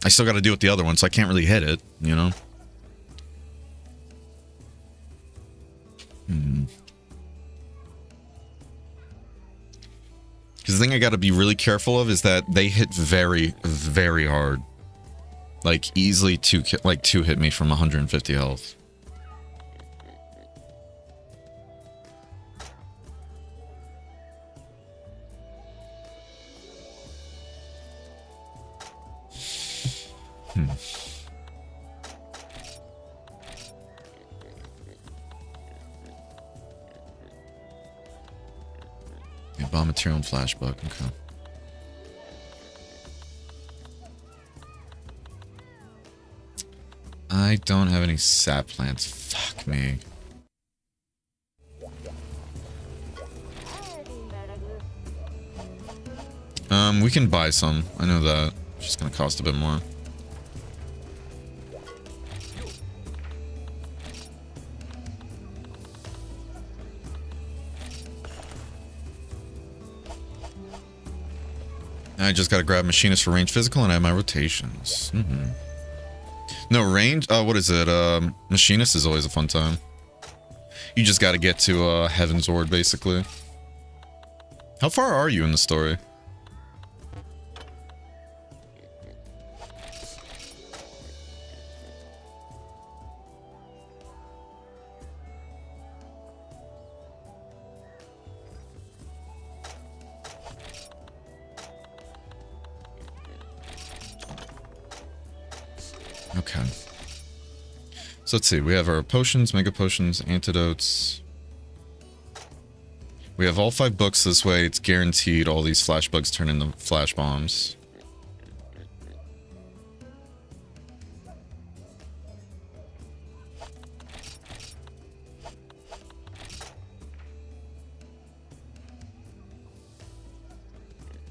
I still got to deal with the other one, so I can't really hit it, you know? Because the thing I got to be really careful of is that they hit very, very hard. Like, easily two hit me from 150 health. Yeah, bomb material and flashback, okay. I don't have any sap plants. Fuck me. We can buy some. I know that. It's just gonna cost a bit more. I just gotta grab machinist for range physical and I have my rotations. No, range, what is it? Machinist is always a fun time. You just gotta get to Heaven's Ward, basically. How far are you in the story? Okay. So let's see. We have our potions, mega potions, antidotes. We have all 5 books this way. It's guaranteed all these flash bugs turn into flash bombs.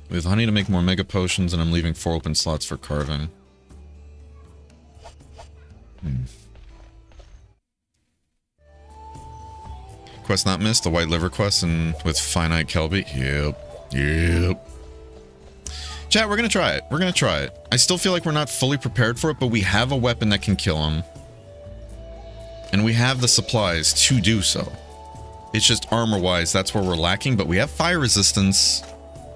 We have honey to make more mega potions, and I'm leaving 4 open slots for carving. Quest not missed, the white liver quest and with finite Kelby. Yep. Chat, we're gonna try it. We're gonna try it. I still feel like we're not fully prepared for it, but we have a weapon that can kill him. And we have the supplies to do so. It's just armor-wise, that's where we're lacking, but we have fire resistance.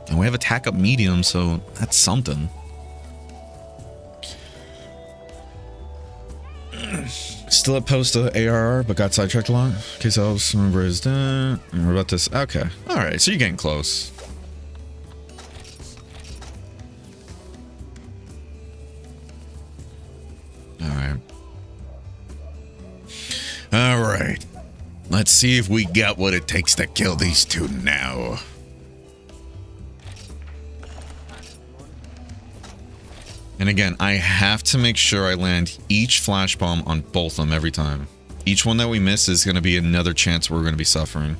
And we have attack up medium, so that's something. Still at post ARR, but got sidetracked a lot. Okay, so I'll remember is that. We're about this. Okay. Alright, so you're getting close. Alright. Alright. Let's see if we got what it takes to kill these two now. And again, I have to make sure I land each flash bomb on both of them every time. Each one that we miss is going to be another chance where we're going to be suffering.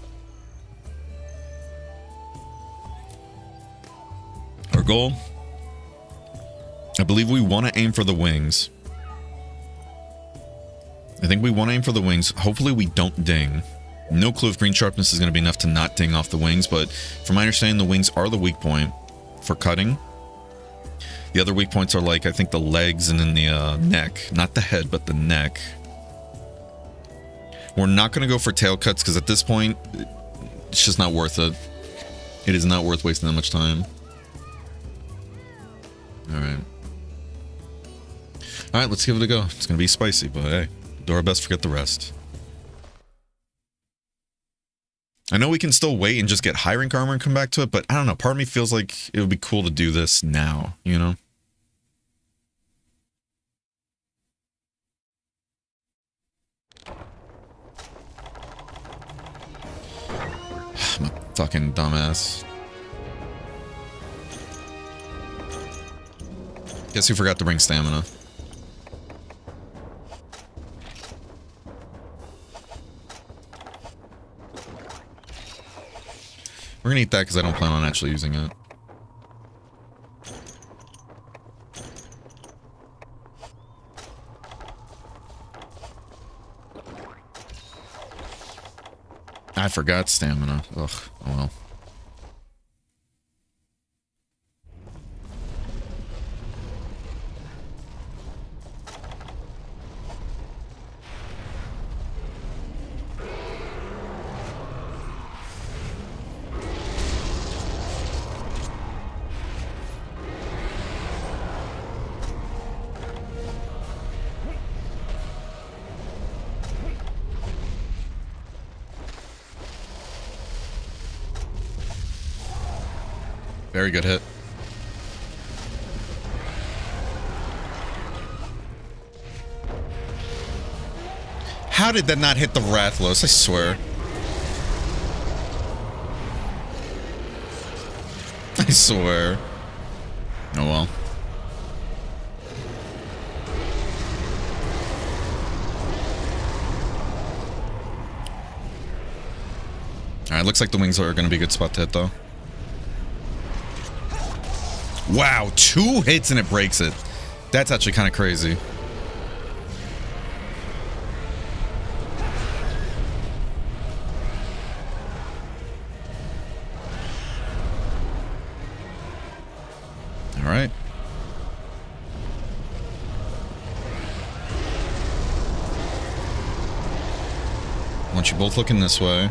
Our goal, I believe we want to aim for the wings. I think we want to aim for the wings. Hopefully we don't ding. No clue if green sharpness is going to be enough to not ding off the wings, but from my understanding, the wings are the weak point for cutting. The other weak points are like, I think, the legs and then the neck. Not the head, but the neck. We're not going to go for tail cuts because at this point, it's just not worth it. It is not worth wasting that much time. Alright. Alright, let's give it a go. It's going to be spicy, but hey, do our best, forget the rest. I know we can still wait and just get high rank armor and come back to it, but I don't know. Part of me feels like it would be cool to do this now, you know? I'm a fucking dumbass. Guess who forgot to bring stamina? We're gonna eat that because I don't plan on actually using it. I forgot stamina. Ugh, oh well. Very good hit. How did that not hit the Rathalos? I swear. I swear. Oh well. Alright, looks like the wings are going to be a good spot to hit though. Wow, 2 hits and it breaks it. That's actually kind of crazy. All right. I want you both looking this way.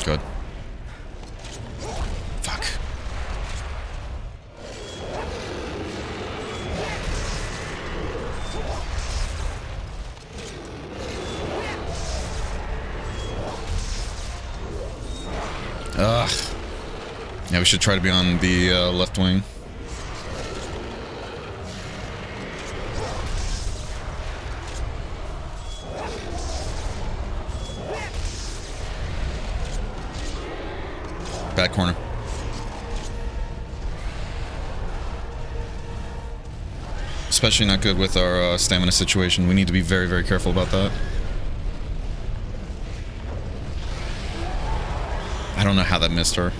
Good. Fuck. Ugh. Yeah, we should try to be on the left wing. Back corner. Especially not good with our stamina situation. We need to be very, very careful about that. I don't know how that missed her.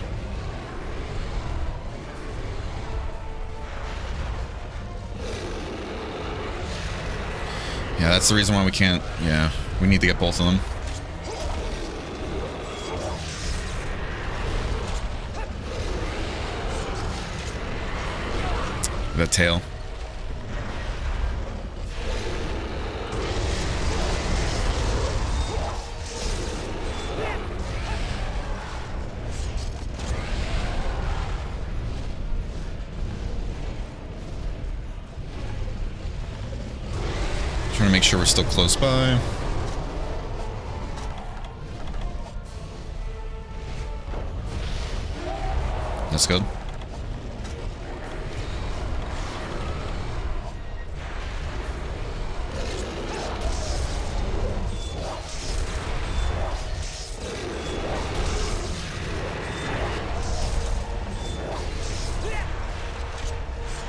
Yeah, that's the reason why we can't. Yeah, we need to get both of them. That tail. Trying to make sure we're still close by. That's good.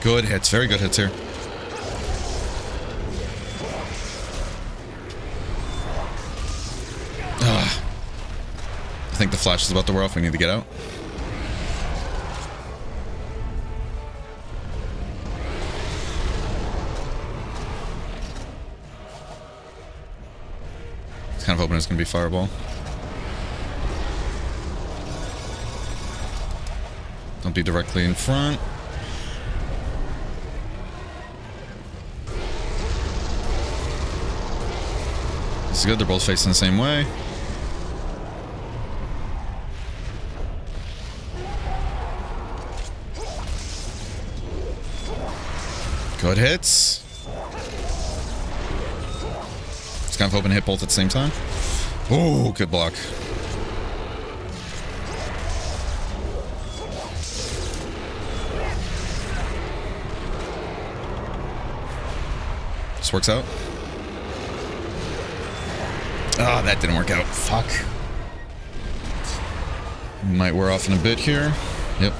Good hits, very good hits here. Ugh. I think the flash is about to wear off. We need to get out. It's kind of hoping it's going to be fireball. Don't be directly in front. This is good, they're both facing the same way. Good hits. Just kind of hoping to hit both at the same time. Oh, good block. This works out. Ah, oh, that didn't work out. Fuck. Might wear off in a bit here. Yep.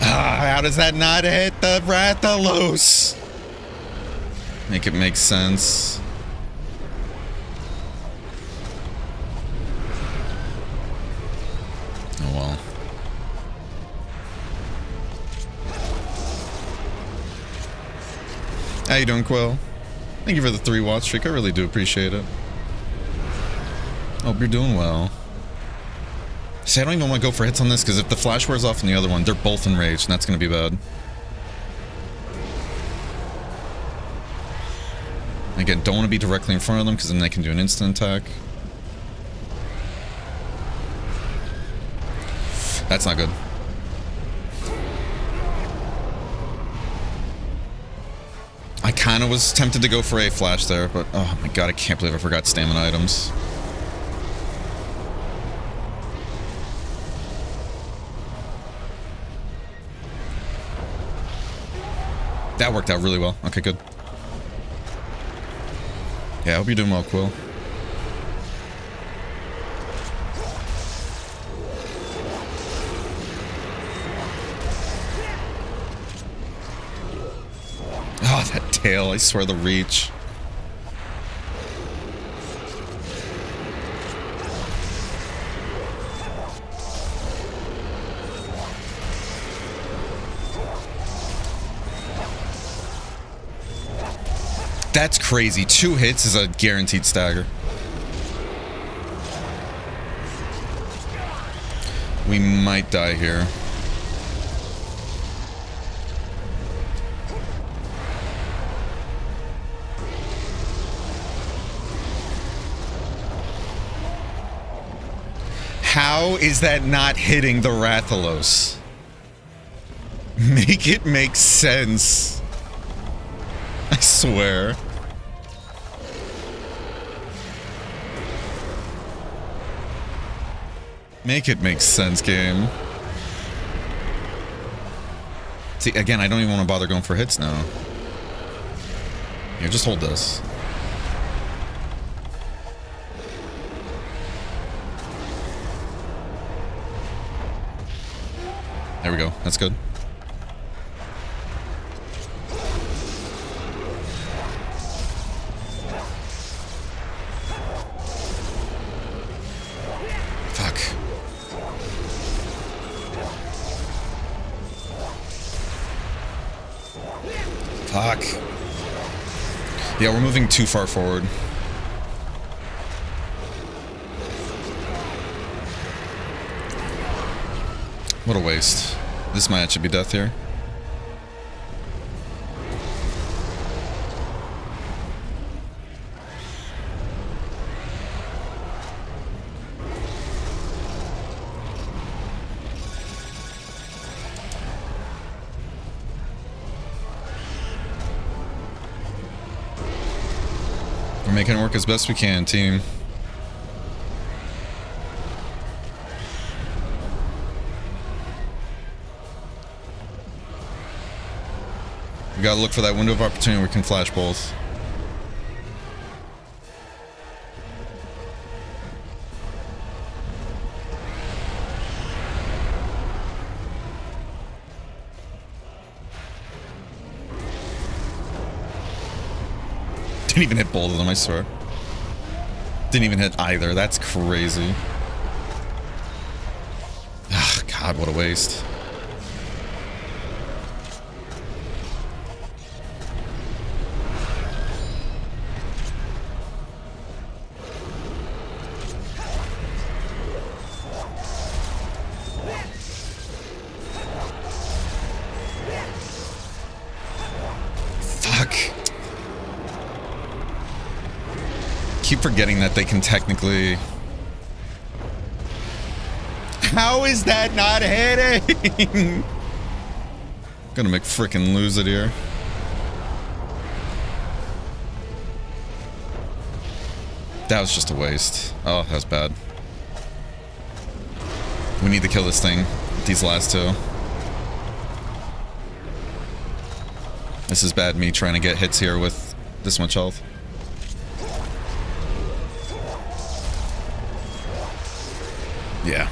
Ah, how does that not hit the Rathalos? Make it make sense. Oh well. How you doing, Quill? Thank you for the 3 watch streak. I really do appreciate it. Hope you're doing well. See, I don't even want to go for hits on this because if the flash wears off on the other one, they're both enraged, and that's going to be bad. Again, don't want to be directly in front of them because then they can do an instant attack. That's not good. I kind of was tempted to go for a flash there, but oh my god, I can't believe I forgot stamina items. That worked out really well. Okay, good. Yeah, I hope you're doing well, Quill. Oh, that tail. I swear the reach. That's crazy. 2 hits is a guaranteed stagger. We might die here. How is that not hitting the Rathalos? Make it make sense. I swear. Make it make sense, game. See, again, I don't even want to bother going for hits now. Here, just hold this. There we go. That's good. Fuck. Fuck. Yeah, we're moving too far forward. What a waste. This might actually be death here. We're making it work as best we can, team. We gotta look for that window of opportunity where we can flash both. Didn't even hit both of them, I swear. Didn't even hit either. That's crazy. Ah, God, what a waste. Keep forgetting that they can technically... How is that not hitting? Gonna make frickin' lose it here. That was just a waste. Oh, that was bad. We need to kill this thing. These last two. This is bad, me trying to get hits here with this much health. Yeah.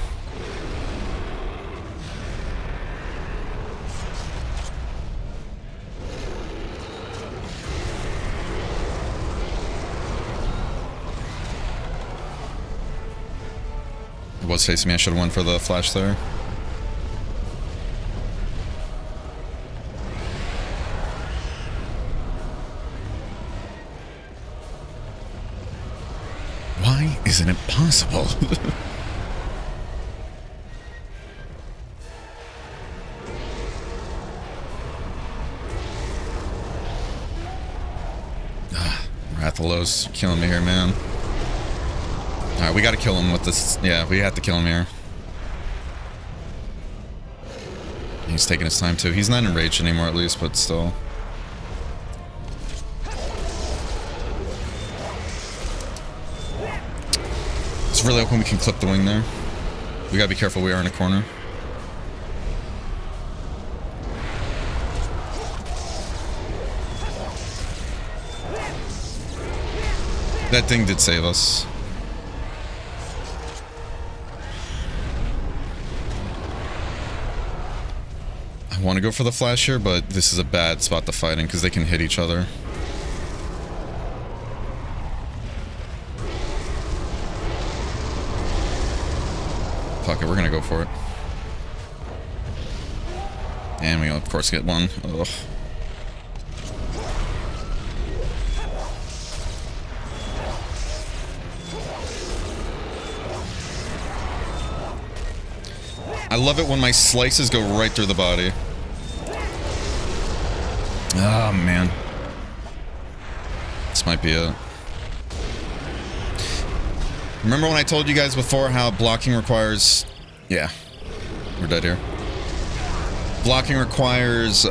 It was facing me. I should have went for the flash there. Why isn't it possible? Rathalos killing me here, man. Alright, we gotta kill him with this. Yeah, we have to kill him here. He's taking his time too. He's not enraged anymore at least, but still. It's really hoping we can clip the wing there. We gotta be careful, we are in a corner. That thing did save us. I want to go for the flash here, but this is a bad spot to fight in because they can hit each other. Fuck it, we're gonna go for it. And we of course get one. Ugh. I love it when my slices go right through the body. Oh, man. This might be it. Remember when I told you guys before how blocking requires... Yeah. We're dead here. Blocking requires, 2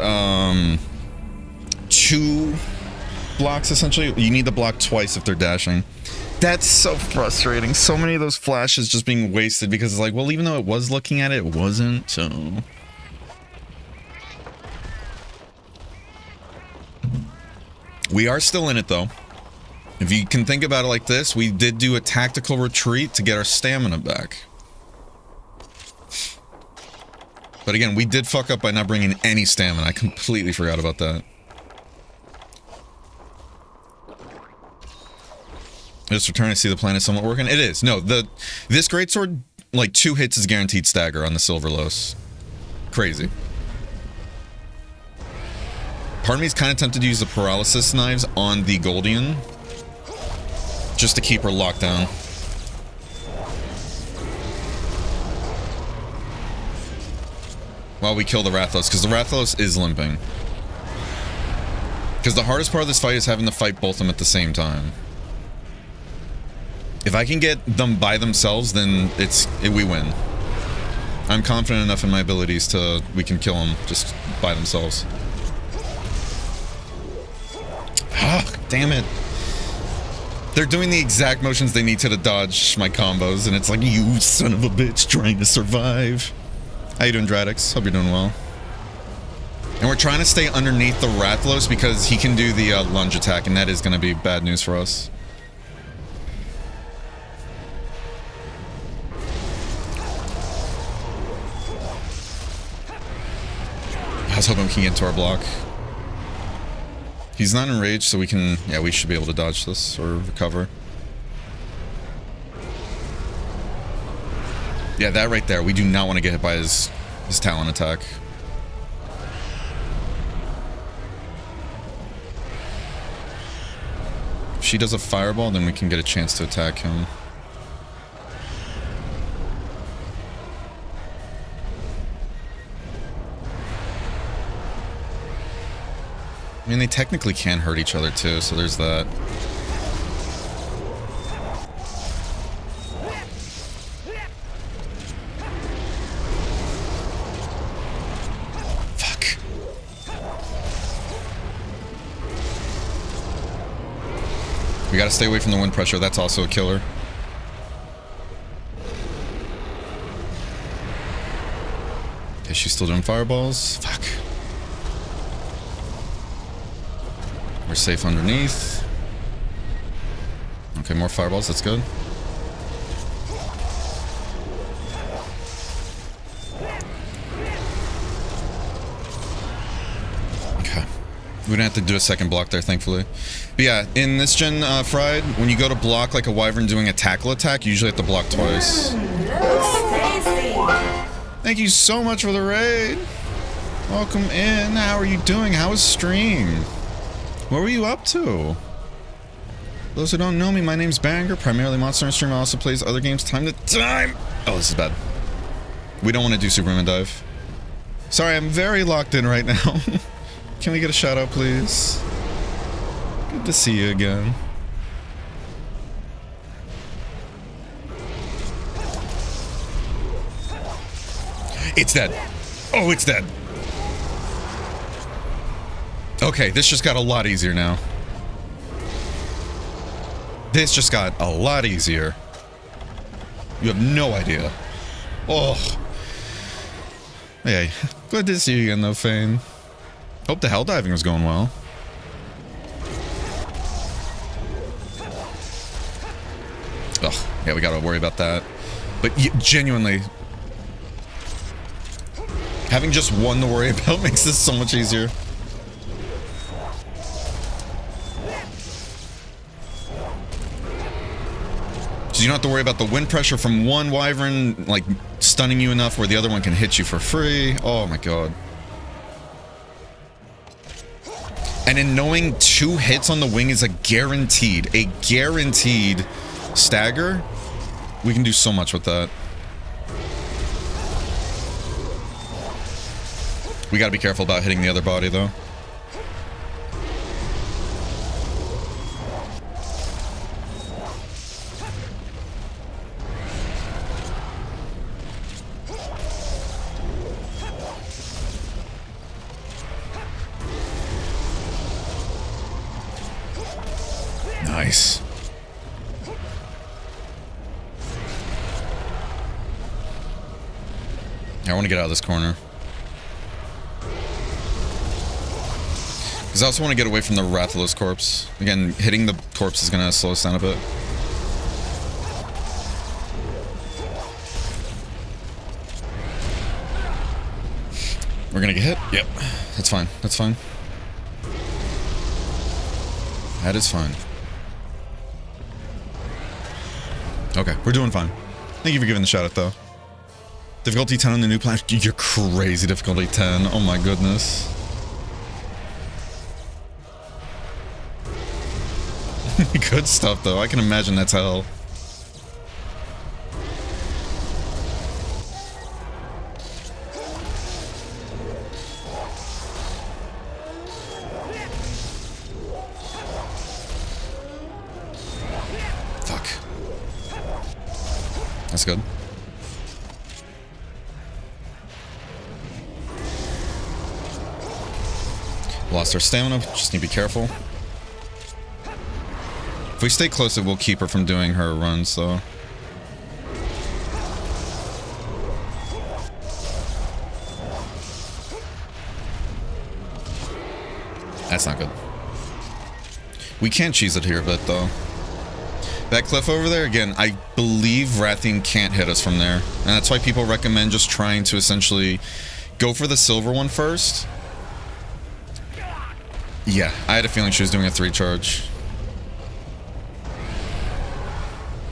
blocks, essentially. You need to block twice if they're dashing. That's so frustrating. So many of those flashes just being wasted because it's like, well, even though it was looking at it, it wasn't, so... We are still in it, though. If you can think about it like this, we did do a tactical retreat to get our stamina back. But again, we did fuck up by not bringing any stamina. I completely forgot about that. Just return to see the planet somewhat working. It is. No, this greatsword, like 2 hits is guaranteed stagger on the Silverlos. Crazy. Part of me is kind of tempted to use the paralysis knives on the Goldian. Just to keep her locked down. While we kill the Rathalos, because the Rathalos is limping. Because the hardest part of this fight is having to fight both of them at the same time. If I can get them by themselves, then we win. I'm confident enough in my abilities to... We can kill them just by themselves. Ah, damn it. They're doing the exact motions they need to dodge my combos, and it's like, you son of a bitch trying to survive. How you doing, Dradix? Hope you're doing well. And we're trying to stay underneath the Rathalos because he can do the lunge attack, and that is going to be bad news for us. I was hoping we can get into our block. He's not enraged, so we can... Yeah, we should be able to dodge this or recover. Yeah, that right there. We do not want to get hit by his talon attack. If she does a fireball, then we can get a chance to attack him. I mean, they technically can hurt each other too, so there's that. Fuck. We gotta stay away from the wind pressure, that's also a killer. Okay, she's still doing fireballs. Fuck. We're safe underneath. Okay, more fireballs, that's good. Okay. We didn't have to do a second block there, thankfully. But yeah, in this gen, Fried, when you go to block like a Wyvern doing a tackle attack, you usually have to block twice. Thank you so much for the raid. Welcome in. How are you doing? How was stream? What were you up to? Those who don't know me, my name's Banger, primarily Monster Hunter streamer, also plays other games time to time. Oh, this is bad. We don't want to do Superman Dive. Sorry, I'm very locked in right now. Can we get a shout out, please? Good to see you again. It's dead. Oh, it's dead. Okay, this just got a lot easier now. This just got a lot easier. You have no idea. Oh. Hey, good to see you again though, Fane. Hope the hell diving was going well. Ugh, yeah, we gotta worry about that. But genuinely, having just one to worry about makes this so much easier. You don't have to worry about the wind pressure from one Wyvern, like, stunning you enough where the other one can hit you for free. Oh my god. And in knowing 2 hits on the wing is a guaranteed stagger, we can do so much with that. We gotta be careful about hitting the other body, though. Nice. I want to get out of this corner. Because I also want to get away from the Rathalos corpse. Again, hitting the corpse is going to slow us down a bit. We're going to get hit? Yep. That's fine. That's fine. That is fine. Okay, we're doing fine. Thank you for giving the shout out, though. Difficulty 10 on the new plan. You're crazy, difficulty 10. Oh my goodness. Good stuff, though. I can imagine that's hell. Fuck. That's good. Lost our stamina. Just need to be careful. If we stay close, it will keep her from doing her runs, though. That's not good. We can cheese it here a bit, though. That cliff over there, again, I believe Rathian can't hit us from there. And that's why people recommend just trying to essentially go for the silver one first. Yeah, I had a feeling she was doing a 3 charge.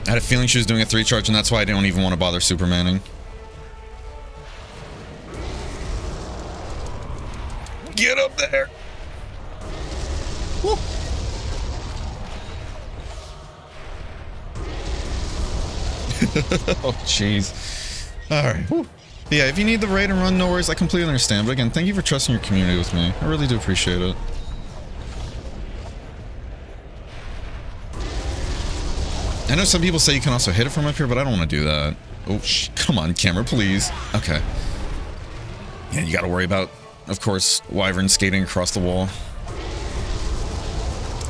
I had a feeling she was doing a 3 charge, and that's why I didn't even want to bother Supermaning. Get up there! Woo. Oh, jeez. Alright. Yeah, if you need the raid and run, no worries. I completely understand. But again, thank you for trusting your community with me. I really do appreciate it. I know some people say you can also hit it from up here, but I don't want to do that. Oh, come on, camera, please. Okay. And you got to worry about, of course, Wyvern skating across the wall.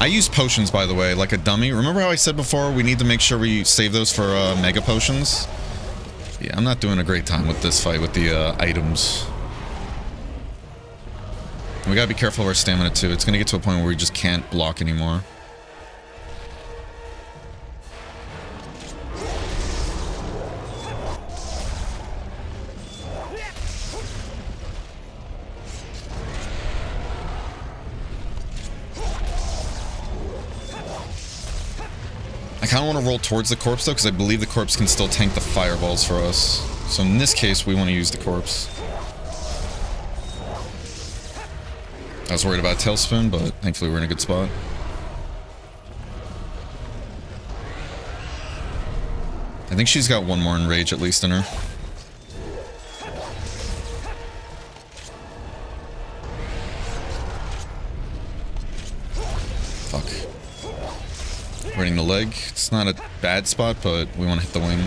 I use potions, by the way, like a dummy. Remember how I said before we need to make sure we save those for mega potions? Yeah, I'm not doing a great time with this fight with the items. We gotta be careful of our stamina, too. It's gonna get to a point where we just can't block anymore. I kind of want to roll towards the corpse, though, because I believe the corpse can still tank the fireballs for us. So in this case, we want to use the corpse. I was worried about Tailspin, but thankfully we're in a good spot. I think she's got one more Enrage at least in her. Fuck. Running the leg. It's not a bad spot, but we want to hit the wing.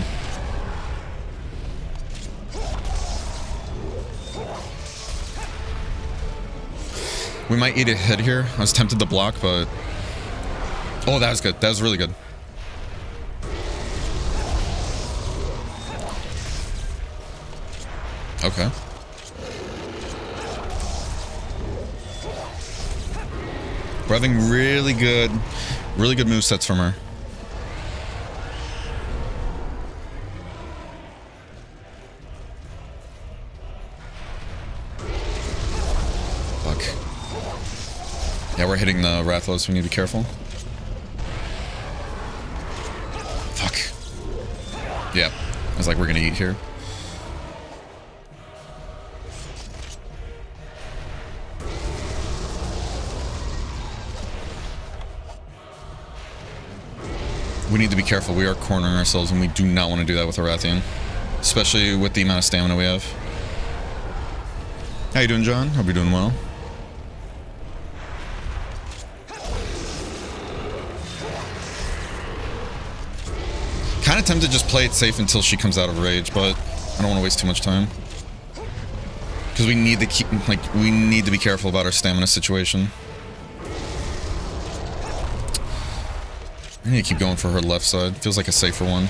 We might eat a hit here. I was tempted to block, but... Oh, that was good. That was really good. Okay. We're having really good movesets from her. Fuck. Yeah, we're hitting the Rathalos. We need to be careful. Fuck. Yeah. I was like, we're gonna eat here. We need to be careful. We are cornering ourselves, and we do not want to do that with a Rathian. Especially with the amount of stamina we have. How you doing, John? Hope you're doing well. Kind of tempted to just play it safe until she comes out of rage, but I don't want to waste too much time. Because we need to keep, we need to be careful about our stamina situation. I need to keep going for her left side. Feels like a safer one.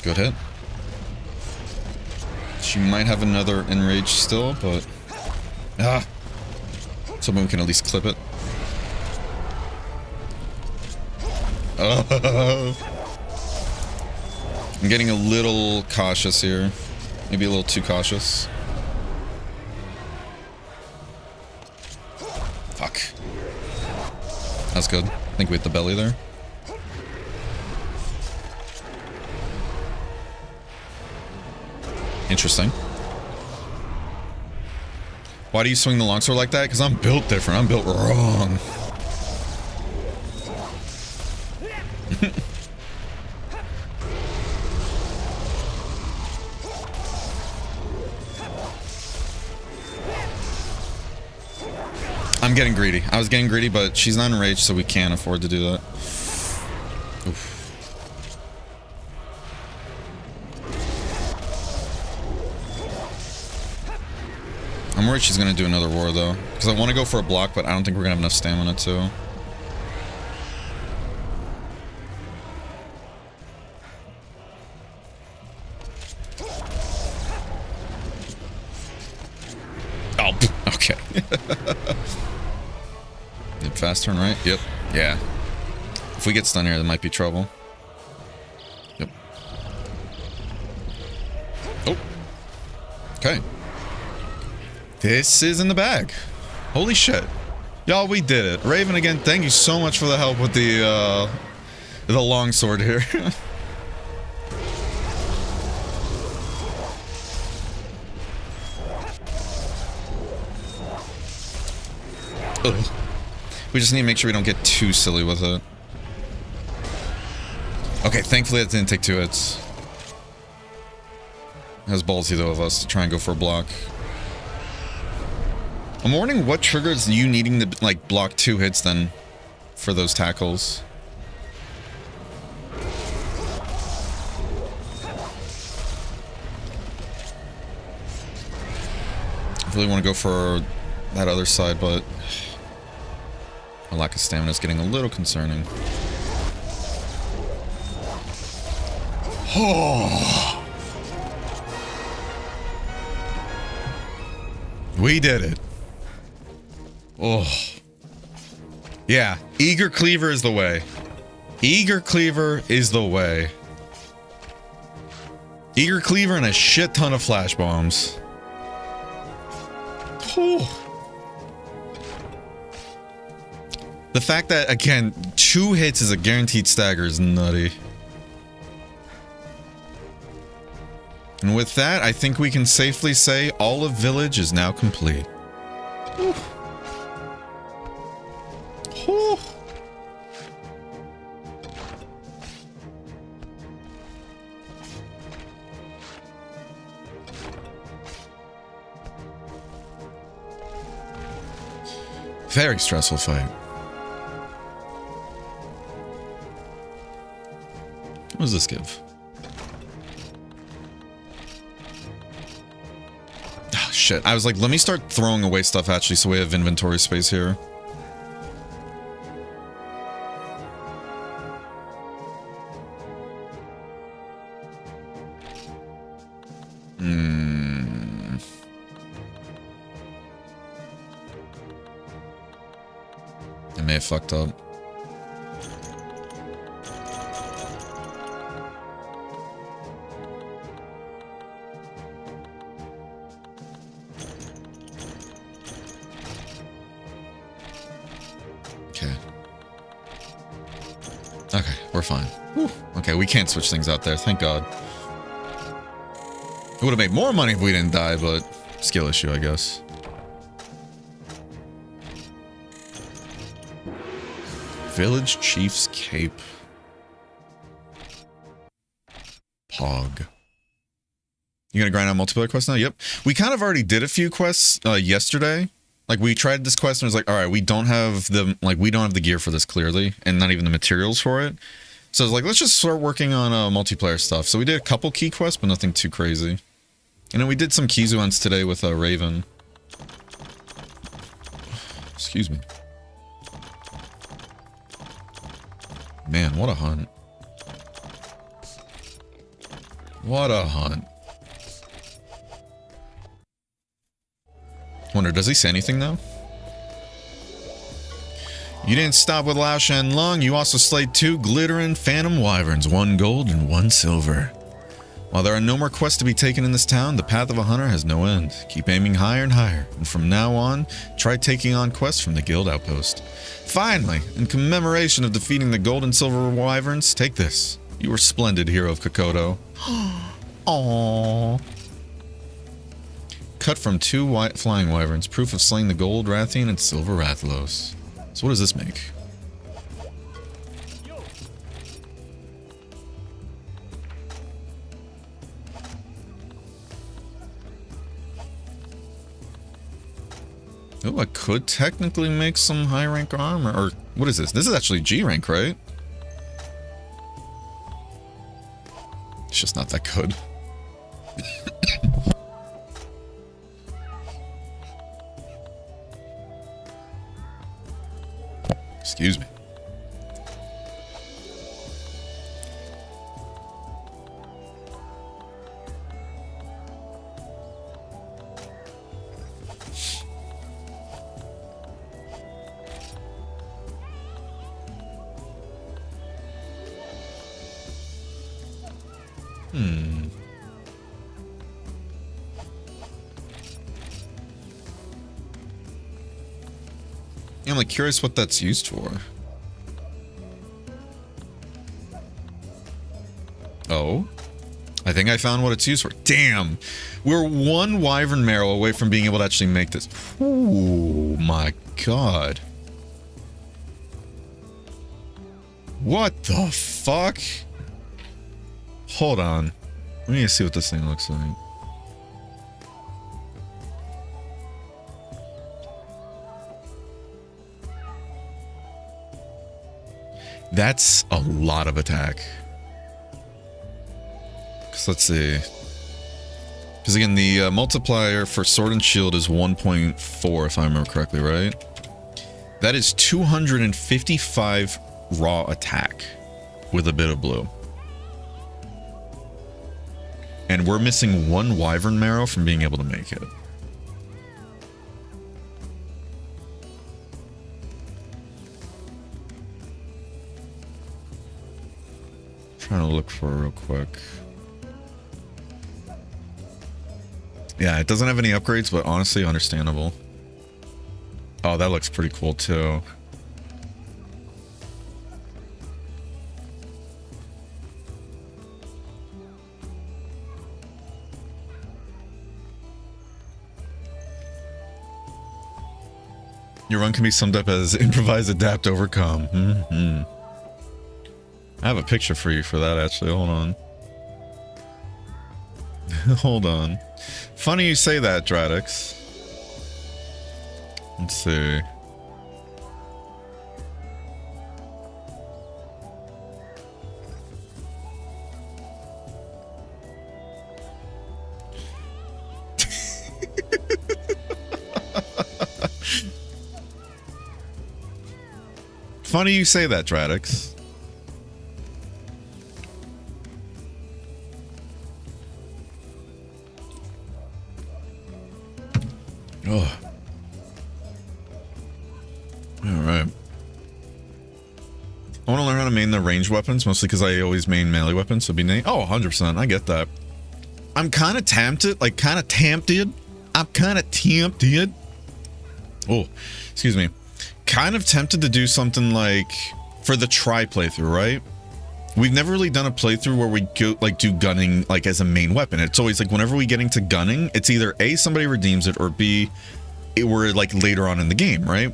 Good hit. She might have another enrage still, but... Someone can at least clip it. I'm getting a little cautious here. Maybe a little too cautious. Fuck. That's good. I think we hit the belly there. Interesting. Why do you swing the longsword like that? Because I'm built different. I'm built wrong. I'm getting greedy. I was getting greedy, but she's not enraged, so we can't afford to do that. Oof. I'm worried she's gonna do another war though, because I want to go for a block, but I don't think we're gonna have enough stamina to. Oh, okay. Fast turn, right? Yep. Yeah. If we get stunned here, there might be trouble. Yep. Oh. Okay. This is in the bag. Holy shit. Y'all, we did it. Raven, again, thank you so much for the help with the longsword here. Ugh. We just need to make sure we don't get too silly with it. Okay, thankfully that didn't take 2 hits. It was ballsy though of us to try and go for a block. I'm wondering what triggers you needing to like block 2 hits then for those tackles. I really want to go for that other side, but my lack of stamina is getting a little concerning. Oh. We did it. Oh. Yeah, Eager Cleaver is the way. Eager Cleaver is the way. Eager Cleaver and a shit ton of flash bombs. Oh. The fact that, again, 2 hits is a guaranteed stagger is nutty. And with that, I think we can safely say all of Village is now complete. Ooh. Ooh. Very stressful fight. What does this give? Oh, shit. I was like, let me start throwing away stuff actually so we have inventory space here. I may have fucked up. Okay, we're fine. Whew. Okay, we can't switch things out there, thank God. It would have made more money if we didn't die, but skill issue, I guess. Village Chief's Cape. Pog. You gonna grind out multiplayer quests now? Yep. We kind of already did a few quests yesterday. Like we tried this quest and it was like, all right, we don't have the gear for this clearly, and not even the materials for it. So I was like, let's just start working on multiplayer stuff. So we did a couple key quests, but nothing too crazy. And then we did some keys ones today with Raven. Excuse me. Man, what a hunt. What a hunt. Wonder, does he say anything though? You didn't stop with Lao Shan Lung, you also slayed 2 glittering phantom wyverns, 1 gold and 1 silver. While there are no more quests to be taken in this town, the path of a hunter has no end. Keep aiming higher and higher, and from now on, try taking on quests from the guild outpost. Finally, in commemoration of defeating the gold and silver wyverns, take this. You were splendid, hero of Kokoto. Aww. Cut from 2 flying wyverns, proof of slaying the gold Rathian and silver Rathlos. So what does this make? Oh, I could technically make some high rank armor, or what is this? This is actually G rank, right? It's just not that good. Excuse me. Yeah, I'm like curious what that's used for. Oh, I think I found what it's used for. Damn, we're 1 wyvern marrow away from being able to actually make this. Oh my god. What the fuck? Hold on. Let me see what this thing looks like. That's a lot of attack. Because let's see. Because again, the multiplier for sword and shield is 1.4, if I remember correctly, right? That is 255 raw attack with a bit of blue. And we're missing 1 wyvern marrow from being able to make it. Trying to look for it real quick. Yeah, it doesn't have any upgrades, but honestly understandable. Oh, that looks pretty cool too. Your run can be summed up as improvise, adapt, overcome. I have a picture for you for that, actually. Hold on. Hold on. Funny you say that, Dradix. Let's see. Funny you say that, Dradix. Oh. Alright. I want to learn how to main the ranged weapons, mostly because I always main melee weapons, so be neat. Oh, 100%, I get that. I'm kind of tempted, Oh, excuse me. Kind of tempted to do something like, for the try playthrough, right? we've never really done a playthrough where we go like do gunning like as a main weapon. It's always like whenever we get into gunning, it's either A, somebody redeems it, or B, we're like later on in the game, right?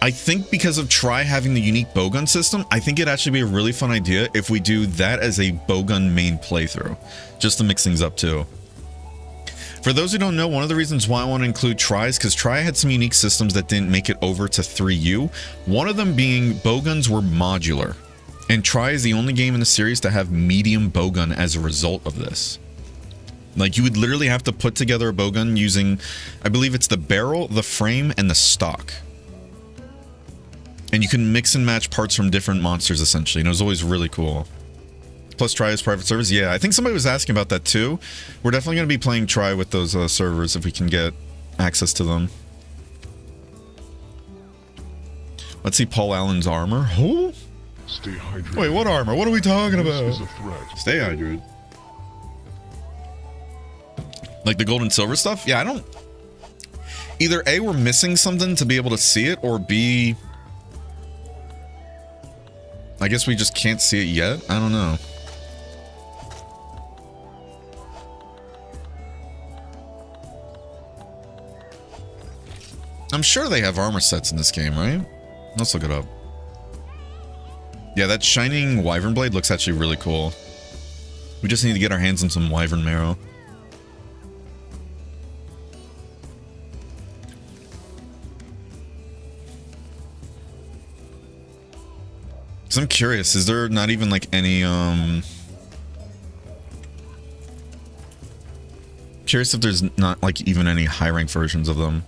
I think because of Try having the unique bowgun system, I think it'd actually be a really fun idea if we do that as a bowgun main playthrough, just to mix things up too. For those who don't know, one of the reasons why I want to include Try is because Try had some unique systems that didn't make it over to 3U. One of them being bowguns were modular, and Try is the only game in the series to have medium bowgun as a result of this. Like, you would literally have to put together a bowgun using, I believe it's the barrel, the frame, and the stock. And you can mix and match parts from different monsters, essentially, and it was always really cool. Plus Try is private servers. Yeah, I think somebody was asking about that too. We're definitely going to be playing Try with those servers if we can get access to them. Let's see Paul Allen's armor. Oh? Stay hydrated. Wait, what armor? What are we talking This about? is a threat. Stay hydrated. Like the gold and silver stuff? Yeah, I don't... Either A, we're missing something to be able to see it, or B... I guess we just can't see it yet? I don't know. I'm sure they have armor sets in this game, right? Let's look it up. Yeah, that shining wyvern blade looks actually really cool. We just need to get our hands on some wyvern marrow. So I'm curious, is there not even like any curious if there's not like even any high rank versions of them.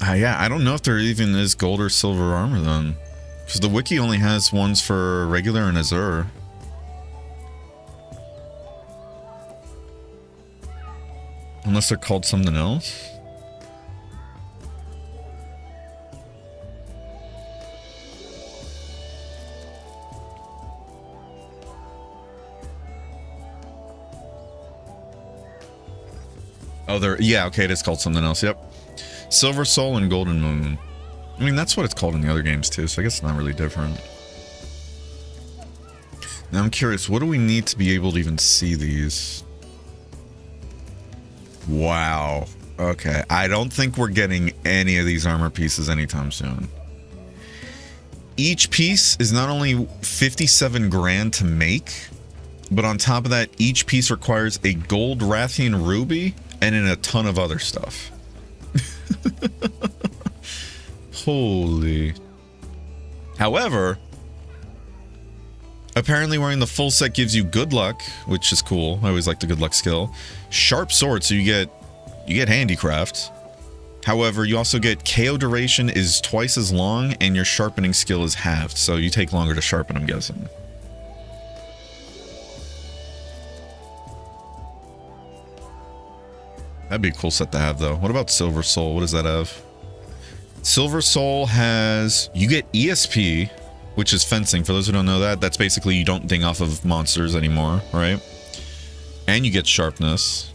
Yeah, I don't know if there even is gold or silver armor then. Because the wiki only has ones for regular and Azure. Unless they're called something else. Oh, yeah, okay, it is called something else, yep. Silver Soul and Golden Moon. I mean, that's what it's called in the other games too, so I guess it's not really different. Now I'm curious, what do we need to be able to even see these? Wow. Okay, I don't think we're getting any of these armor pieces anytime soon. Each piece is not only 57 grand to make, but on top of that, each piece requires a gold Rathian ruby and then a ton of other stuff. Holy. However, apparently wearing the full set gives you good luck, which is cool. I always like the good luck skill. Sharp sword, so you get handicraft. However, you also get KO duration is twice as long and your sharpening skill is halved, so you take longer to sharpen, I'm guessing. That'd be a cool set to have, though. What about Silver Soul? What does that have? Silver Soul has... You get ESP, which is fencing. For those who don't know that, that's basically you don't ding off of monsters anymore, right? And you get sharpness.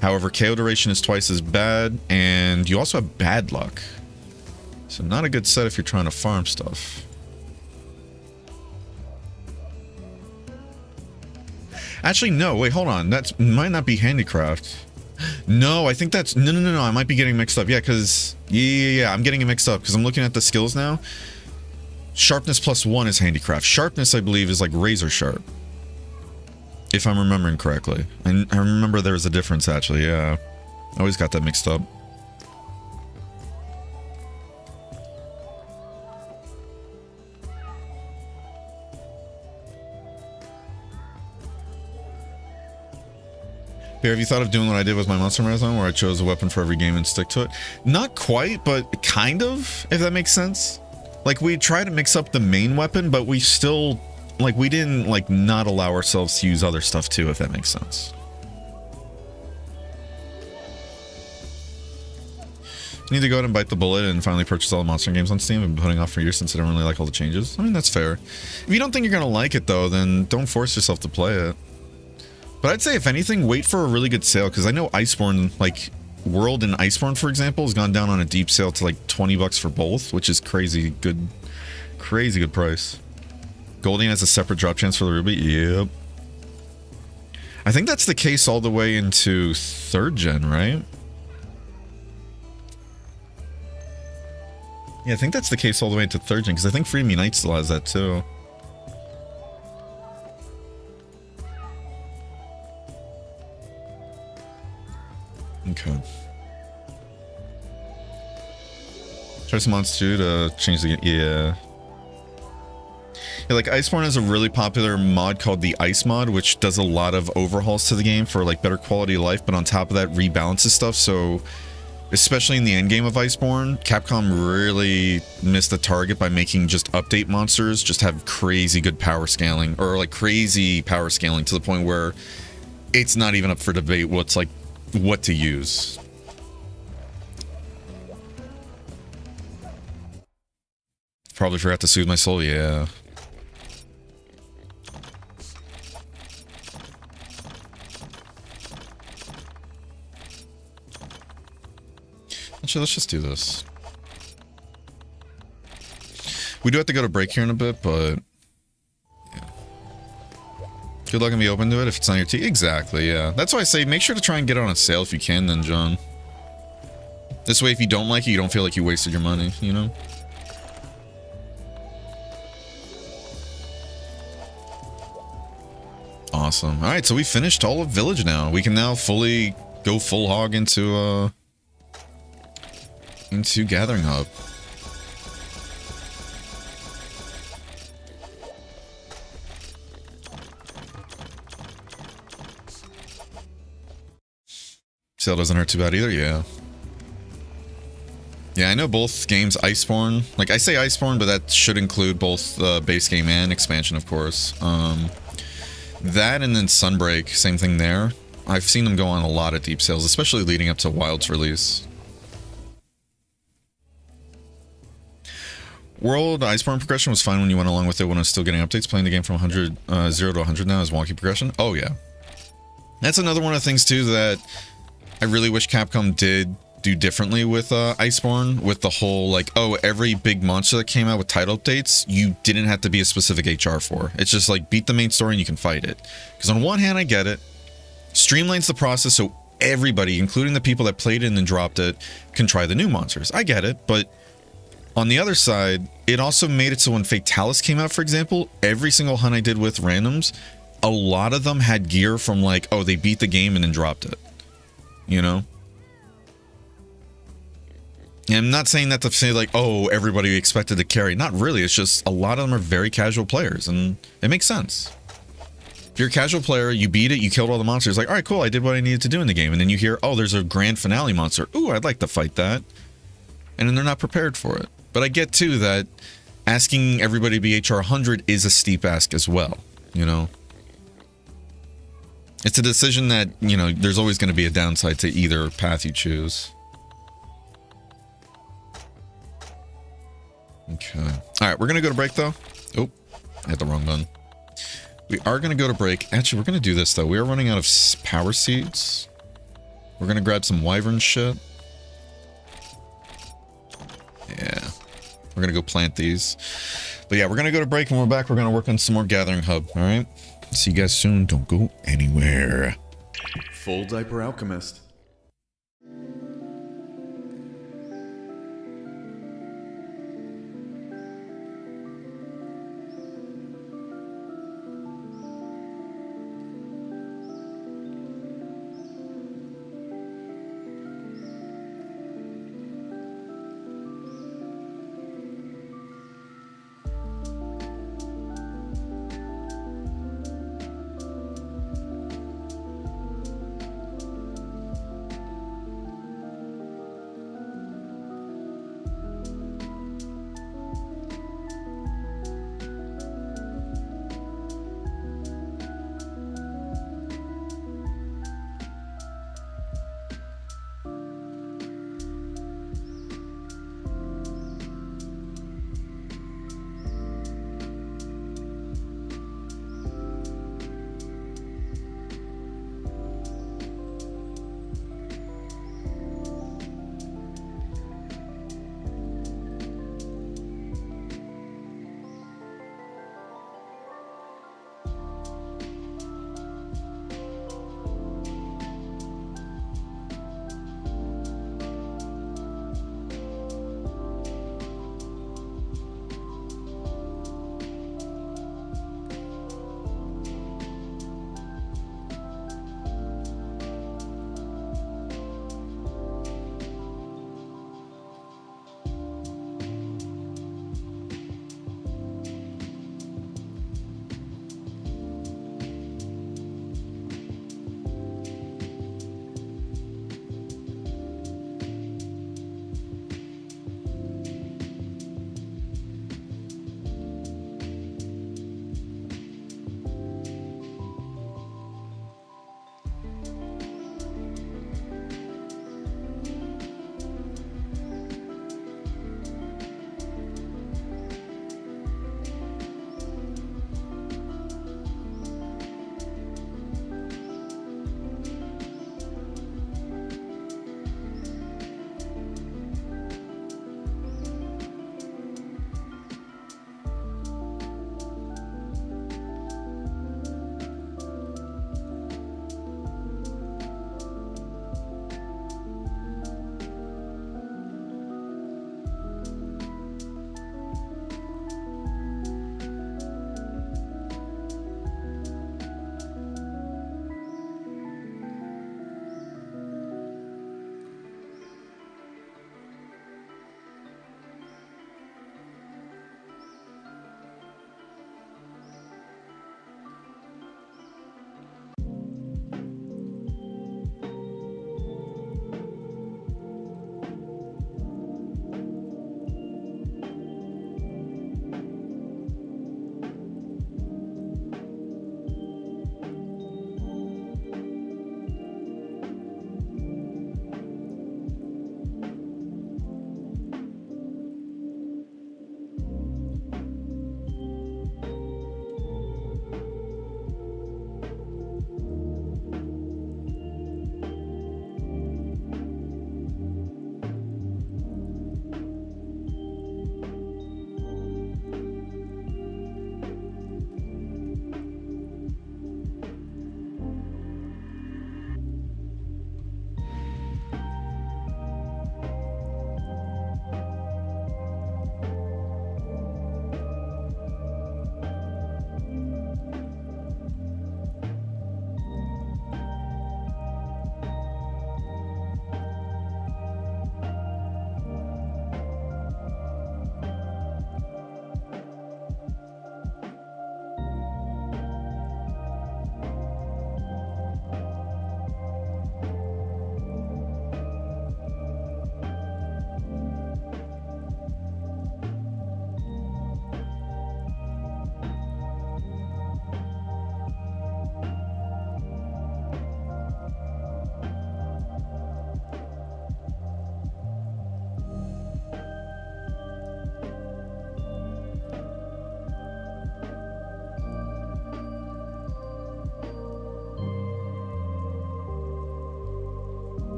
However, KO duration is twice as bad, and you also have bad luck. So not a good set if you're trying to farm stuff. Actually, no. Wait, hold on. That might not be handicraft. No, I think that's... No. I might be getting mixed up. Yeah, because... Yeah. I'm getting it mixed up because I'm looking at the skills now. Sharpness +1 is handicraft. Sharpness, I believe, is like razor sharp. If I'm remembering correctly. And I remember there was a difference, actually. Yeah. I always got that mixed up. Bear, have you thought of doing what I did with my Monster Marathon, where I chose a weapon for every game and stick to it? Not quite, but kind of, if that makes sense. Like, we try to mix up the main weapon, but we still, like, we didn't, like, not allow ourselves to use other stuff too, if that makes sense. I need to go ahead and bite the bullet and finally purchase all the Monster games on Steam. I've been putting off for years since I don't really like all the changes. I mean, that's fair. If you don't think you're going to like it, though, then don't force yourself to play it. But I'd say, if anything, wait for a really good sale, because I know Iceborne, like, World and Iceborne, for example, has gone down on a deep sale to like $20 for both, which is crazy good price. Golding has a separate drop chance for the Ruby. Yep. I think that's the case all the way into 3rd gen, right? Yeah, I think that's the case all the way into 3rd gen, because I think Free Me Knight still has that too. Okay. Try some mods too to change the... Yeah, like Iceborne has a really popular mod called the Ice mod, which does a lot of overhauls to the game for like better quality of life, but on top of that rebalances stuff. So especially in the end game of Iceborne, Capcom really missed the target by making just update monsters just have crazy good power scaling, or like crazy power scaling to the point where it's not even up for debate what to use. Probably forgot to soothe my soul, yeah. Actually, let's just do this. We do have to go to break here in a bit, but... yeah. Good luck and be open to it if it's on your team. Exactly, yeah. That's why I say make sure to try and get it on a sale if you can then, John. This way, if you don't like it, you don't feel like you wasted your money, you know? Awesome. Alright, so we finished all of Village now. We can now fully go full hog into Gathering Hub. Sale doesn't hurt too bad either, yeah. Yeah, I know both games, Iceborne. Like, I say Iceborne, but that should include both the base game and expansion, of course. That and then Sunbreak, same thing there. I've seen them go on a lot of deep sales, especially leading up to Wild's release. World Iceborne progression was fine when you went along with it when I was still getting updates. Playing the game from 0 to 100 now is wonky progression. Oh, yeah. That's another one of the things, too, that I really wish Capcom did do differently with Iceborne, with the whole, like, oh, every big monster that came out with title updates, you didn't have to be a specific HR for. It's just, like, beat the main story and you can fight it. Because on one hand, I get it. Streamlines the process so everybody, including the people that played it and then dropped it, can try the new monsters. I get it, but... on the other side, it also made it so when Fatalis came out, for example, every single hunt I did with randoms, a lot of them had gear from like, oh, they beat the game and then dropped it. You know? And I'm not saying that to say like, oh, everybody expected to carry. Not really. It's just a lot of them are very casual players and it makes sense. If you're a casual player, you beat it, you killed all the monsters, like, all right, cool, I did what I needed to do in the game. And then you hear, oh, there's a grand finale monster. Ooh, I'd like to fight that. And then they're not prepared for it. But I get, too, that asking everybody to be HR 100 is a steep ask as well, you know? It's a decision that, you know, there's always going to be a downside to either path you choose. Okay. All right, we're going to go to break, though. Oh, I hit the wrong button. We are going to go to break. Actually, we're going to do this, though. We are running out of power seeds. We're going to grab some wyvern shit. Yeah. We're going to go plant these. But yeah, we're going to go to break. When we're back, we're going to work on some more Gathering Hub. All right? See you guys soon. Don't go anywhere. Full Diaper Alchemist.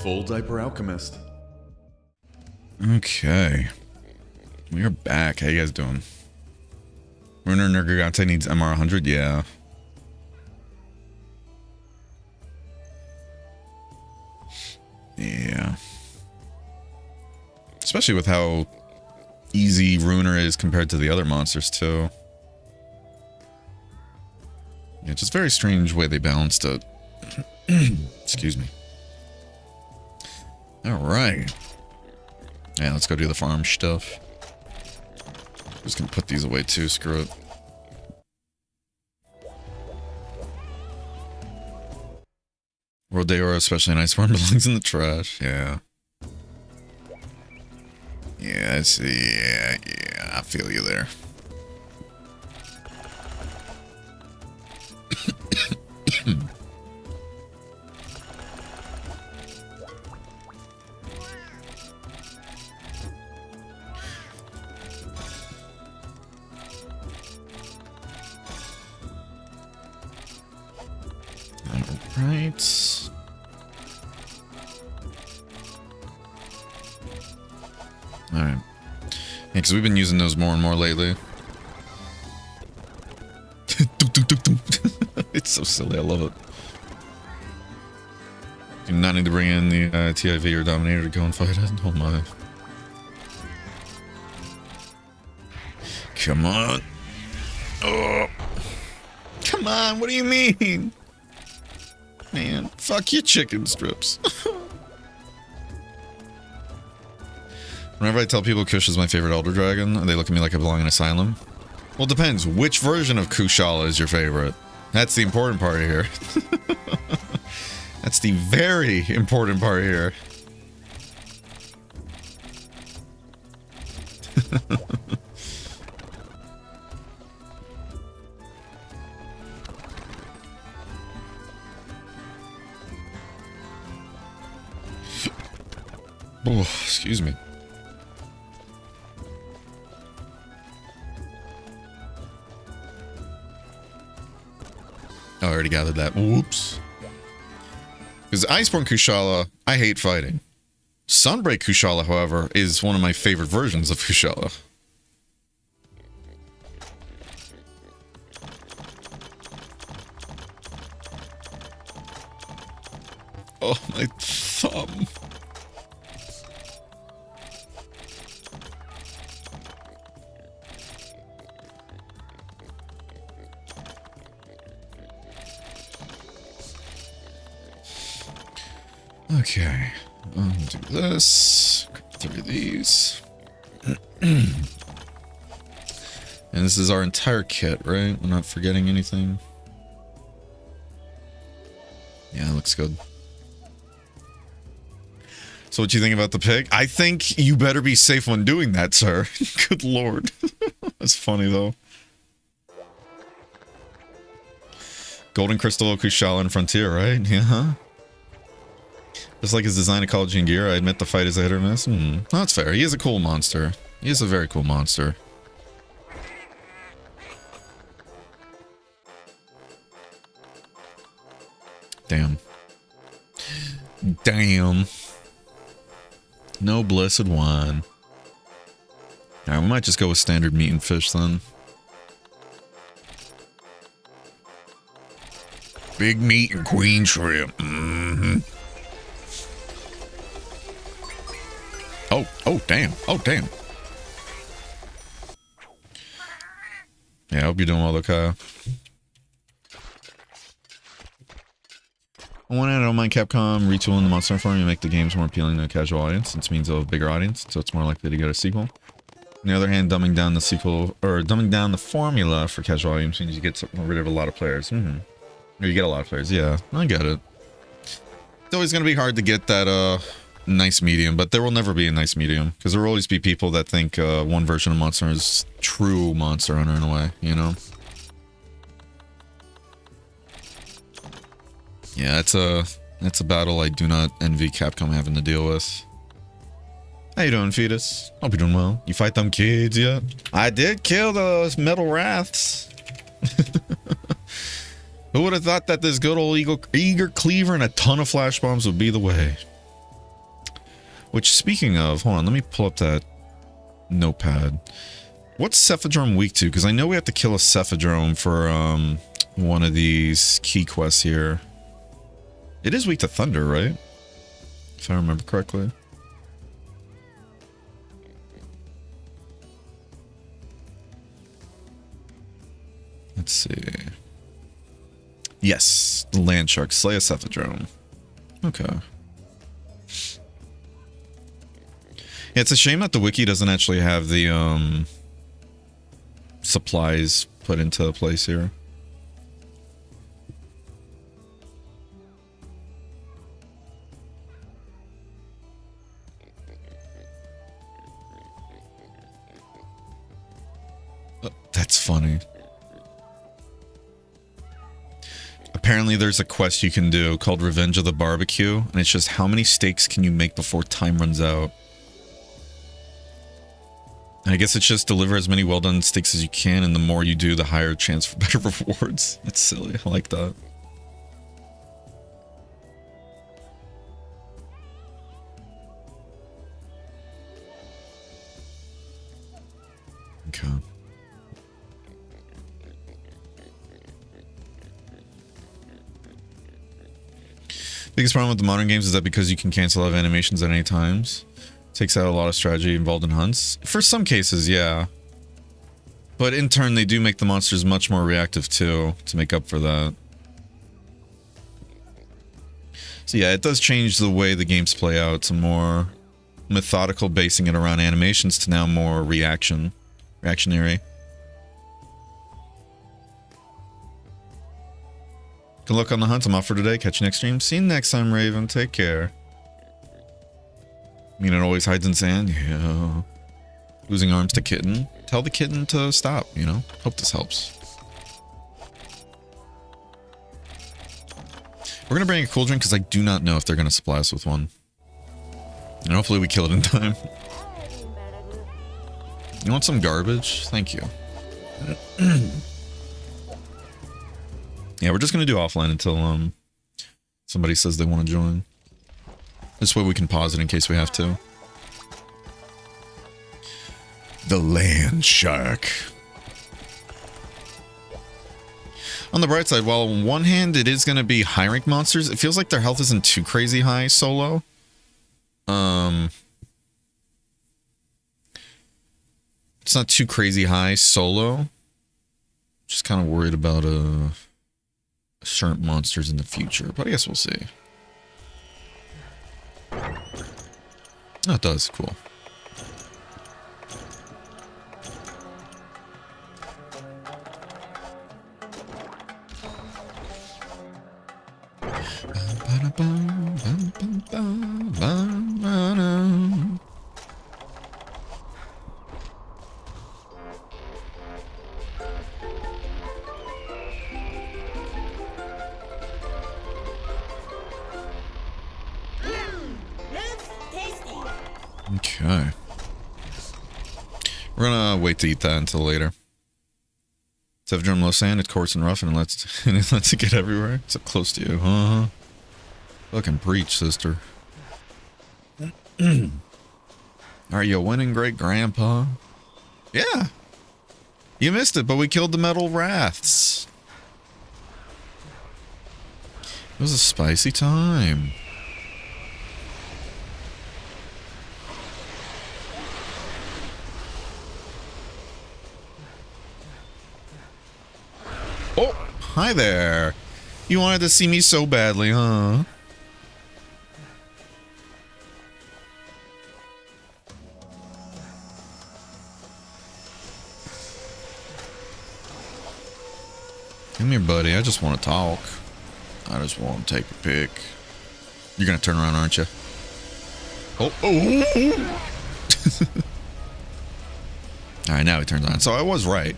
Full Diaper Alchemist. Okay. We're back. How you guys doing? Runer Nergigante needs MR 100? Yeah. Yeah. Especially with how easy Runer is compared to the other monsters, too. Yeah, just very strange way they balanced it. Excuse me. Alright. Yeah, let's go do the farm stuff. Just gonna put these away too, screw it. Rodeo, especially an ice worm, belongs in the trash. Yeah. Yeah, I see. Yeah, I feel you there. Alright. Alright. Yeah, because we've been using those more and more lately. It's so silly, I love it. Do not need to bring in the TIV or Dominator to go and fight it. Oh my. Come on. Oh. Come on, what do you mean? Man, fuck your chicken strips. Whenever I tell people Kush is my favorite Elder Dragon, they look at me like I belong in an asylum. Well, it depends. Which version of Kushala is your favorite? That's the important part here. That's the very important part here. Oh, excuse me. Oh, I already gathered that. Whoops. Because Iceborne Kushala, I hate fighting. Sunbreak Kushala, however, is one of my favorite versions of Kushala. Oh, my thumb. Okay, I'll do this, through these. And this is our entire kit, right? We're not forgetting anything. Yeah, looks good. So what do you think about the pig? I think you better be safe when doing that, sir. Good lord. That's funny, though. Golden Crystal, Kushala, and Frontier, right? Yeah. Just like his design, ecology, and gear, I admit the fight is a hit or miss. No, that's fair. He is a cool monster. He is a very cool monster. Damn. Damn. No blessed wine. Alright, we might just go with standard meat and fish then. Big meat and queen shrimp. Mm-hmm. Oh, damn. Oh, damn. Yeah, I hope you're doing well, though, Kyle. On one hand, I don't mind Capcom retooling the Monster Farm to make the games more appealing to a casual audience, since it means they'll have a bigger audience, so it's more likely to get a sequel. On the other hand, dumbing down the sequel, or dumbing down the formula for casual audience means you get rid of a lot of players. Or you get a lot of players, yeah, I get it. It's always going to be hard to get that, nice medium, but there will never be a nice medium, because there will always be people that think one version of Monster is true Monster Hunter in a way, you know? Yeah, it's a battle I do not envy Capcom having to deal with. How you doing, Fetus? Hope you're doing well. You fight them kids yet? I did kill those metal wraths. Who would have thought that this good old eager cleaver and a ton of flash bombs would be the way? Which, speaking of, hold on, let me pull up that notepad. What's Cephadrome weak to? Because I know we have to kill a Cephadrome for one of these key quests here. It is weak to thunder, right? If I remember correctly. Let's see. Yes, the land shark, slay a Cephadrome. Okay. Yeah, it's a shame that the wiki doesn't actually have the supplies put into place here. That's funny. Apparently there's a quest you can do called Revenge of the Barbecue, and it's just how many steaks can you make before time runs out. And I guess it's just deliver as many well-done steaks as you can, and the more you do, the higher chance for better rewards. That's silly. I like that. Okay. Biggest problem with the modern games is that because you can cancel out animations at any times, it takes out a lot of strategy involved in hunts. For some cases, yeah. But in turn, they do make the monsters much more reactive too, to make up for that. So yeah, it does change the way the games play out to more methodical, basing it around animations, to now more reactionary. Good luck on the hunt. I'm off for today. Catch you next stream. See you next time, Raven. Take care. I mean, it always hides in sand. Yeah. Losing arms to kitten. Tell the kitten to stop, you know? Hope this helps. We're gonna bring a cool drink because I do not know if they're gonna supply us with one. And hopefully we kill it in time. You want some garbage? Thank you. Yeah, we're just gonna do offline until somebody says they want to join. This way we can pause it in case we have to. The land shark. On the bright side, while on one hand it is gonna be high rank monsters, it feels like their health isn't too crazy high solo. It's not too crazy high solo. Just kind of worried about certain monsters in the future, but I guess we'll see. Oh, it does. Cool. Okay. We're gonna wait to eat that until later. Cephadrome low sand, it's coarse and rough, and it lets it get everywhere. It's up close to you, huh? Fucking preach, sister. Are you winning, great grandpa? Yeah. You missed it, but we killed the metal wraths. It was a spicy time. Oh, hi there. You wanted to see me so badly, huh? Come here, buddy. I just want to talk. I just want to take a pic. You're going to turn around, aren't you? Oh, oh. All right, now he turns on. So I was right.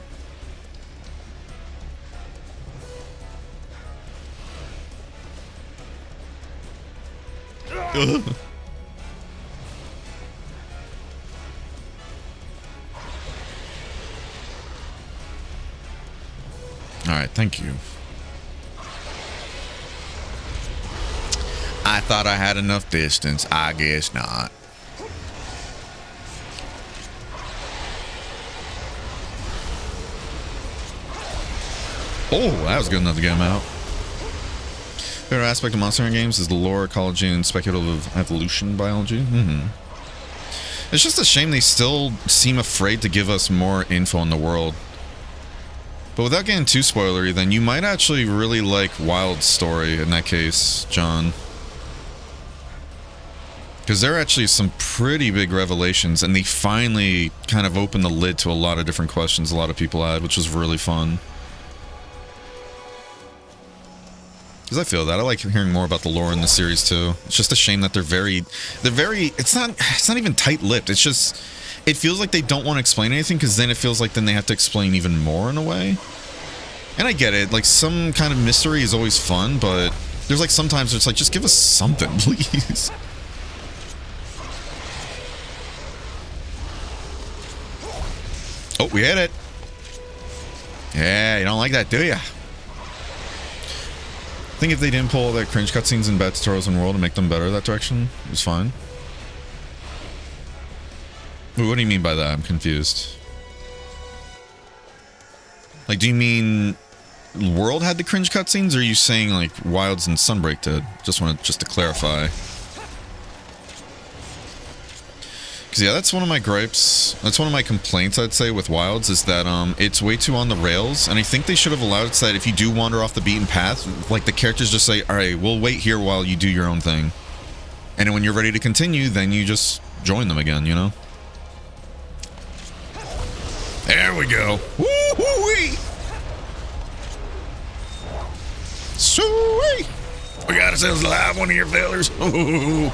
Alright, thank you. I thought I had enough distance. I guess not. Oh, that was good enough to get him out. Favorite aspect of Monster Hunter games is the lore, ecology, and speculative evolution biology. It's just a shame they still seem afraid to give us more info on the world. But without getting too spoilery, then you might actually really like Wild's story in that case, John. Because there are actually some pretty big revelations, and they finally kind of opened the lid to a lot of different questions a lot of people had, which was really fun. Because I feel that. I like hearing more about the lore in the series too. It's just a shame that they're very, it's not even tight-lipped. It's just, it feels like they don't want to explain anything, because then it feels like then they have to explain even more in a way. And I get it, like some kind of mystery is always fun, but there's like sometimes it's like, just give us something, please. Oh, we hit it. Yeah, you don't like that, do ya? I think if they didn't pull all that cringe cutscenes and bad tutorials in World and make them better that direction, it was fine. Wait, what do you mean by that? I'm confused. Like, do you mean World had the cringe cutscenes, or are you saying like Wilds and Sunbreak did? Just to clarify. Because yeah, that's one of my gripes. That's one of my complaints, I'd say, with Wilds, is that it's way too on the rails, and I think they should have allowed it so that if you do wander off the beaten path, like the characters just say, all right, we'll wait here while you do your own thing, and then when you're ready to continue, then you just join them again, you know? There we go. Woo-hoo-wee! Sweet! We got ourselves live one of your fellers. Ooh.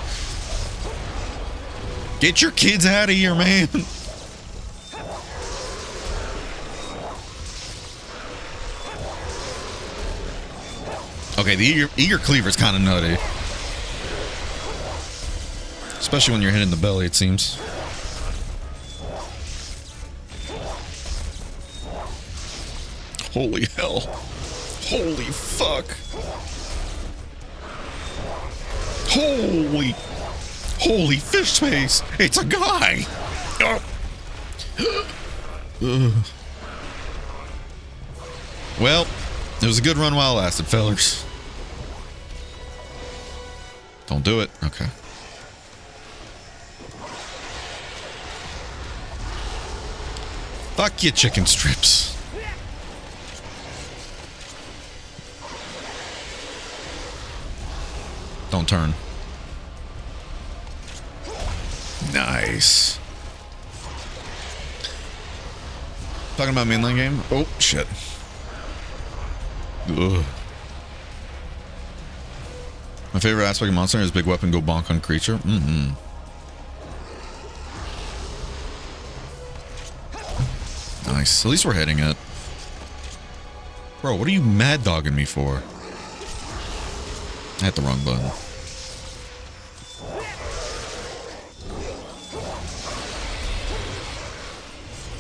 Get your kids out of here, man. Okay, the eager cleaver's kind of nutty. Especially when you're hitting the belly, it seems. Holy hell. Holy fuck. Holy fish face! It's a guy! Oh. Well, it was a good run while it lasted, fellers. Don't do it. Okay. Fuck you, chicken strips. Don't turn. Nice. Talking about mainline game? Oh, shit. Ugh. My favorite aspect of Monster Hunter is big weapon go bonk on creature. Nice. At least we're hitting it. Bro, what are you mad dogging me for? I hit the wrong button.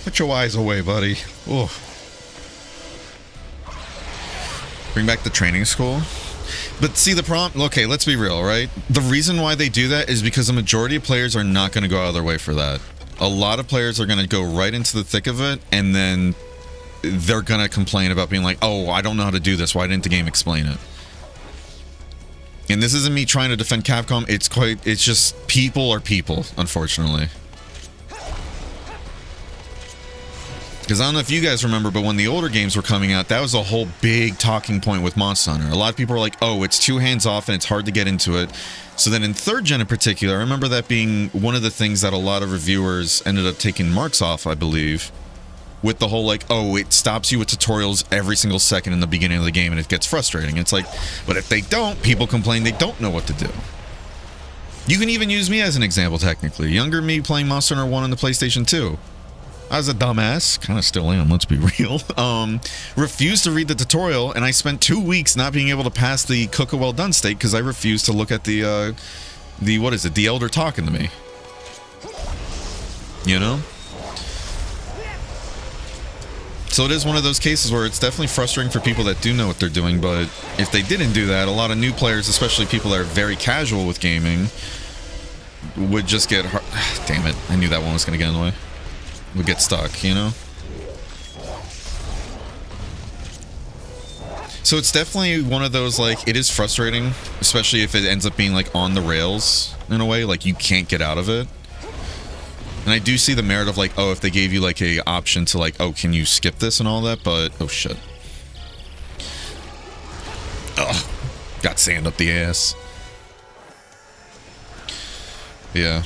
Put your eyes away, buddy. Oh. Bring back the training school. But see the problem, okay, let's be real, right? The reason why they do that is because the majority of players are not going to go out of their way for that. A lot of players are going to go right into the thick of it, and then they're going to complain about being like, oh, I don't know how to do this. Why didn't the game explain it? And this isn't me trying to defend Capcom. It's just people are people, unfortunately. Because I don't know if you guys remember, but when the older games were coming out, that was a whole big talking point with Monster Hunter. A lot of people were like, oh, it's too hands-off and it's hard to get into it. So then in 3rd gen in particular, I remember that being one of the things that a lot of reviewers ended up taking marks off, I believe. With the whole like, oh, it stops you with tutorials every single second in the beginning of the game and it gets frustrating. It's like, but if they don't, people complain they don't know what to do. You can even use me as an example, technically. Younger me playing Monster Hunter 1 on the PlayStation 2. I was a dumbass, kind of still am, let's be real. Refused to read the tutorial, and I spent 2 weeks not being able to pass the cook a well done state because I refused to look at the what is it, the elder talking to me. You know? So it is one of those cases where it's definitely frustrating for people that do know what they're doing, but if they didn't do that, a lot of new players, especially people that are very casual with gaming, would just get hard. Damn it, I knew that one was going to get in the way. Would get stuck, you know? So it's definitely one of those, like, it is frustrating, especially if it ends up being, like, on the rails in a way, like, you can't get out of it. And I do see the merit of, like, oh, if they gave you, like, a option to, like, oh, can you skip this and all that, but, oh, shit. Ugh. Got sand up the ass. Yeah.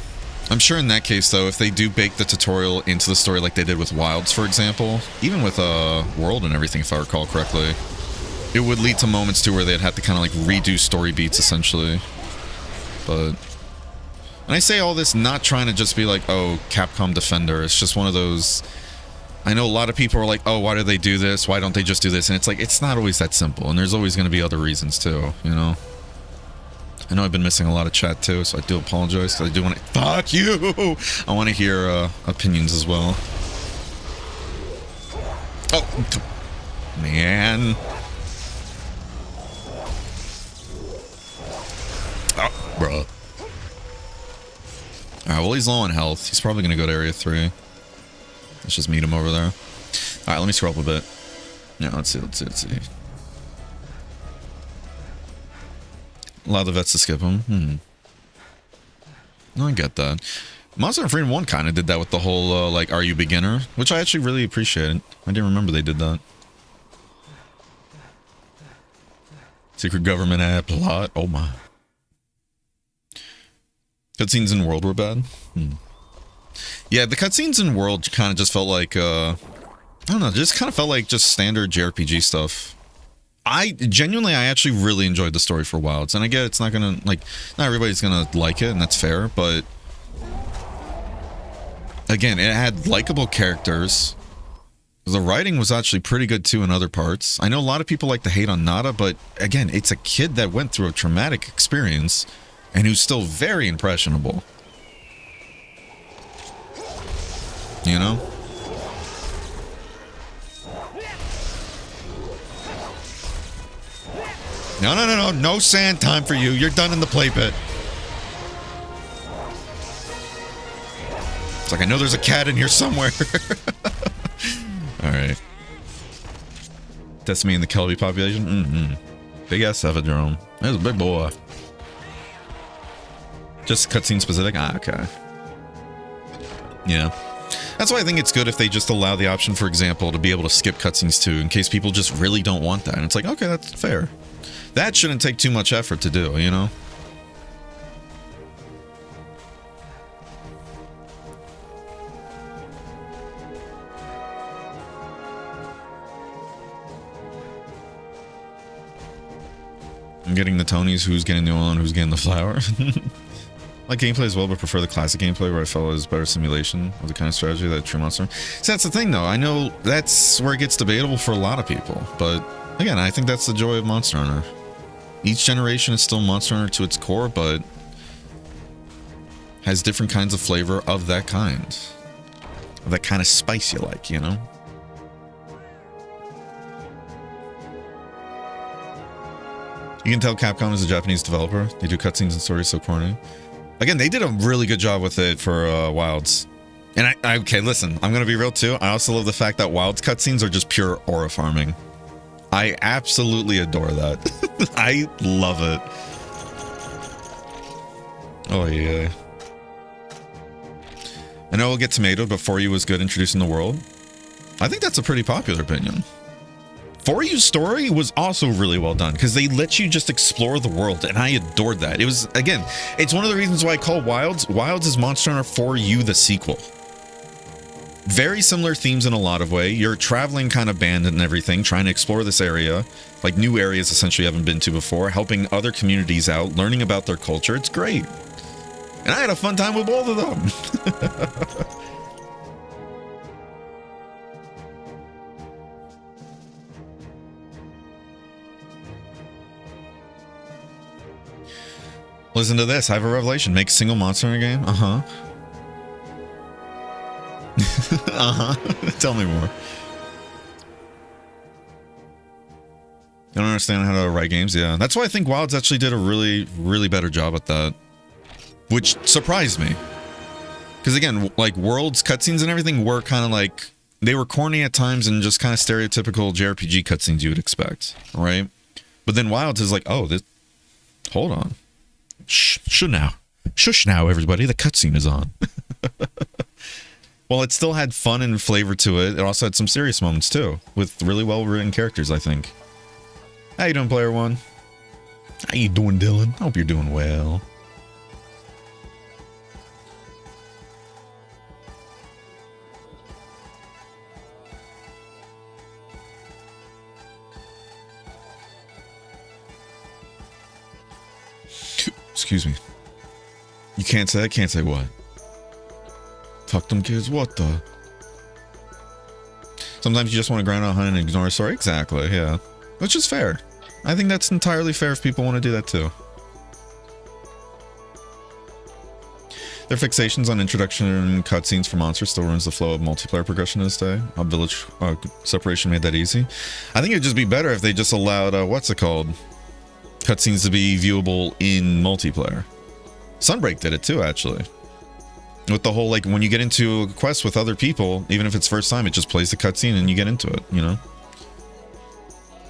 I'm sure in that case, though, if they do bake the tutorial into the story like they did with Wilds, for example, even with World and everything, if I recall correctly, it would lead to moments, too, where they'd have to kind of, like, redo story beats, essentially. But... And I say all this not trying to just be like, oh, Capcom Defender. It's just one of those... I know a lot of people are like, oh, why do they do this? Why don't they just do this? And it's like, it's not always that simple. And there's always going to be other reasons, too, you know? I know I've been missing a lot of chat, too, so I do apologize, because I do want to... Fuck you! I want to hear opinions as well. Oh, man. Oh, bro. Alright, well, he's low on health. He's probably going to go to Area 3. Let's just meet him over there. Alright, let me scroll up a bit. Yeah, let's see. Allow the vets to skip him. No, I get that. Monster Hunter Freedom 1 kind of did that with the whole, like, are you beginner? Which I actually really appreciated. I didn't remember they did that. Secret government ad plot. Oh my. Cutscenes in World were bad. Yeah, the cutscenes in World kind of just felt like, I don't know, just kind of felt like just standard JRPG stuff. I actually really enjoyed the story for Wilds, and I get it's not gonna, like, not everybody's gonna like it, and that's fair, but again, it had likable characters. The writing was actually pretty good too in other parts. I know a lot of people like to hate on Nada, but again, it's a kid that went through a traumatic experience and who's still very impressionable. You know? No sand time for you. You're done in the play pit. It's like, I know there's a cat in here somewhere. Alright. Decimate in the Kelby population? Big ass Evidrome. That's a big boy. Just cutscene specific? Ah, okay. Yeah. That's why I think it's good if they just allow the option, for example, to be able to skip cutscenes too, in case people just really don't want that. And it's like, okay, that's fair. That shouldn't take too much effort to do, you know? I'm getting the Tonys, who's getting the oil and who's getting the flour. Like gameplay as well, but prefer the classic gameplay where I felt it was better simulation of the kind of strategy that True Monster. So that's the thing though, I know that's where it gets debatable for a lot of people, but again, I think that's the joy of Monster Hunter. Each generation is still Monster Hunter to its core, but has different kinds of flavor of that kind. Of that kind of spice you like, you know? You can tell Capcom is a Japanese developer. They do cutscenes and stories so corny. Again, they did a really good job with it for Wilds. And okay, listen, I'm going to be real too. I also love the fact that Wilds cutscenes are just pure aura farming. I absolutely adore that. I love it. Oh, yeah. I know we'll get tomatoed, but For You was good introducing the world. I think that's a pretty popular opinion. For You's story was also really well done because they let you just explore the world, and I adored that. It was, again, it's one of the reasons why I call Wilds is Monster Hunter For You the sequel. Very similar themes in a lot of way. You're traveling kind of band and everything, trying to explore this area, like new areas essentially you haven't been to before, helping other communities out, learning about their culture. It's great. And I had a fun time with both of them. Listen to this. I have a revelation. Make a single Monster Hunter game? Uh-huh. Uh-huh. Tell me more. I don't understand how to write games. Yeah. That's why I think Wilds actually did a really, really better job at that. Which surprised me. Because again, like World's cutscenes and everything were kind of like they were corny at times and just kind of stereotypical JRPG cutscenes you would expect, right? But then Wilds is like, oh, this. Hold on. Shush now, everybody. The cutscene is on. Well, it still had fun and flavor to it. It also had some serious moments too, with really well-written characters, I think. How you doing, Player One? How you doing, Dylan? I hope you're doing well. Excuse me. You can't say, I can't say what? Fuck them kids, what the? Sometimes you just want to grind out hunt and ignore a story. Exactly, yeah. Which is fair. I think that's entirely fair if people want to do that too. Their fixations on introduction and cutscenes for monsters still ruins the flow of multiplayer progression to this day. A village separation made that easy. I think it'd just be better if they just allowed, what's it called? Cutscenes to be viewable in multiplayer. Sunbreak did it too, actually. With the whole, like, when you get into a quest with other people, even if it's first time, it just plays the cutscene and you get into it, you know?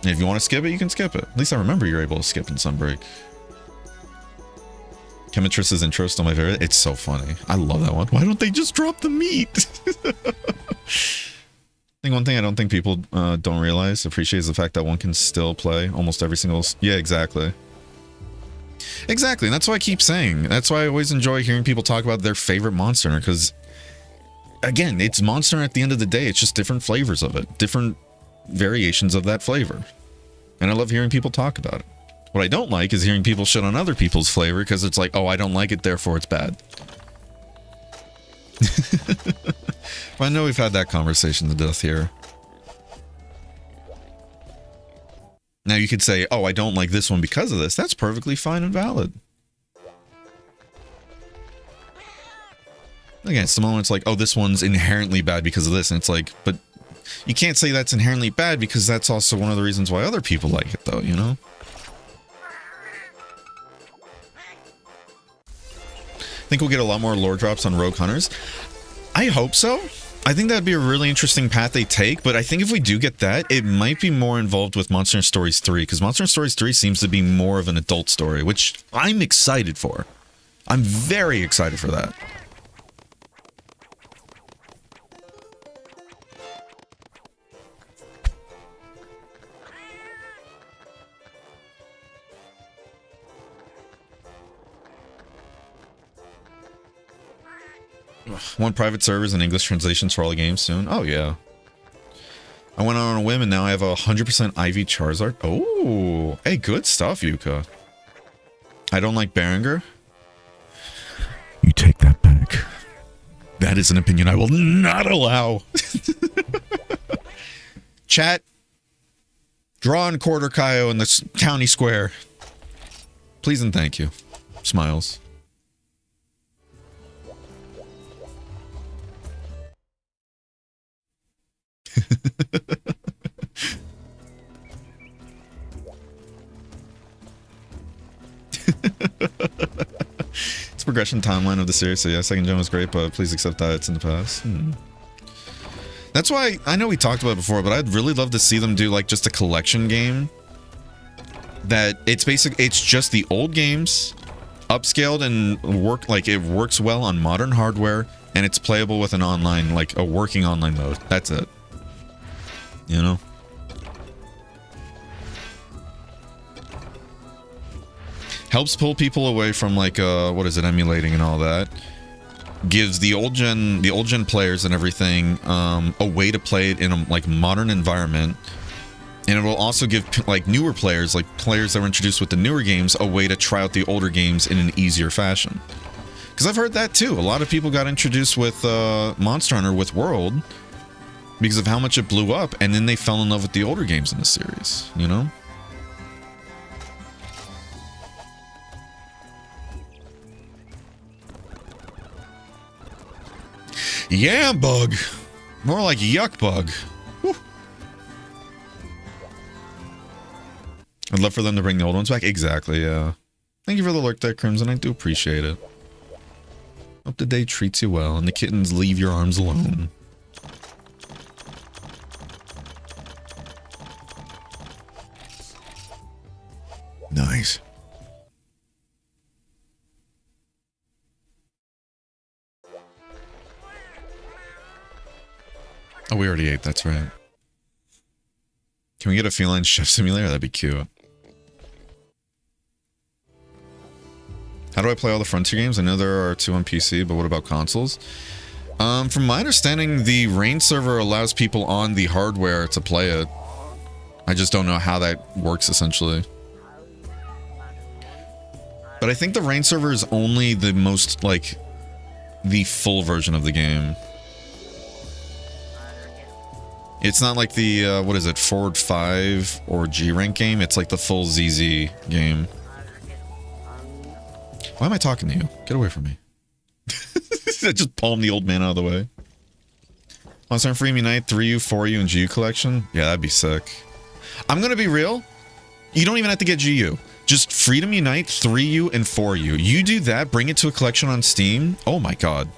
And if you want to skip it, you can skip it. At least I remember you're able to skip in Sunbreak. Chemitress's intro is still my favorite. It's so funny. I love that one. Why don't they just drop the meat? I think one thing I don't think people don't realize, appreciate, is the fact that one can still play almost every single... Yeah, exactly. Exactly, and that's why I keep saying. That's why I always enjoy hearing people talk about their favorite Monster Hunter, because, again, it's Monster Hunter at the end of the day. It's just different flavors of it. Different variations of that flavor. And I love hearing people talk about it. What I don't like is hearing people shit on other people's flavor, because it's like, oh, I don't like it, therefore it's bad. I know we've had that conversation to death here. Now you could say, oh, I don't like this one because of this. That's perfectly fine and valid. Again, it's the moment it's like, oh, this one's inherently bad because of this. And it's like, but you can't say that's inherently bad because that's also one of the reasons why other people like it, though, you know? Think we'll get a lot more lore drops on Rogue Hunters? I hope so. I think that'd be a really interesting path they take, but I think if we do get that, it might be more involved with Monster Hunter Stories 3, because Monster Hunter Stories 3 seems to be more of an adult story, which I'm excited for. I'm very excited for that. Want private servers and English translations for all the games soon? Oh, yeah. I went on a whim and now I have a 100% Ivy Charizard. Oh, hey, good stuff, Yuka. I don't like Berenger. You take that back. That is an opinion I will not allow. Chat, draw on Quarter Kaio in the county square. Please and thank you. Smiles. It's progression timeline of the series, so yeah, second gen was great, but please accept that it's in the past. That's why, I know we talked about it before, but I'd really love to see them do like just a collection game that it's just the old games upscaled and it works well on modern hardware, and it's playable with an online, like a working online mode. That's it. You know? Helps pull people away from like what is it, emulating and all that. Gives the old gen players and everything a way to play it in a like modern environment, and it will also give like newer players, like players that were introduced with the newer games, a way to try out the older games in an easier fashion. Because I've heard that too. A lot of people got introduced with Monster Hunter with World because of how much it blew up, and then they fell in love with the older games in the series, you know? Yeah, bug. More like yuck bug. Whew. I'd love for them to bring the old ones back. Exactly, yeah. Thank you for the lurk there, Crimson. I do appreciate it. Hope the day treats you well and the kittens leave your arms alone. Nice. Oh, we already ate. That's right. Can we get a feline chef simulator? That'd be cute. How do I play all the Frontier games? I know there are 2 on PC, but what about consoles? From my understanding, the Rain server allows people on the hardware to play it. I just don't know how that works, essentially. But I think the Rain server is only the most, like, the full version of the game. It's not like the, what is it, Forward 5 or G-Rank game. It's like the full ZZ game. Why am I talking to you? Get away from me. I just palmed the old man out of the way. Monster Freedom Unite, 3U, 4U, and GU collection? Yeah, that'd be sick. I'm gonna be real. You don't even have to get GU. Just Freedom Unite, 3U, and 4U. You do that, bring it to a collection on Steam. Oh my god.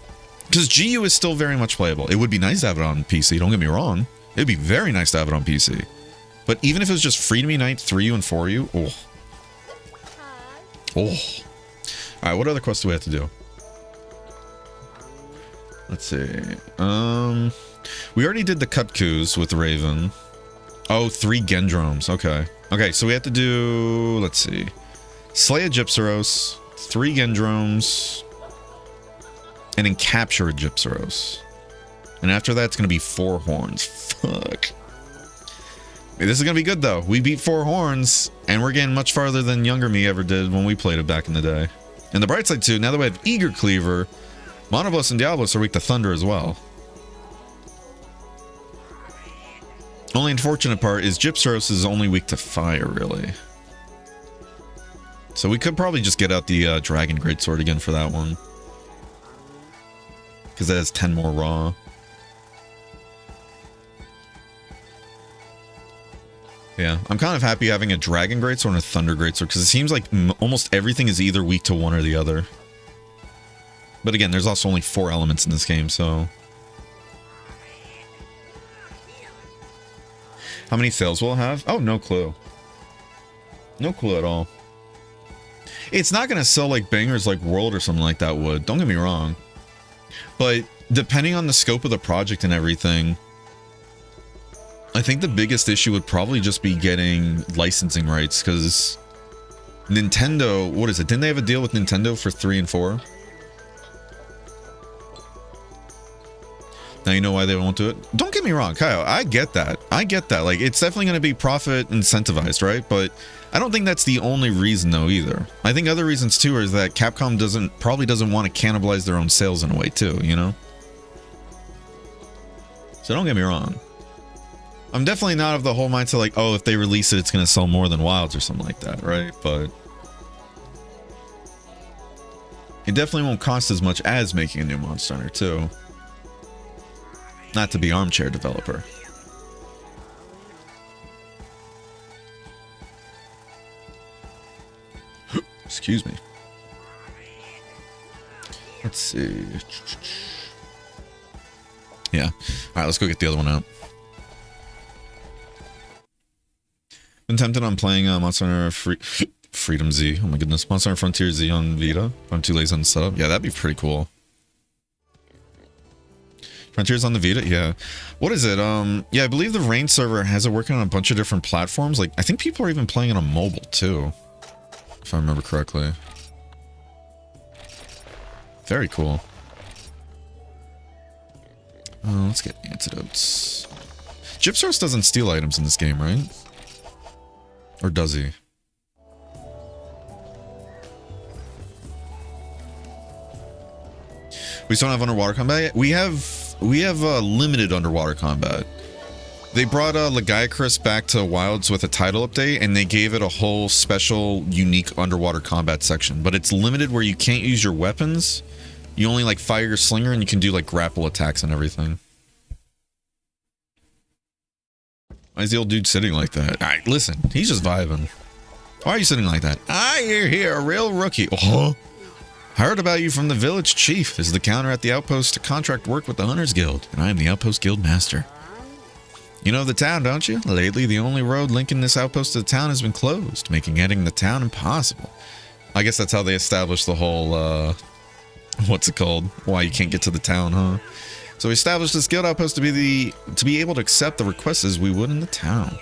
Because GU is still very much playable. It would be nice to have it on PC, don't get me wrong. It'd be very nice to have it on PC. But even if it was just Freedom Unite, 3U, and 4U, oh. Oh. Alright, what other quests do we have to do? Let's see. We already did the Kutkus with Raven. Oh, 3 Gendromes. Okay. Okay, so we have to do... Let's see. Slay a Gypsaros, 3 Gendromes, and then capture a Gypsaros. And after that, it's going to be 4 horns. Fuck. Hey, this is going to be good, though. We beat 4 horns, and we're getting much farther than younger me ever did when we played it back in the day. And the bright side, too, now that we have Eager Cleaver, Monobless and Diablos are weak to Thunder as well. Only unfortunate part is Gypsaros is only weak to Fire, really. So we could probably just get out the Dragon Greatsword again for that one. Because that has 10 more raw. Yeah, I'm kind of happy having a Dragon Greatsword and a Thunder Greatsword, because it seems like almost everything is either weak to one or the other. But again, there's also only 4 elements in this game, so... How many sales will it have? Oh, no clue. No clue at all. It's not going to sell like bangers like World or something like that would. Don't get me wrong. But depending on the scope of the project and everything, I think the biggest issue would probably just be getting licensing rights, because Nintendo, what is it? Didn't they have a deal with Nintendo for 3 and 4? Now you know why they won't do it? Don't get me wrong, Kyle, I get that. I get that. Like, it's definitely going to be profit incentivized, right? But I don't think that's the only reason, though, either. I think other reasons, too, is that Capcom probably doesn't want to cannibalize their own sales in a way, too, you know? So don't get me wrong. I'm definitely not of the whole mindset like, oh, if they release it, it's going to sell more than Wilds or something like that, right? But it definitely won't cost as much as making a new Monster Hunter, too. Not to be armchair developer. Excuse me. Let's see. Yeah. All right, let's go get the other one out. Been tempted on playing Monster Hunter Freedom Z. Oh my goodness. Monster Hunter Frontier Z on Vita. I'm too lazy on sub. Yeah, that'd be pretty cool. Frontiers on the Vita? Yeah. What is it? Yeah, I believe the Rain server has it working on a bunch of different platforms. Like, I think people are even playing it on mobile, too. If I remember correctly. Very cool. Let's get antidotes. Gypsaros doesn't steal items in this game, right? Or does he? We still don't have underwater combat yet? We have limited underwater combat. They brought Legiacris back to Wilds with a title update, and they gave it a whole special, unique underwater combat section. But it's limited where you can't use your weapons. You only, like, fire your slinger, and you can do, like, grapple attacks and everything. Why is the old dude sitting like that? Alright, listen. He's just vibing. Why are you sitting like that? I hear here, a real rookie. Oh, heard about you from the village chief. This is the counter at the outpost to contract work with the Hunters Guild, and I am the outpost guild master. You know the town, don't you? Lately, the only road linking this outpost to the town has been closed, making getting the town impossible. I guess that's how they established the whole, what's it called? Why you can't get to the town, huh? So we established this guild outpost to be able to accept the requests as we would in the town.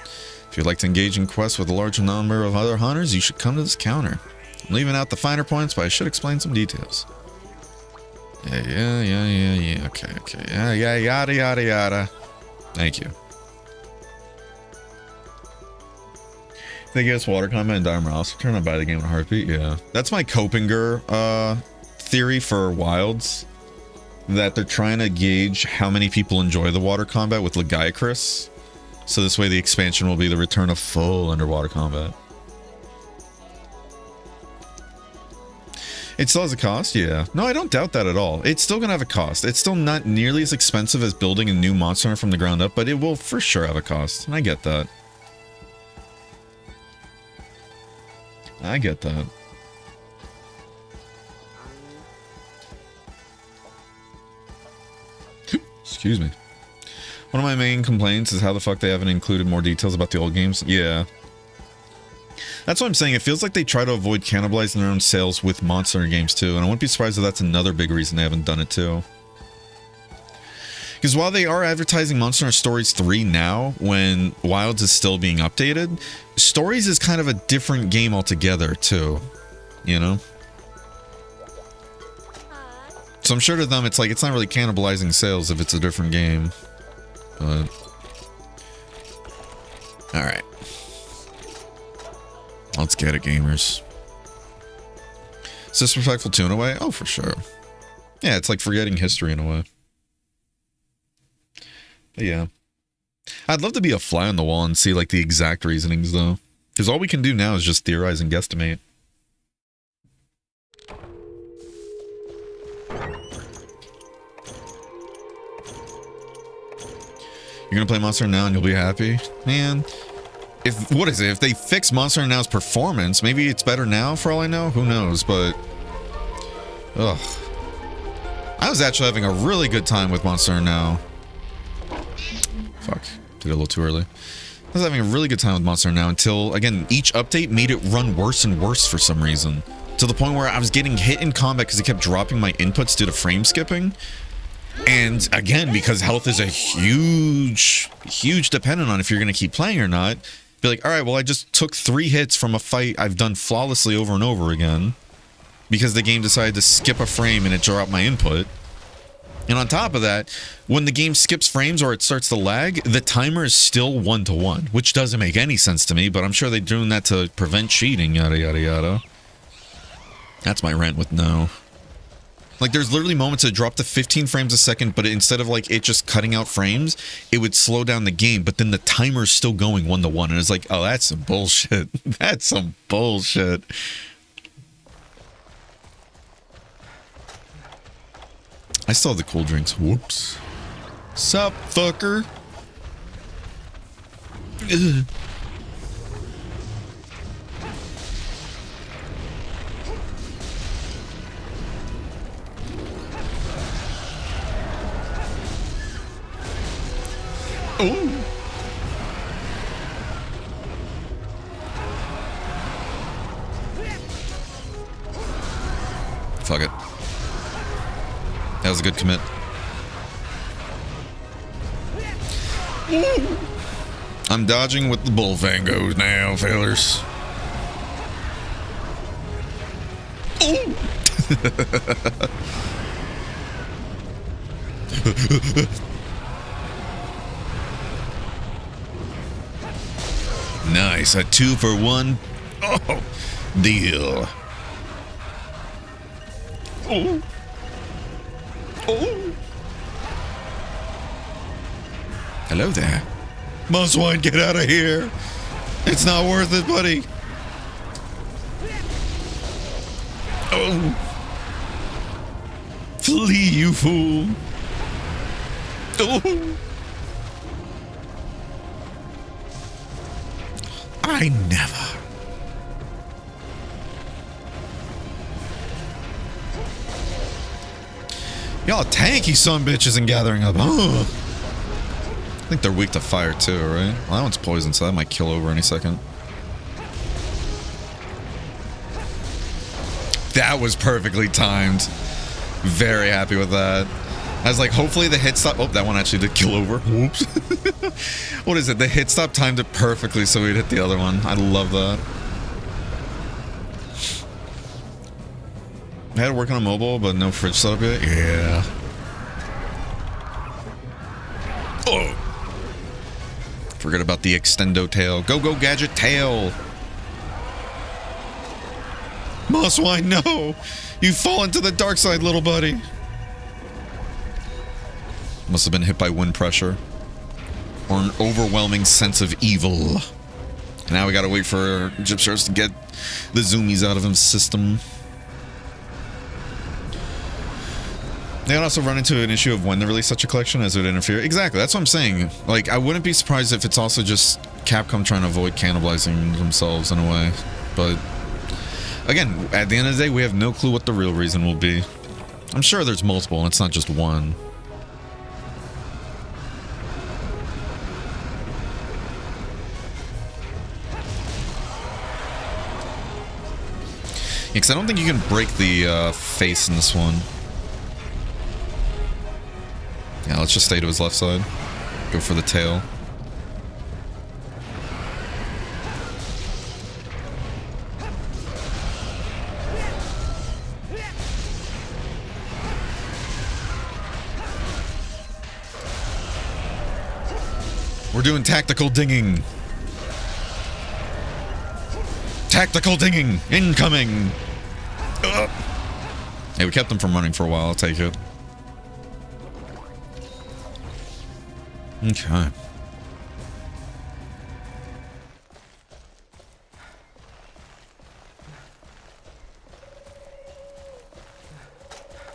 If you'd like to engage in quests with a large number of other hunters, you should come to this counter. I'm leaving out the finer points, but I should explain some details. Yeah. Okay. Yeah, yada. Thank you. They give us water combat and dire morale, so turn on by the game in a heartbeat. Yeah, that's my Copinger theory for Wilds, that they're trying to gauge how many people enjoy the water combat with Legiacris, so this way the expansion will be the return of full underwater combat. It still has a cost, yeah. No, I don't doubt that at all. It's still gonna have a cost. It's still not nearly as expensive as building a new monster from the ground up, but it will for sure have a cost, and I get that. Excuse me. One of my main complaints is how the fuck they haven't included more details about the old games. Yeah. That's what I'm saying. It feels like they try to avoid cannibalizing their own sales with Monster Hunter games too, and I wouldn't be surprised if that's another big reason they haven't done it too. Because while they are advertising Monster Hunter Stories 3 now, when Wilds is still being updated, Stories is kind of a different game altogether too, you know? So I'm sure to them it's like, it's not really cannibalizing sales if it's a different game. But... alright. Let's get it, gamers. Is this respectful too in a way? Oh, for sure. Yeah, it's like forgetting history in a way. But yeah. I'd love to be a fly on the wall and see like the exact reasonings though. Because all we can do now is just theorize and guesstimate. You're gonna play Monster Hunter now and you'll be happy? Man, what is it? If they fix Monster Hunter Now's performance, maybe it's better now for all I know? Who knows, but... ugh. I was actually having a really good time with Monster Hunter Now. Fuck. Did it a little too early. I was having a really good time with Monster Hunter Now until, again, each update made it run worse and worse for some reason. To the point where I was getting hit in combat because it kept dropping my inputs due to frame skipping. And again, because health is a huge dependent on if you're going to keep playing or not. Be like, all right, well, I just took 3 hits from a fight I've done flawlessly over and over again. Because the game decided to skip a frame and it dropped my input. And on top of that, when the game skips frames or it starts to lag, the timer is still 1-to-1, which doesn't make any sense to me, but I'm sure they're doing that to prevent cheating, yada, yada, yada. That's my rant with no. Like, there's literally moments that drop to 15 frames a second, but instead of, like, it just cutting out frames, it would slow down the game, but then the timer's still going 1-to-1, and it's like, oh, that's some bullshit. That's some bullshit. I still have the cool drinks. Whoops. Sup, fucker? Ugh. Oh. Fuck it. That was a good commit. I'm dodging with the bullfangos now, fellas. Nice, a 2-for-1 deal. Oh. Oh. Hello there. Muswine, get out of here. It's not worth it, buddy. Oh. Flee, you fool. Oh. I never. Y'all tanky son bitches and gathering up. Ugh. I think they're weak to fire too, right? Well, that one's poison, so that might kill over any second. That was perfectly timed. Very happy with that. I was like, hopefully the hit stop... Oh, that one actually did kill over. Whoops. What is it? The hit stop timed it perfectly so we'd hit the other one. I love that. I had to work on a mobile, but no fridge setup yet. Yeah. Oh. Forget about the extendo tail. Go, go, gadget tail. Mosswine, no. You fall into the dark side, little buddy. Must have been hit by wind pressure. Or an overwhelming sense of evil. Now we gotta wait for Gyp Sharks to get the zoomies out of his system. They could also run into an issue of when they release such a collection as it would interfere. Exactly, that's what I'm saying. Like, I wouldn't be surprised if it's also just Capcom trying to avoid cannibalizing themselves in a way. But, again, at the end of the day, we have no clue what the real reason will be. I'm sure there's multiple, and it's not just one. Yeah, because I don't think you can break the face in this one. Yeah, let's just stay to his left side. Go for the tail. We're doing tactical dinging. Tactical dinging! Incoming! Ugh. Hey, we kept them from running for a while, I'll take it. Okay.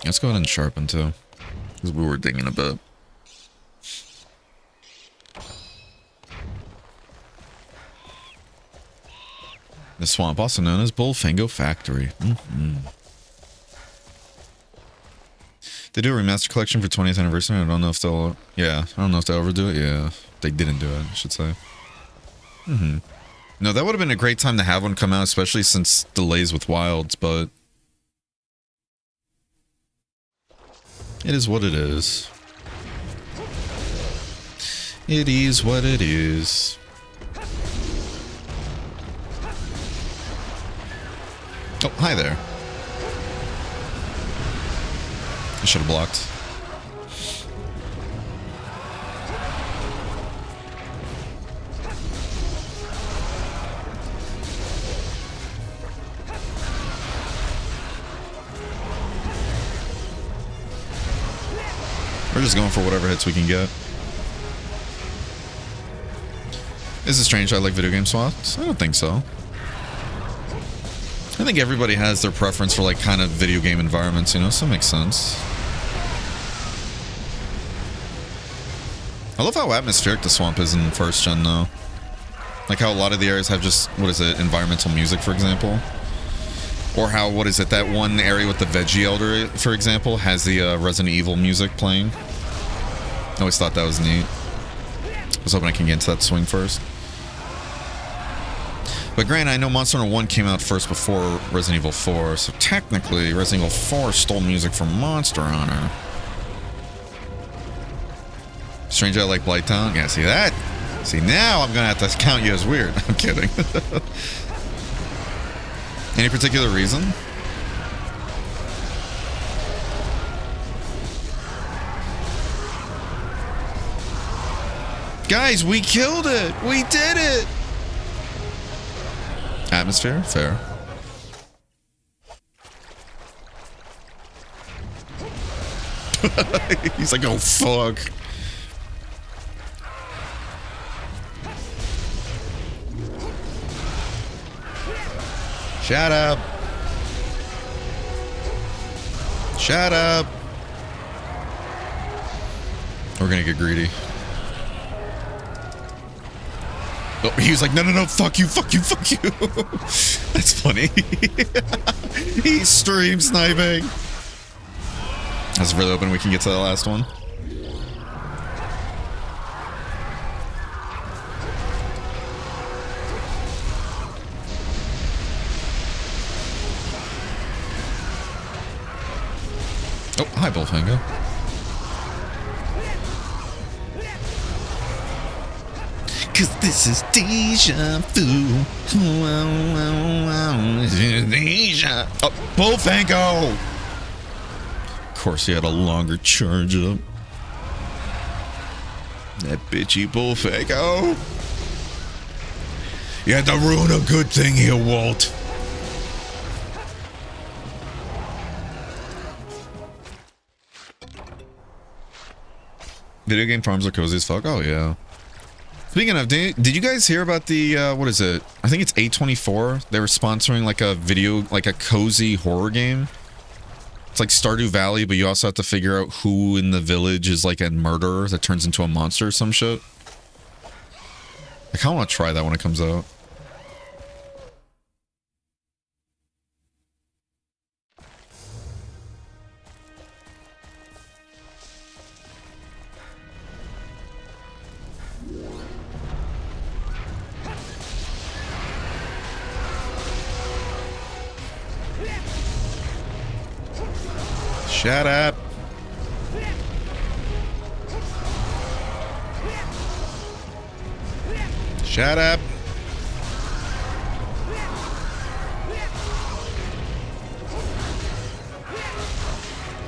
Let's go ahead and sharpen too. Because we were dinging a bit. The swamp, also known as Bullfango Factory. They do a remaster collection for 20th anniversary. I don't know if they'll... Yeah, I don't know if they'll ever do it. Yeah, they didn't do it, I should say. No, that would have been a great time to have one come out, especially since delays with Wilds, but... It is what it is. It is what it is. Oh, hi there. I should have blocked. We're just going for whatever hits we can get. Is it strange I like video game swaps? I don't think so. I think everybody has their preference for like kind of video game environments, you know, so it makes sense. I love how atmospheric the swamp is in first gen though. Like how a lot of the areas have just, what is it, environmental music, for example. Or how, what is it, that one area with the Veggie Elder, for example, has the Resident Evil music playing. I always thought that was neat. I was hoping I can get into that swing first. But granted, I know Monster Hunter 1 came out first before Resident Evil 4, so technically Resident Evil 4 stole music from Monster Hunter. Strange I like Blighttown? Yeah, see that? See, now I'm gonna have to count you as weird. I'm kidding. Any particular reason? Guys, we killed it! We did it! Atmosphere? Fair. He's like, oh fuck. Shut up. Shut up. We're gonna get greedy. Oh, he was like, no, no, no, fuck you, fuck you, fuck you. That's funny. He's stream sniping. That's really hoping we can get to the last one. Oh, hi, Bullfinger. Cause this is deja vu. Deja. Oh, Bullfango! Of course, he had a longer charge up. That bitchy Bullfango. You had to ruin a good thing here, Walt. Video game farms are cozy as fuck. Oh, yeah. Speaking of, did you guys hear about the, what is it? I think it's A24. They were sponsoring like a video, like a cozy horror game. It's like Stardew Valley, but you also have to figure out who in the village is like a murderer that turns into a monster or some shit. I kind of want to try that when it comes out. Shut up. Shut up.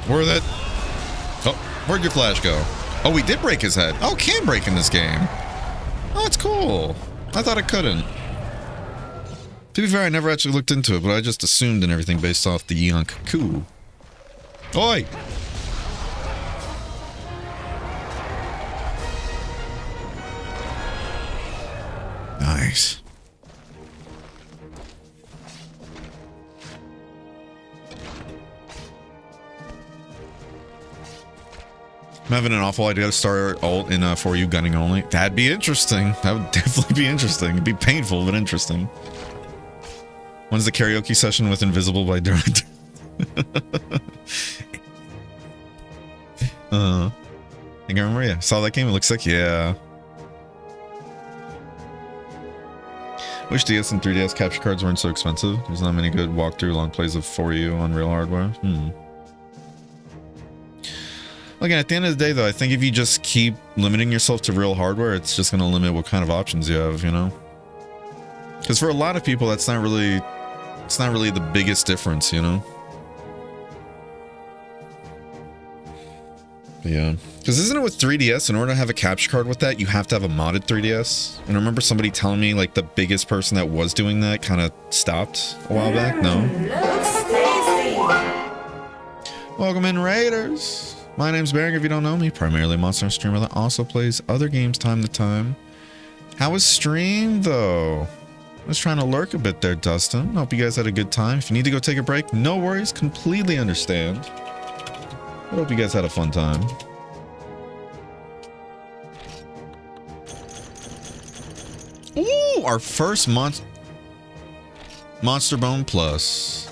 Worth it. Oh, where'd your flash go? Oh, we did break his head. Oh, can break in this game. Oh, that's cool. I thought it couldn't. To be fair, I never actually looked into it, but I just assumed and everything based off the Yonk coup. Oi! Nice. I'm having an awful idea to start alt in For You gunning only. That'd be interesting. That would definitely be interesting. It'd be painful, but interesting. When's the karaoke session with Invisible by Durant? I think I remember, yeah. Saw that game, it looks like, yeah. Wish DS and 3DS capture cards weren't so expensive. There's not many good walkthrough long plays of For You on real hardware. Again, at the end of the day, though, I think if you just keep limiting yourself to real hardware, it's just going to limit what kind of options you have, you know? Because for a lot of people, it's not really the biggest difference, you know? But yeah. Because isn't it with 3DS, in order to have a capture card with that, you have to have a modded 3DS? And I remember somebody telling me, like, the biggest person that was doing that kind of stopped a while back. No? Welcome in, Raiders! My name's Baring, if you don't know me. Primarily a Monster Hunter streamer that also plays other games time to time. How was stream, though? I was trying to lurk a bit there, Dustin. Hope you guys had a good time. If you need to go take a break, no worries. Completely understand. I hope you guys had a fun time. Ooh, our first Monster Bone Plus.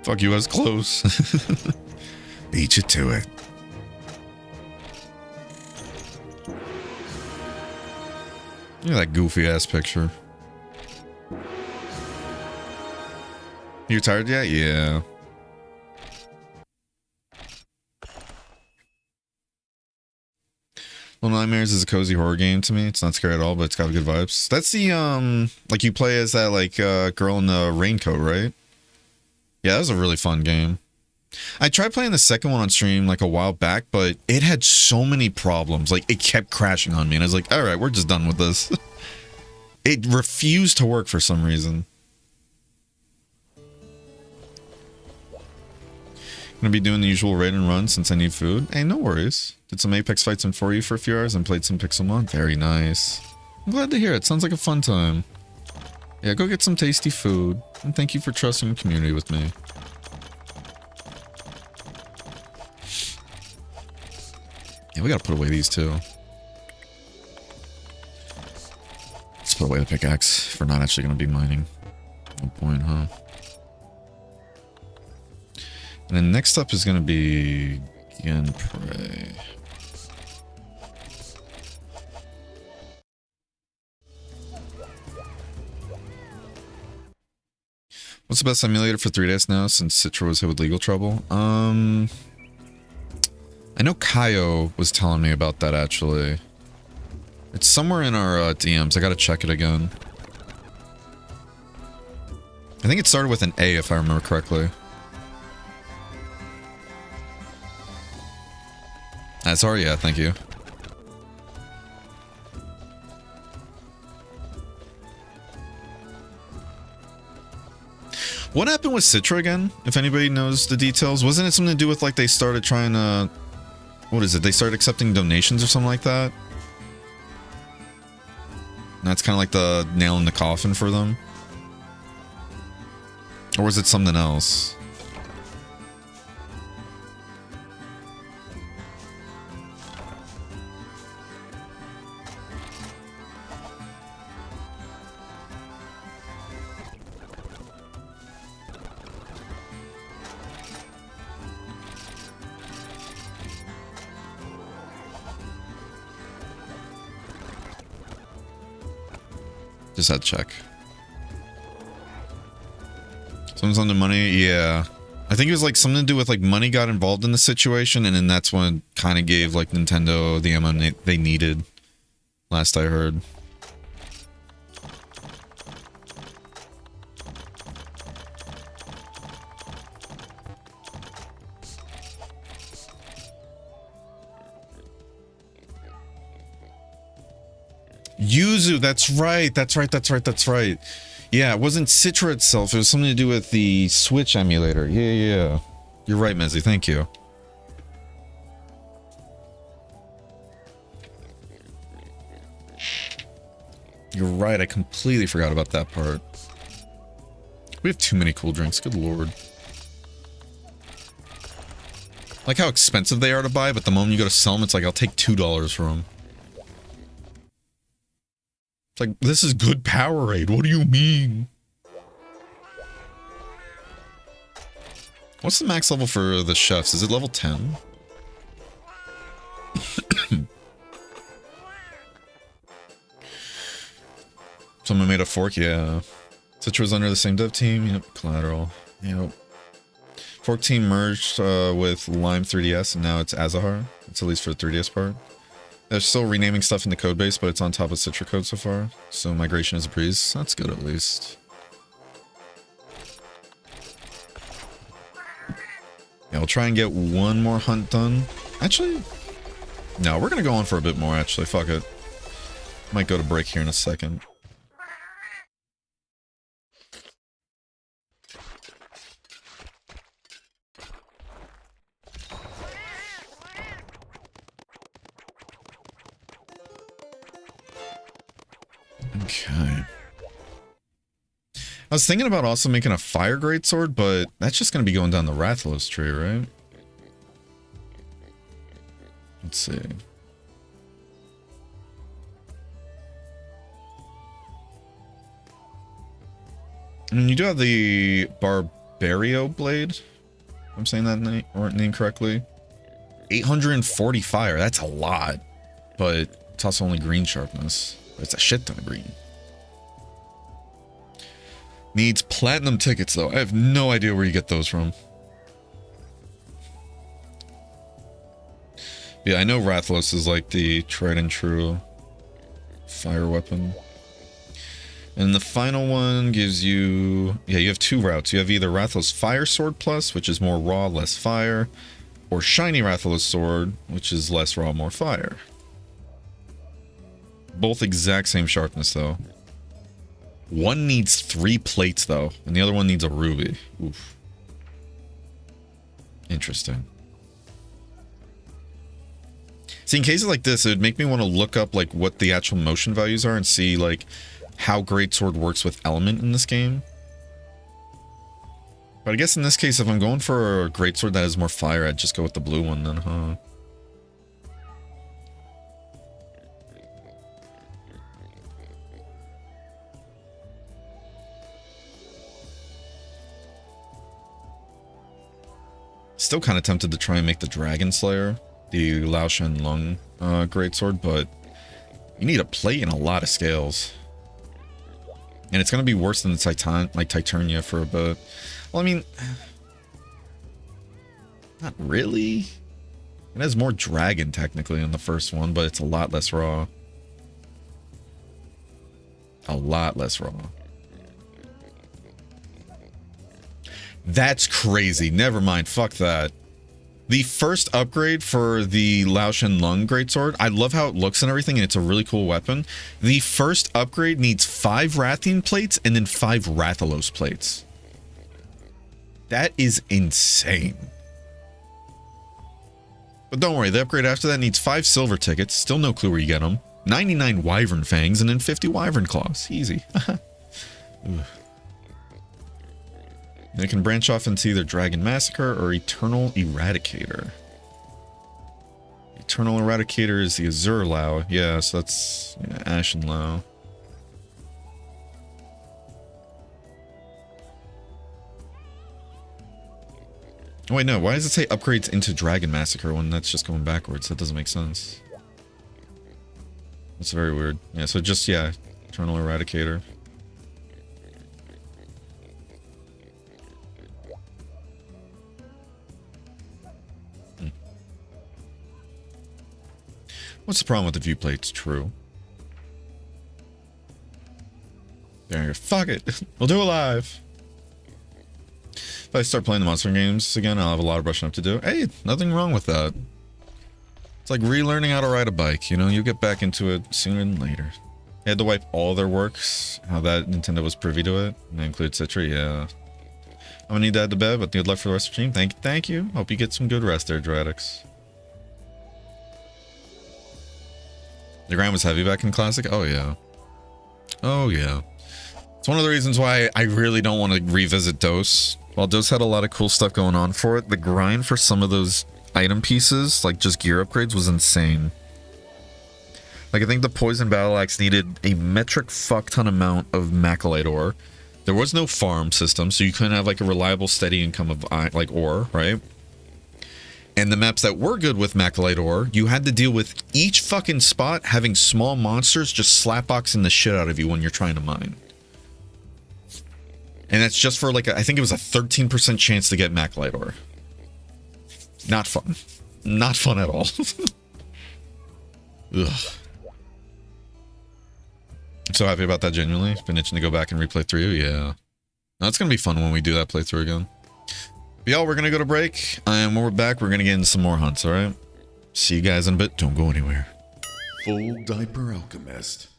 Fuck you, I was close. Beat you to it. Look at that goofy ass picture. You tired yet? Yeah. Little Nightmares is a cozy horror game to me. It's not scary at all, but it's got good vibes. That's the like you play as that like girl in the raincoat, right? Yeah, that was a really fun game. I tried playing the second one on stream like a while back, but it had so many problems. Like, it kept crashing on me, and I was like, all right, we're just done with this. It refused to work for some reason. Gonna be doing the usual raid and run since I need food. Hey, no worries. Did some Apex fights in 4U for a few hours and played some Pixelmon. Very nice. I'm glad to hear it. Sounds like a fun time. Yeah, go get some tasty food. And thank you for trusting the community with me. Yeah, we gotta put away these too. Let's put away the pickaxe. If we're not actually gonna be mining. No point, huh? And then next up is gonna be again, pray. What's the best emulator for 3DS now since Citra was hit with legal trouble? I know Kaio was telling me about that actually. It's somewhere in our DMs. I gotta check it again. I think it started with an A if I remember correctly. Sorry, yeah, thank you. What happened with Citra again? If anybody knows the details, wasn't it something to do with like they started trying to, what is it? They started accepting donations or something like that. And that's kind of like the nail in the coffin for them. Or was it something else? Just had to check. Someone's under money? Yeah. I think it was like something to do with like money got involved in the situation, and then that's when it kind of gave like Nintendo the ammo they needed. Last I heard. Yuzu, that's right. Yeah, it wasn't Citra itself. It was something to do with the Switch emulator. Yeah. You're right, Mezzy. Thank you. You're right. I completely forgot about that part. We have too many cool drinks. Good lord. Like how expensive they are to buy, but the moment you go to sell them, it's like, I'll take $2 for them. It's like, this is good Powerade. What do you mean? What's the max level for the chefs? Is it level 10? Someone made a fork? Yeah. Citra was under the same dev team? Yep. Collateral. Yep. Fork team merged with Lime 3DS, and now it's Azahar. It's at least for the 3DS part. They're still renaming stuff in the codebase, but it's on top of Citra code so far. So migration is a breeze. That's good at least. Yeah, we'll try and get one more hunt done. Actually, no, we're gonna go on for a bit more, actually. Fuck it. Might go to break here in a second. Okay. I was thinking about also making a fire greatsword, but that's just going to be going down the Rathalos tree, right? Let's see. And you do have the Barbario blade. I'm saying that name correctly. 840 fire. That's a lot, but it's also only green sharpness. It's a shit ton of green. Needs platinum tickets, though. I have no idea where you get those from. Yeah, I know Rathalos is like the tried and true fire weapon. And the final one gives you... Yeah, you have two routes. You have either Rathalos Fire Sword Plus, which is more raw, less fire, or Shiny Rathalos Sword, which is less raw, more fire. Both exact same sharpness, though. One needs 3 plates, though, and the other one needs a ruby. Oof. Interesting. See, in cases like this, it would make me want to look up, like, what the actual motion values are and see, like, how Greatsword works with Element in this game. But I guess in this case, if I'm going for a Greatsword that has more fire, I'd just go with the blue one then, huh? Still kind of tempted to try and make the Dragon Slayer, the Lao Shen Lung greatsword, but you need a plate and a lot of scales. And it's going to be worse than the Titania for a bit. Well, I mean, not really. It has more dragon technically in the first one, but it's a lot less raw. A lot less raw. That's crazy. Never mind. Fuck that. The first upgrade for the Lao Shen Lung Greatsword, I love how it looks and everything, and it's a really cool weapon. The first upgrade needs 5 Rathian plates and then 5 Rathalos plates. That is insane. But don't worry, the upgrade after that needs 5 silver tickets, still no clue where you get them, 99 Wyvern Fangs, and then 50 Wyvern Claws. Easy. They can branch off into either Dragon Massacre or Eternal Eradicator. Eternal Eradicator is the Azure Lao. Yeah, so that's Ashen Lao. Oh wait, no. Why does it say upgrades into Dragon Massacre when that's just going backwards? That doesn't make sense. That's very weird. Yeah, so just, yeah, Eternal Eradicator. What's the problem with the view plates? True. There, fuck it. We'll do it live. If I start playing the monster games again, I'll have a lot of brushing up to do. Hey, nothing wrong with that. It's like relearning how to ride a bike, you know? You'll get back into it sooner than later. They had to wipe all their works, how that Nintendo was privy to it. And that includes Citra, yeah. I'm gonna need to head to bed, but good luck for the rest of the stream. Thank you. Hope you get some good rest there, Dradix. The grind was heavy back in Classic? Oh, yeah. Oh, yeah. It's one of the reasons why I really don't want to revisit DOS. While DOS had a lot of cool stuff going on for it, the grind for some of those item pieces, like just gear upgrades, was insane. Like, I think the Poison Battle Axe needed a metric fuck ton amount of Macalite ore. There was no farm system, so you couldn't have like a reliable steady income of like ore, right? And the maps that were good with Macalite ore, you had to deal with each fucking spot having small monsters just slapboxing the shit out of you when you're trying to mine. And that's just for like, I think it was a 13% chance to get Macalite ore. Not fun. Not fun at all. Ugh. I'm so happy about that, genuinely. Been itching to go back and replay through. Yeah. That's going to be fun when we do that playthrough again. But y'all, we're going to go to break. And when we're back, we're going to get into some more hunts, alright? See you guys in a bit. Don't go anywhere. Full Diaper Alchemist.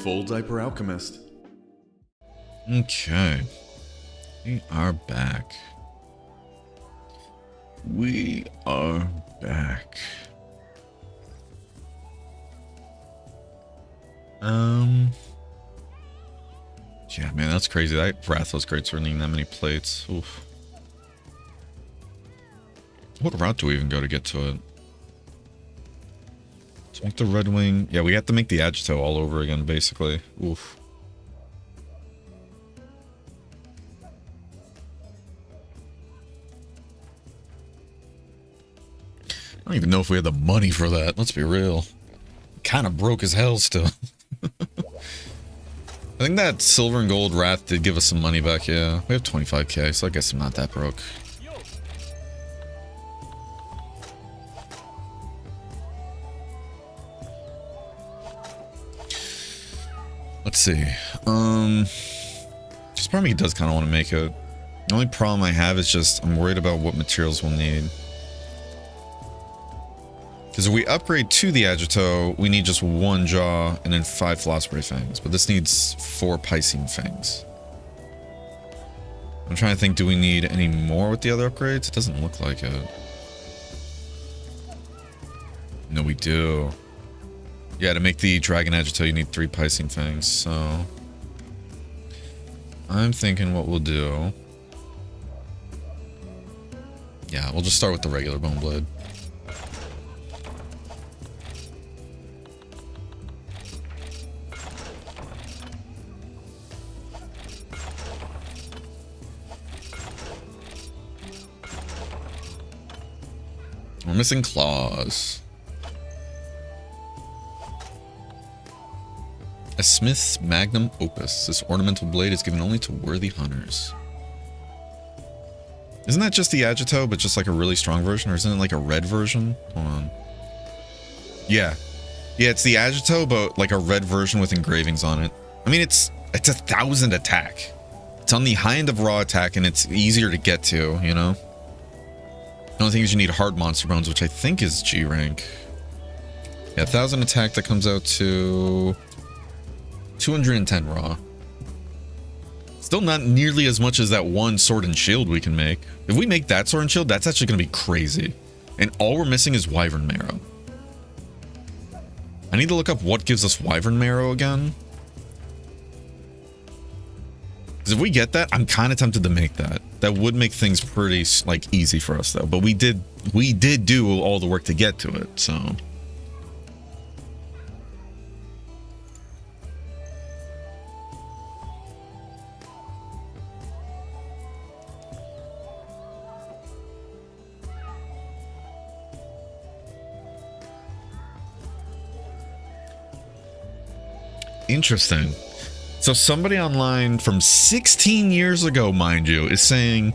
Full Diaper Alchemist. Okay. We are back. We are back. Yeah, man, that's crazy. That Rathalos crate's running that many plates. Oof. What route do we even go to get to it? To make the Red Wing... Yeah, we have to make the Agito all over again, basically. Oof. I don't even know if we have the money for that. Let's be real. Kind of broke as hell still. I think that silver and gold Wrath did give us some money back, yeah. We have 25k, so I guess I'm not that broke. Let's see. Just part of me does kind of want to make it. The only problem I have is just I'm worried about what materials we'll need. Because if we upgrade to the Agito, we need just 1 jaw and then 5 Philosopher Fangs. But this needs 4 Piscine Fangs. I'm trying to think, do we need any more with the other upgrades? It doesn't look like it. No, we do. Yeah, to make the Dragon Agito, you need 3 Piscine Fangs, so... I'm thinking what we'll do... Yeah, we'll just start with the regular Bone Blade. We're missing claws. A Smith's Magnum Opus. This ornamental blade is given only to worthy hunters. Isn't that just the Agito, but just like a really strong version? Or isn't it like a red version? Hold on. Yeah. Yeah, it's the Agito, but like a red version with engravings on it. I mean, it's 1,000 attack. It's on the high end of raw attack, and it's easier to get to, you know? The only thing is you need hard monster bones, which I think is G rank. Yeah, 1,000 attack, that comes out to 210 raw. Still not nearly as much as that one sword and shield we can make. If we make that sword and shield, that's actually going to be crazy. And all we're missing is Wyvern Marrow. I need to look up what gives us Wyvern Marrow again. Because if we get that, I'm kind of tempted to make that. That would make things pretty, like, easy for us, though. But we did do all the work to get to it, so... Interesting. So somebody online from 16 years ago, mind you, is saying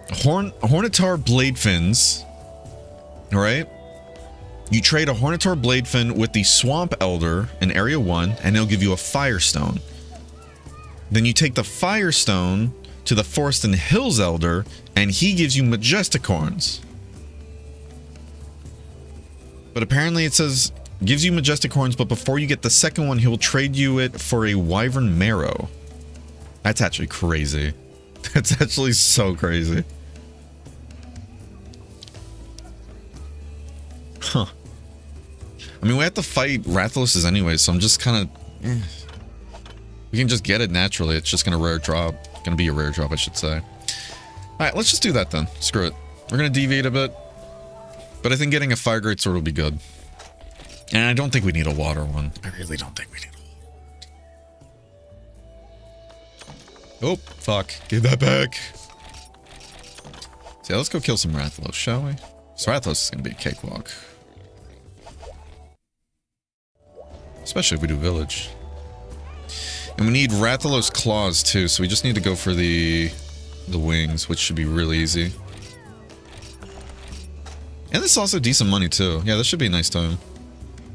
Hornitar blade fins. All right. You trade a Hornitar blade fin with the Swamp Elder in Area 1, and they'll give you a Firestone. Then you take the Firestone to the Forest and Hills Elder, and he gives you Majestic Horns. But apparently it says... gives you Majestic Horns, but before you get the second one, he will trade you it for a Wyvern Marrow. That's actually crazy. That's actually so crazy. Huh. I mean, we have to fight Rathalos anyways, so I'm just kind of... We can just get it naturally. It's just going to rare drop. Going to be a rare drop, I should say. Alright, let's just do that then. Screw it. We're going to deviate a bit. But I think getting a Fire Great Sword will be good. And I don't think we need a water one. I really don't think we need a water. Oh, fuck. Give that back. So yeah, let's go kill some Rathalos, shall we? So Rathalos is going to be a cakewalk. Especially if we do village. And we need Rathalos claws too, so we just need to go for the wings, which should be really easy. And this is also decent money too. Yeah, this should be a nice time.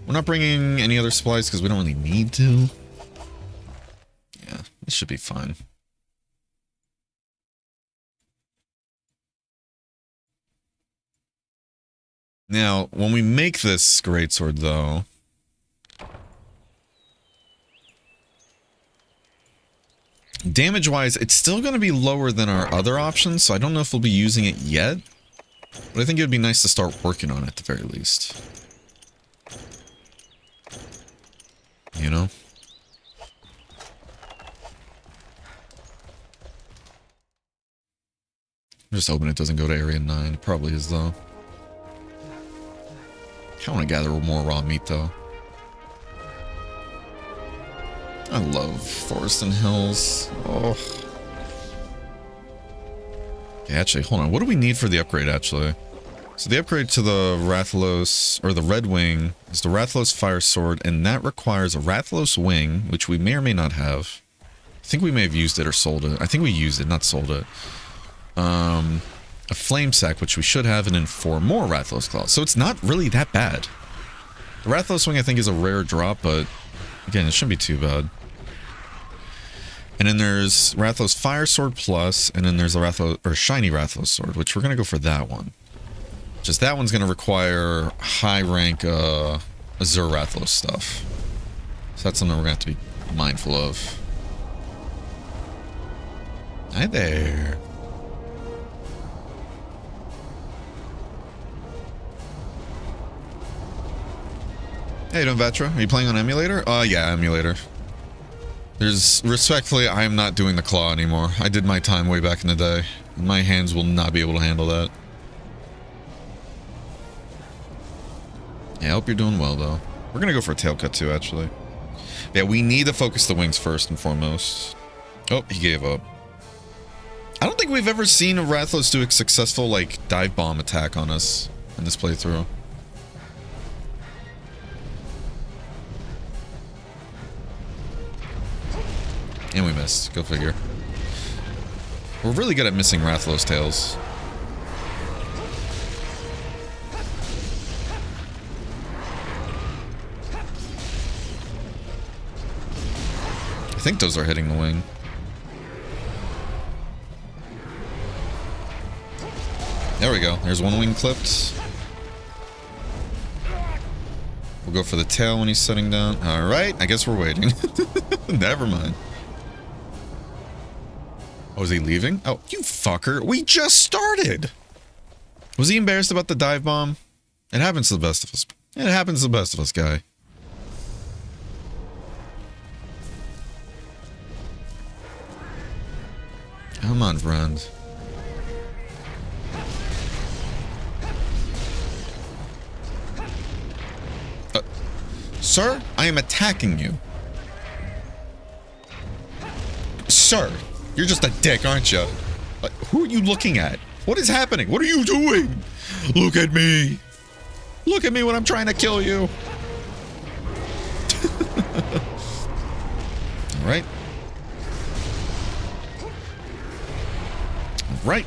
We're not bringing any other supplies because we don't really need to. Yeah, this should be fine. Now, when we make this greatsword, though, Damage-wise, it's still going to be lower than our other options, so I don't know if we'll be using it yet. But I think it would be nice to start working on it at the very least. You know? I'm just hoping it doesn't go to Area 9. It probably is, though. I want to gather more raw meat, though. I love forest and hills. Oh. Okay, actually, hold on. What do we need for the upgrade, actually? So the upgrade to the Rathalos, or the Red Wing, is the Rathalos Fire Sword, and that requires a Rathalos Wing, which we may or may not have. I think we may have used it or sold it. I think we used it, not sold it. A Flame Sack, which we should have, and then 4 more Rathalos Claws. So it's not really that bad. The Rathalos Wing, I think, is a rare drop, but again, it shouldn't be too bad. And then there's Rathalos Fire Sword Plus, and then there's a Rathalos, or Shiny Rathalos Sword, which we're going to go for that one. Just that one's going to require high rank Azure Rathalos stuff. So that's something we're going to have to be mindful of. Hi there. Hey, doing Vatra? Are you playing on emulator? Yeah, emulator. Respectfully, I am not doing the claw anymore. I did my time way back in the day. My hands will not be able to handle that. Yeah, I hope you're doing well, though. We're gonna go for a tail cut, too, actually. Yeah, we need to focus the wings first and foremost. Oh, he gave up. I don't think we've ever seen a Rathalos do a successful, like, dive bomb attack on us in this playthrough. And we missed. Go figure. We're really good at missing Rathalos tails. I think those are hitting the wing. There we go. There's one wing clipped. We'll go for the tail when he's setting down. Alright, I guess we're waiting. Never mind. Oh, is he leaving? Oh, you fucker. We just started. Was he embarrassed about the dive bomb? It happens to the best of us. It happens to the best of us, guy. Come on, friend. Sir, I am attacking you. Sir, you're just a dick, aren't you? Like, who are you looking at? What is happening? What are you doing? Look at me. Look at me when I'm trying to kill you. All right. All right.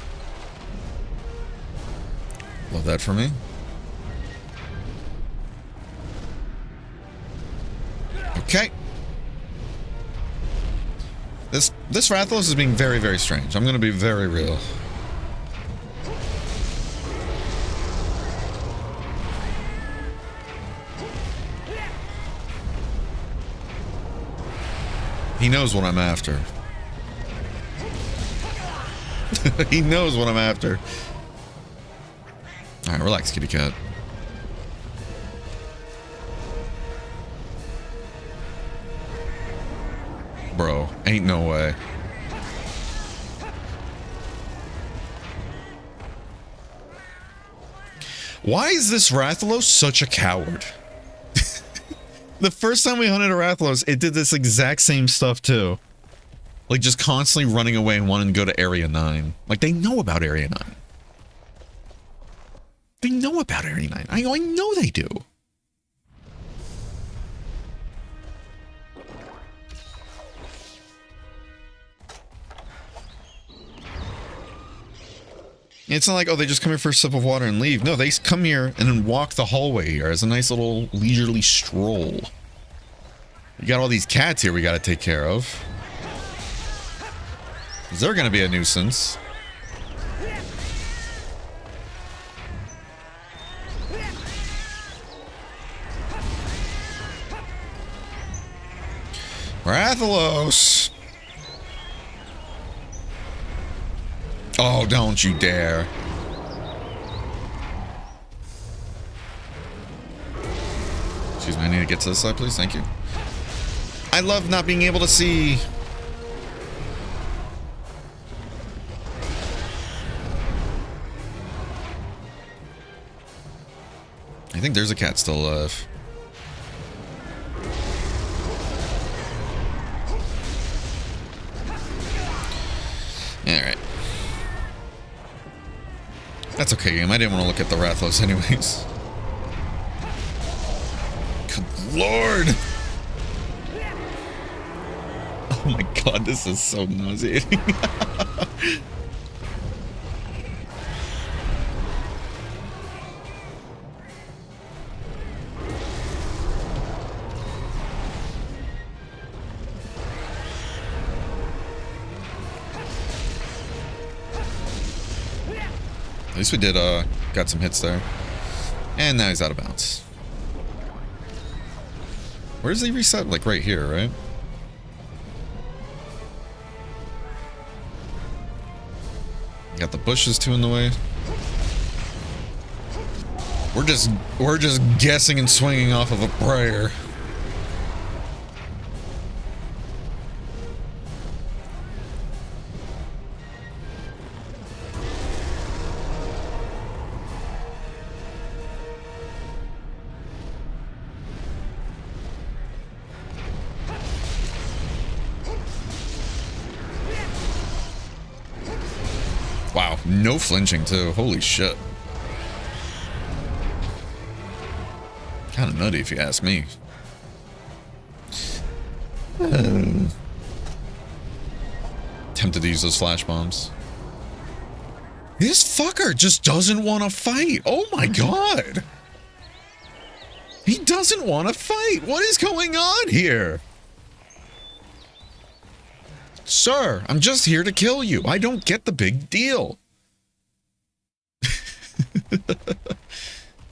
Love that for me. Okay. This Rathalos is being very, very strange. I'm going to be very real. He knows what I'm after. He knows what I'm after. All right, relax, kitty cat. Bro, ain't no way. Why is this Rathalos such a coward? The first time we hunted a Rathalos, it did this exact same stuff too. Like just constantly running away and wanting to go to Area 9. Like they know about Area 9. They know about Area 9. I know they do. It's not like, oh, they just come here for a sip of water and leave. No, they come here and then walk the hallway here as a nice little leisurely stroll. You got all these cats here we got to take care of. They're going to be a nuisance. Rathalos! Oh, don't you dare. Excuse me, I need to get to this side, please. Thank you. I love not being able to see. I think there's a cat still alive. Alright. That's okay, game. I didn't want to look at the Rathlos anyways. Good lord! Oh my god, this is so nauseating. At least we did, got some hits there. And now he's out of bounds. Where does he reset? Like right here, right? Got the bushes too in the way. We're just guessing and swinging off of a prayer. Wow, no flinching too. Holy shit. Kind of nutty if you ask me. Tempted to use those flash bombs. This fucker just doesn't want to fight. Oh my god. He doesn't want to fight. What is going on here? Sir, I'm just here to kill you. I don't get the big deal.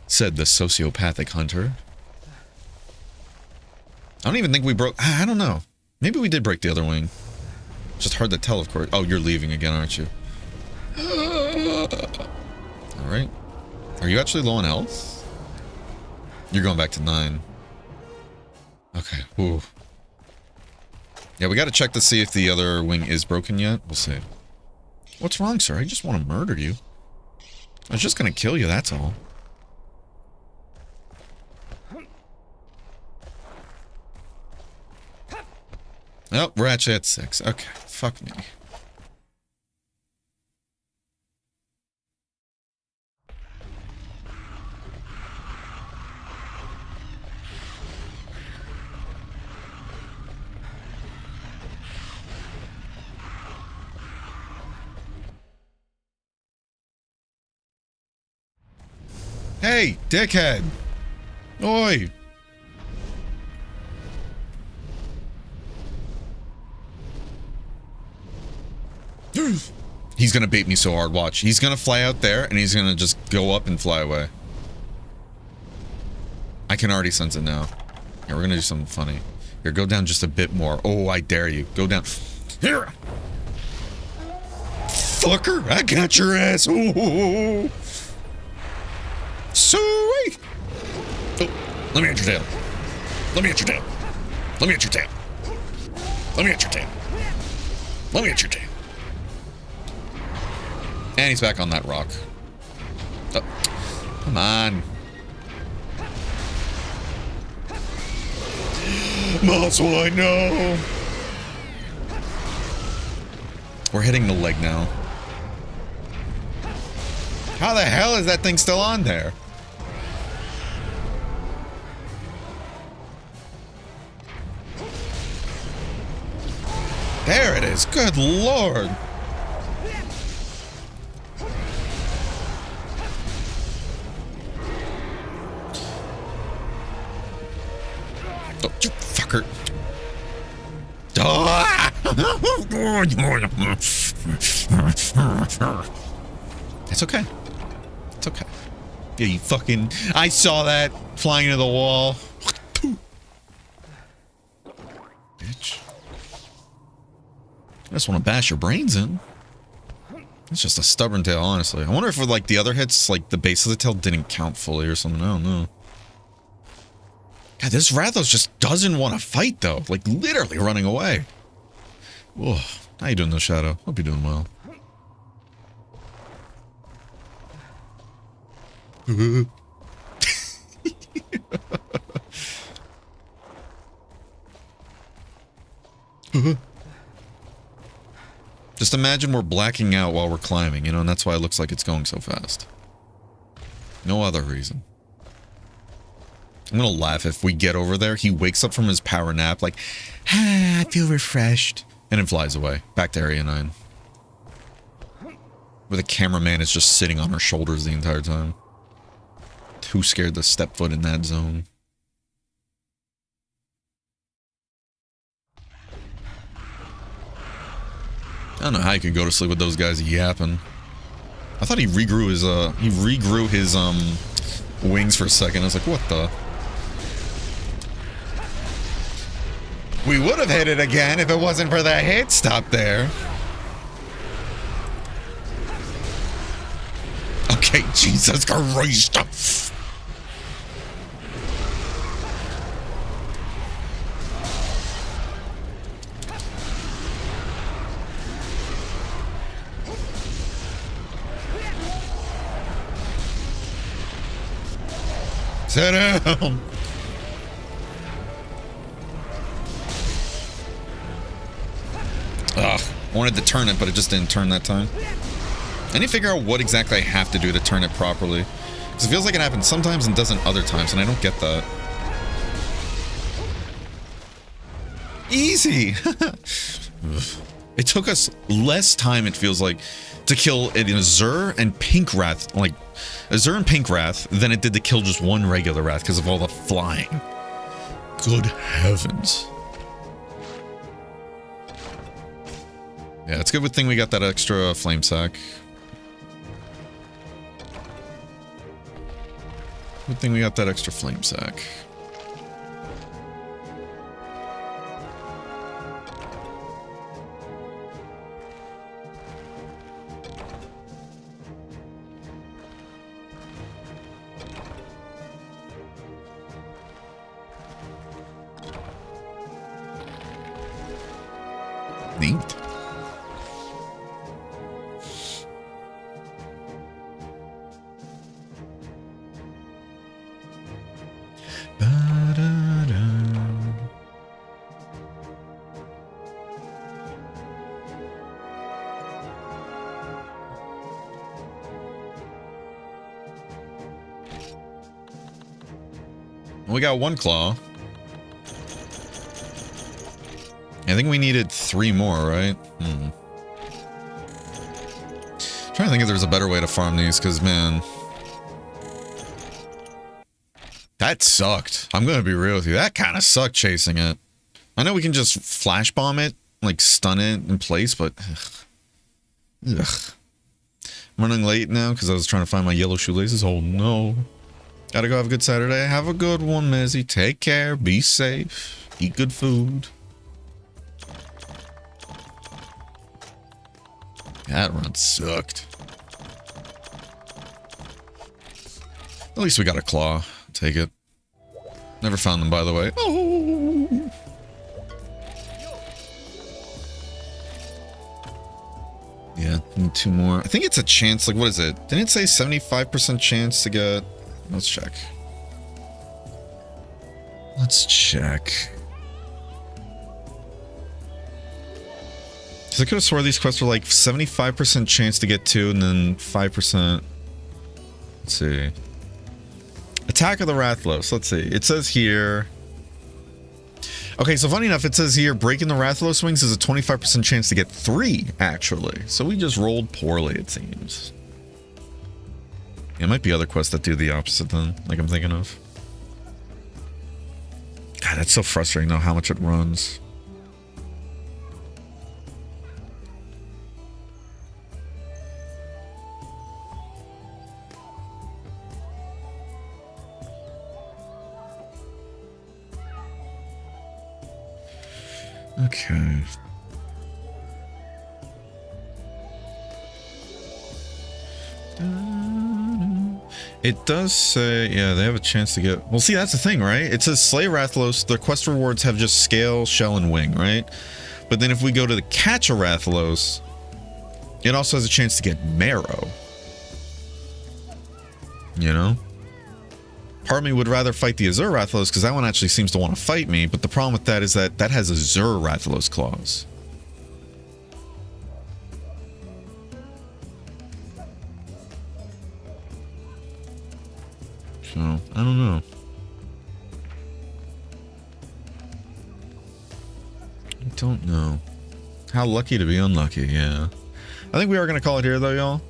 Said the sociopathic hunter. I don't even think we broke... I don't know. Maybe we did break the other wing. Just hard to tell, of course. Oh, you're leaving again, aren't you? Alright. Are you actually low on health? You're going back to 9. Okay. Ooh. Yeah, we gotta check to see if the other wing is broken yet. We'll see. What's wrong, sir? I just want to murder you. I was just gonna kill you, that's all. Oh, we're actually at 6. Okay, fuck me. Hey, dickhead! Oi! He's gonna bait me so hard, watch. He's gonna fly out there, and he's gonna just go up and fly away. I can already sense it now. Here, we're gonna do something funny. Here, go down just a bit more. Oh, I dare you. Go down. Here! Fucker! I got your ass! Ooh. Sweet! Oh, let me at your tail. Let me at your tail. Let me at your tail. Let me at your tail. Let me at your tail. And he's back on that rock. Oh, come on. That's what I know. We're hitting the leg now. How the hell is that thing still on there? There it is. Good lord. Oh, you fucker. It's okay. It's okay. Yeah, you fucking... I saw that flying into the wall. Bitch. I just want to bash your brains in. It's just a stubborn tail, honestly. I wonder if with, like, the other hits, like, the base of the tail didn't count fully or something. I don't know. God, this Rathos just doesn't want to fight, though. Like, literally running away. Whoa. How you doing, though, Shadow? Hope you're doing well. Just imagine we're blacking out while we're climbing, you know, and that's why it looks like it's going so fast. No other reason. I'm gonna laugh if we get over there, he wakes up from his power nap like, I feel refreshed, and then flies away, back to Area 9. Where the cameraman is just sitting on our shoulders the entire time. Too scared to step foot in that zone. I don't know how you could go to sleep with those guys yapping. I thought he regrew his wings for a second. I was like, what the? We would have hit it again if it wasn't for the hit stop there. Okay, Jesus Christ. Sit down. Ugh, I wanted to turn it, but it just didn't turn that time. I need to figure out what exactly I have to do to turn it properly. Because it feels like it happens sometimes and doesn't other times, and I don't get that. Easy! It took us less time, it feels like, to kill an Azure and Pink Wrath, like, Azure and Pink Wrath, than it did to kill just one regular Wrath because of all the flying. Good heavens. Yeah, it's a good thing we got that extra flame sack. Good thing we got that extra flame sack. Neat. We got one claw. I think we needed 3 more, right? Trying to think if there's a better way to farm these, because, man, that sucked. I'm going to be real with you. That kind of sucked chasing it. I know we can just flash bomb it, like stun it in place, but ugh. I'm running late now because I was trying to find my yellow shoelaces. Oh, no. Gotta go have a good Saturday. Have a good one, Mizzy. Take care. Be safe. Eat good food. That run sucked. At least we got a claw. Take it. Never found them, by the way. Oh. Yeah, need 2 more. I think it's a chance. Like, what is it? Didn't it say 75% chance to get... Let's check. Let's check. Because I could have swore these quests were like 75% chance to get 2 and then 5%. Let's see. Attack of the Rathalos. Let's see. It says here... Okay, so funny enough, it says here, breaking the Rathalos wings is a 25% chance to get 3, actually. So we just rolled poorly, it seems. Yeah, it might be other quests that do the opposite then, like I'm thinking of. God, that's so frustrating though, how much it runs. Okay. It does say, yeah, they have a chance to get... Well, see, that's the thing, right? It says Slay Rathalos. The quest rewards have just Scale, Shell, and Wing, right? But then if we go to the Catch a Rathalos, it also has a chance to get Marrow. You know? Part of me would rather fight the Azure Rathalos because that one actually seems to want to fight me, but the problem with that is that that has Azure Rathalos claws. So, I don't know. I don't know. How lucky to be unlucky, yeah. I think we are going to call it here, though, y'all.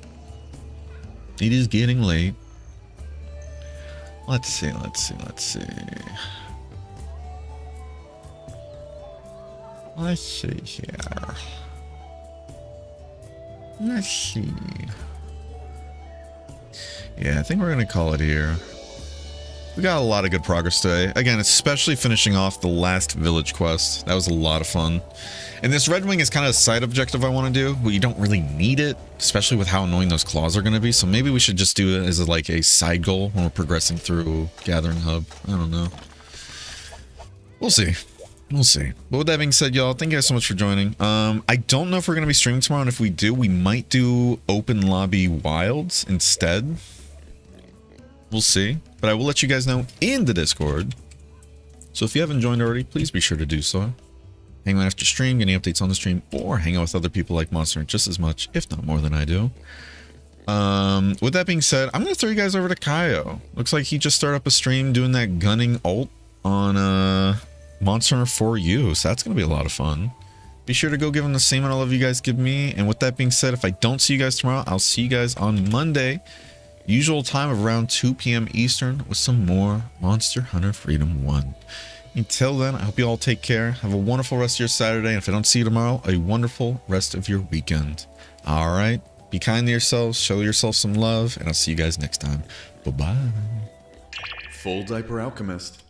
It is getting late. Let's see, let's see, let's see. Let's see here. Let's see. Yeah, I think we're going to call it here. We got a lot of good progress today. Again, especially finishing off the last village quest. That was a lot of fun. And this Red Wing is kind of a side objective I want to do, but you don't really need it, especially with how annoying those claws are going to be. So maybe we should just do it as like a side goal when we're progressing through Gathering Hub. I don't know. We'll see. We'll see. But with that being said, y'all, thank you guys so much for joining. I don't know if we're going to be streaming tomorrow, and if we do, we might do Open Lobby Wilds instead. We'll see. But I will let you guys know in the Discord. So if you haven't joined already, please be sure to do so. Hang out after stream, getting updates on the stream, or hang out with other people like Monster just as much, if not more than I do. With that being said, I'm going to throw you guys over to Kaio. Looks like he just started up a stream doing that gunning ult on Monster for you. So that's going to be a lot of fun. Be sure to go give him the same amount of love you guys give me. And with that being said, if I don't see you guys tomorrow, I'll see you guys on Monday. Usual time of around 2 p.m. Eastern with some more Monster Hunter Freedom 1. Until then, I hope you all take care. Have a wonderful rest of your Saturday. And if I don't see you tomorrow, a wonderful rest of your weekend. All right. Be kind to yourselves. Show yourself some love. And I'll see you guys next time. Bye-bye. Full Diaper Alchemist.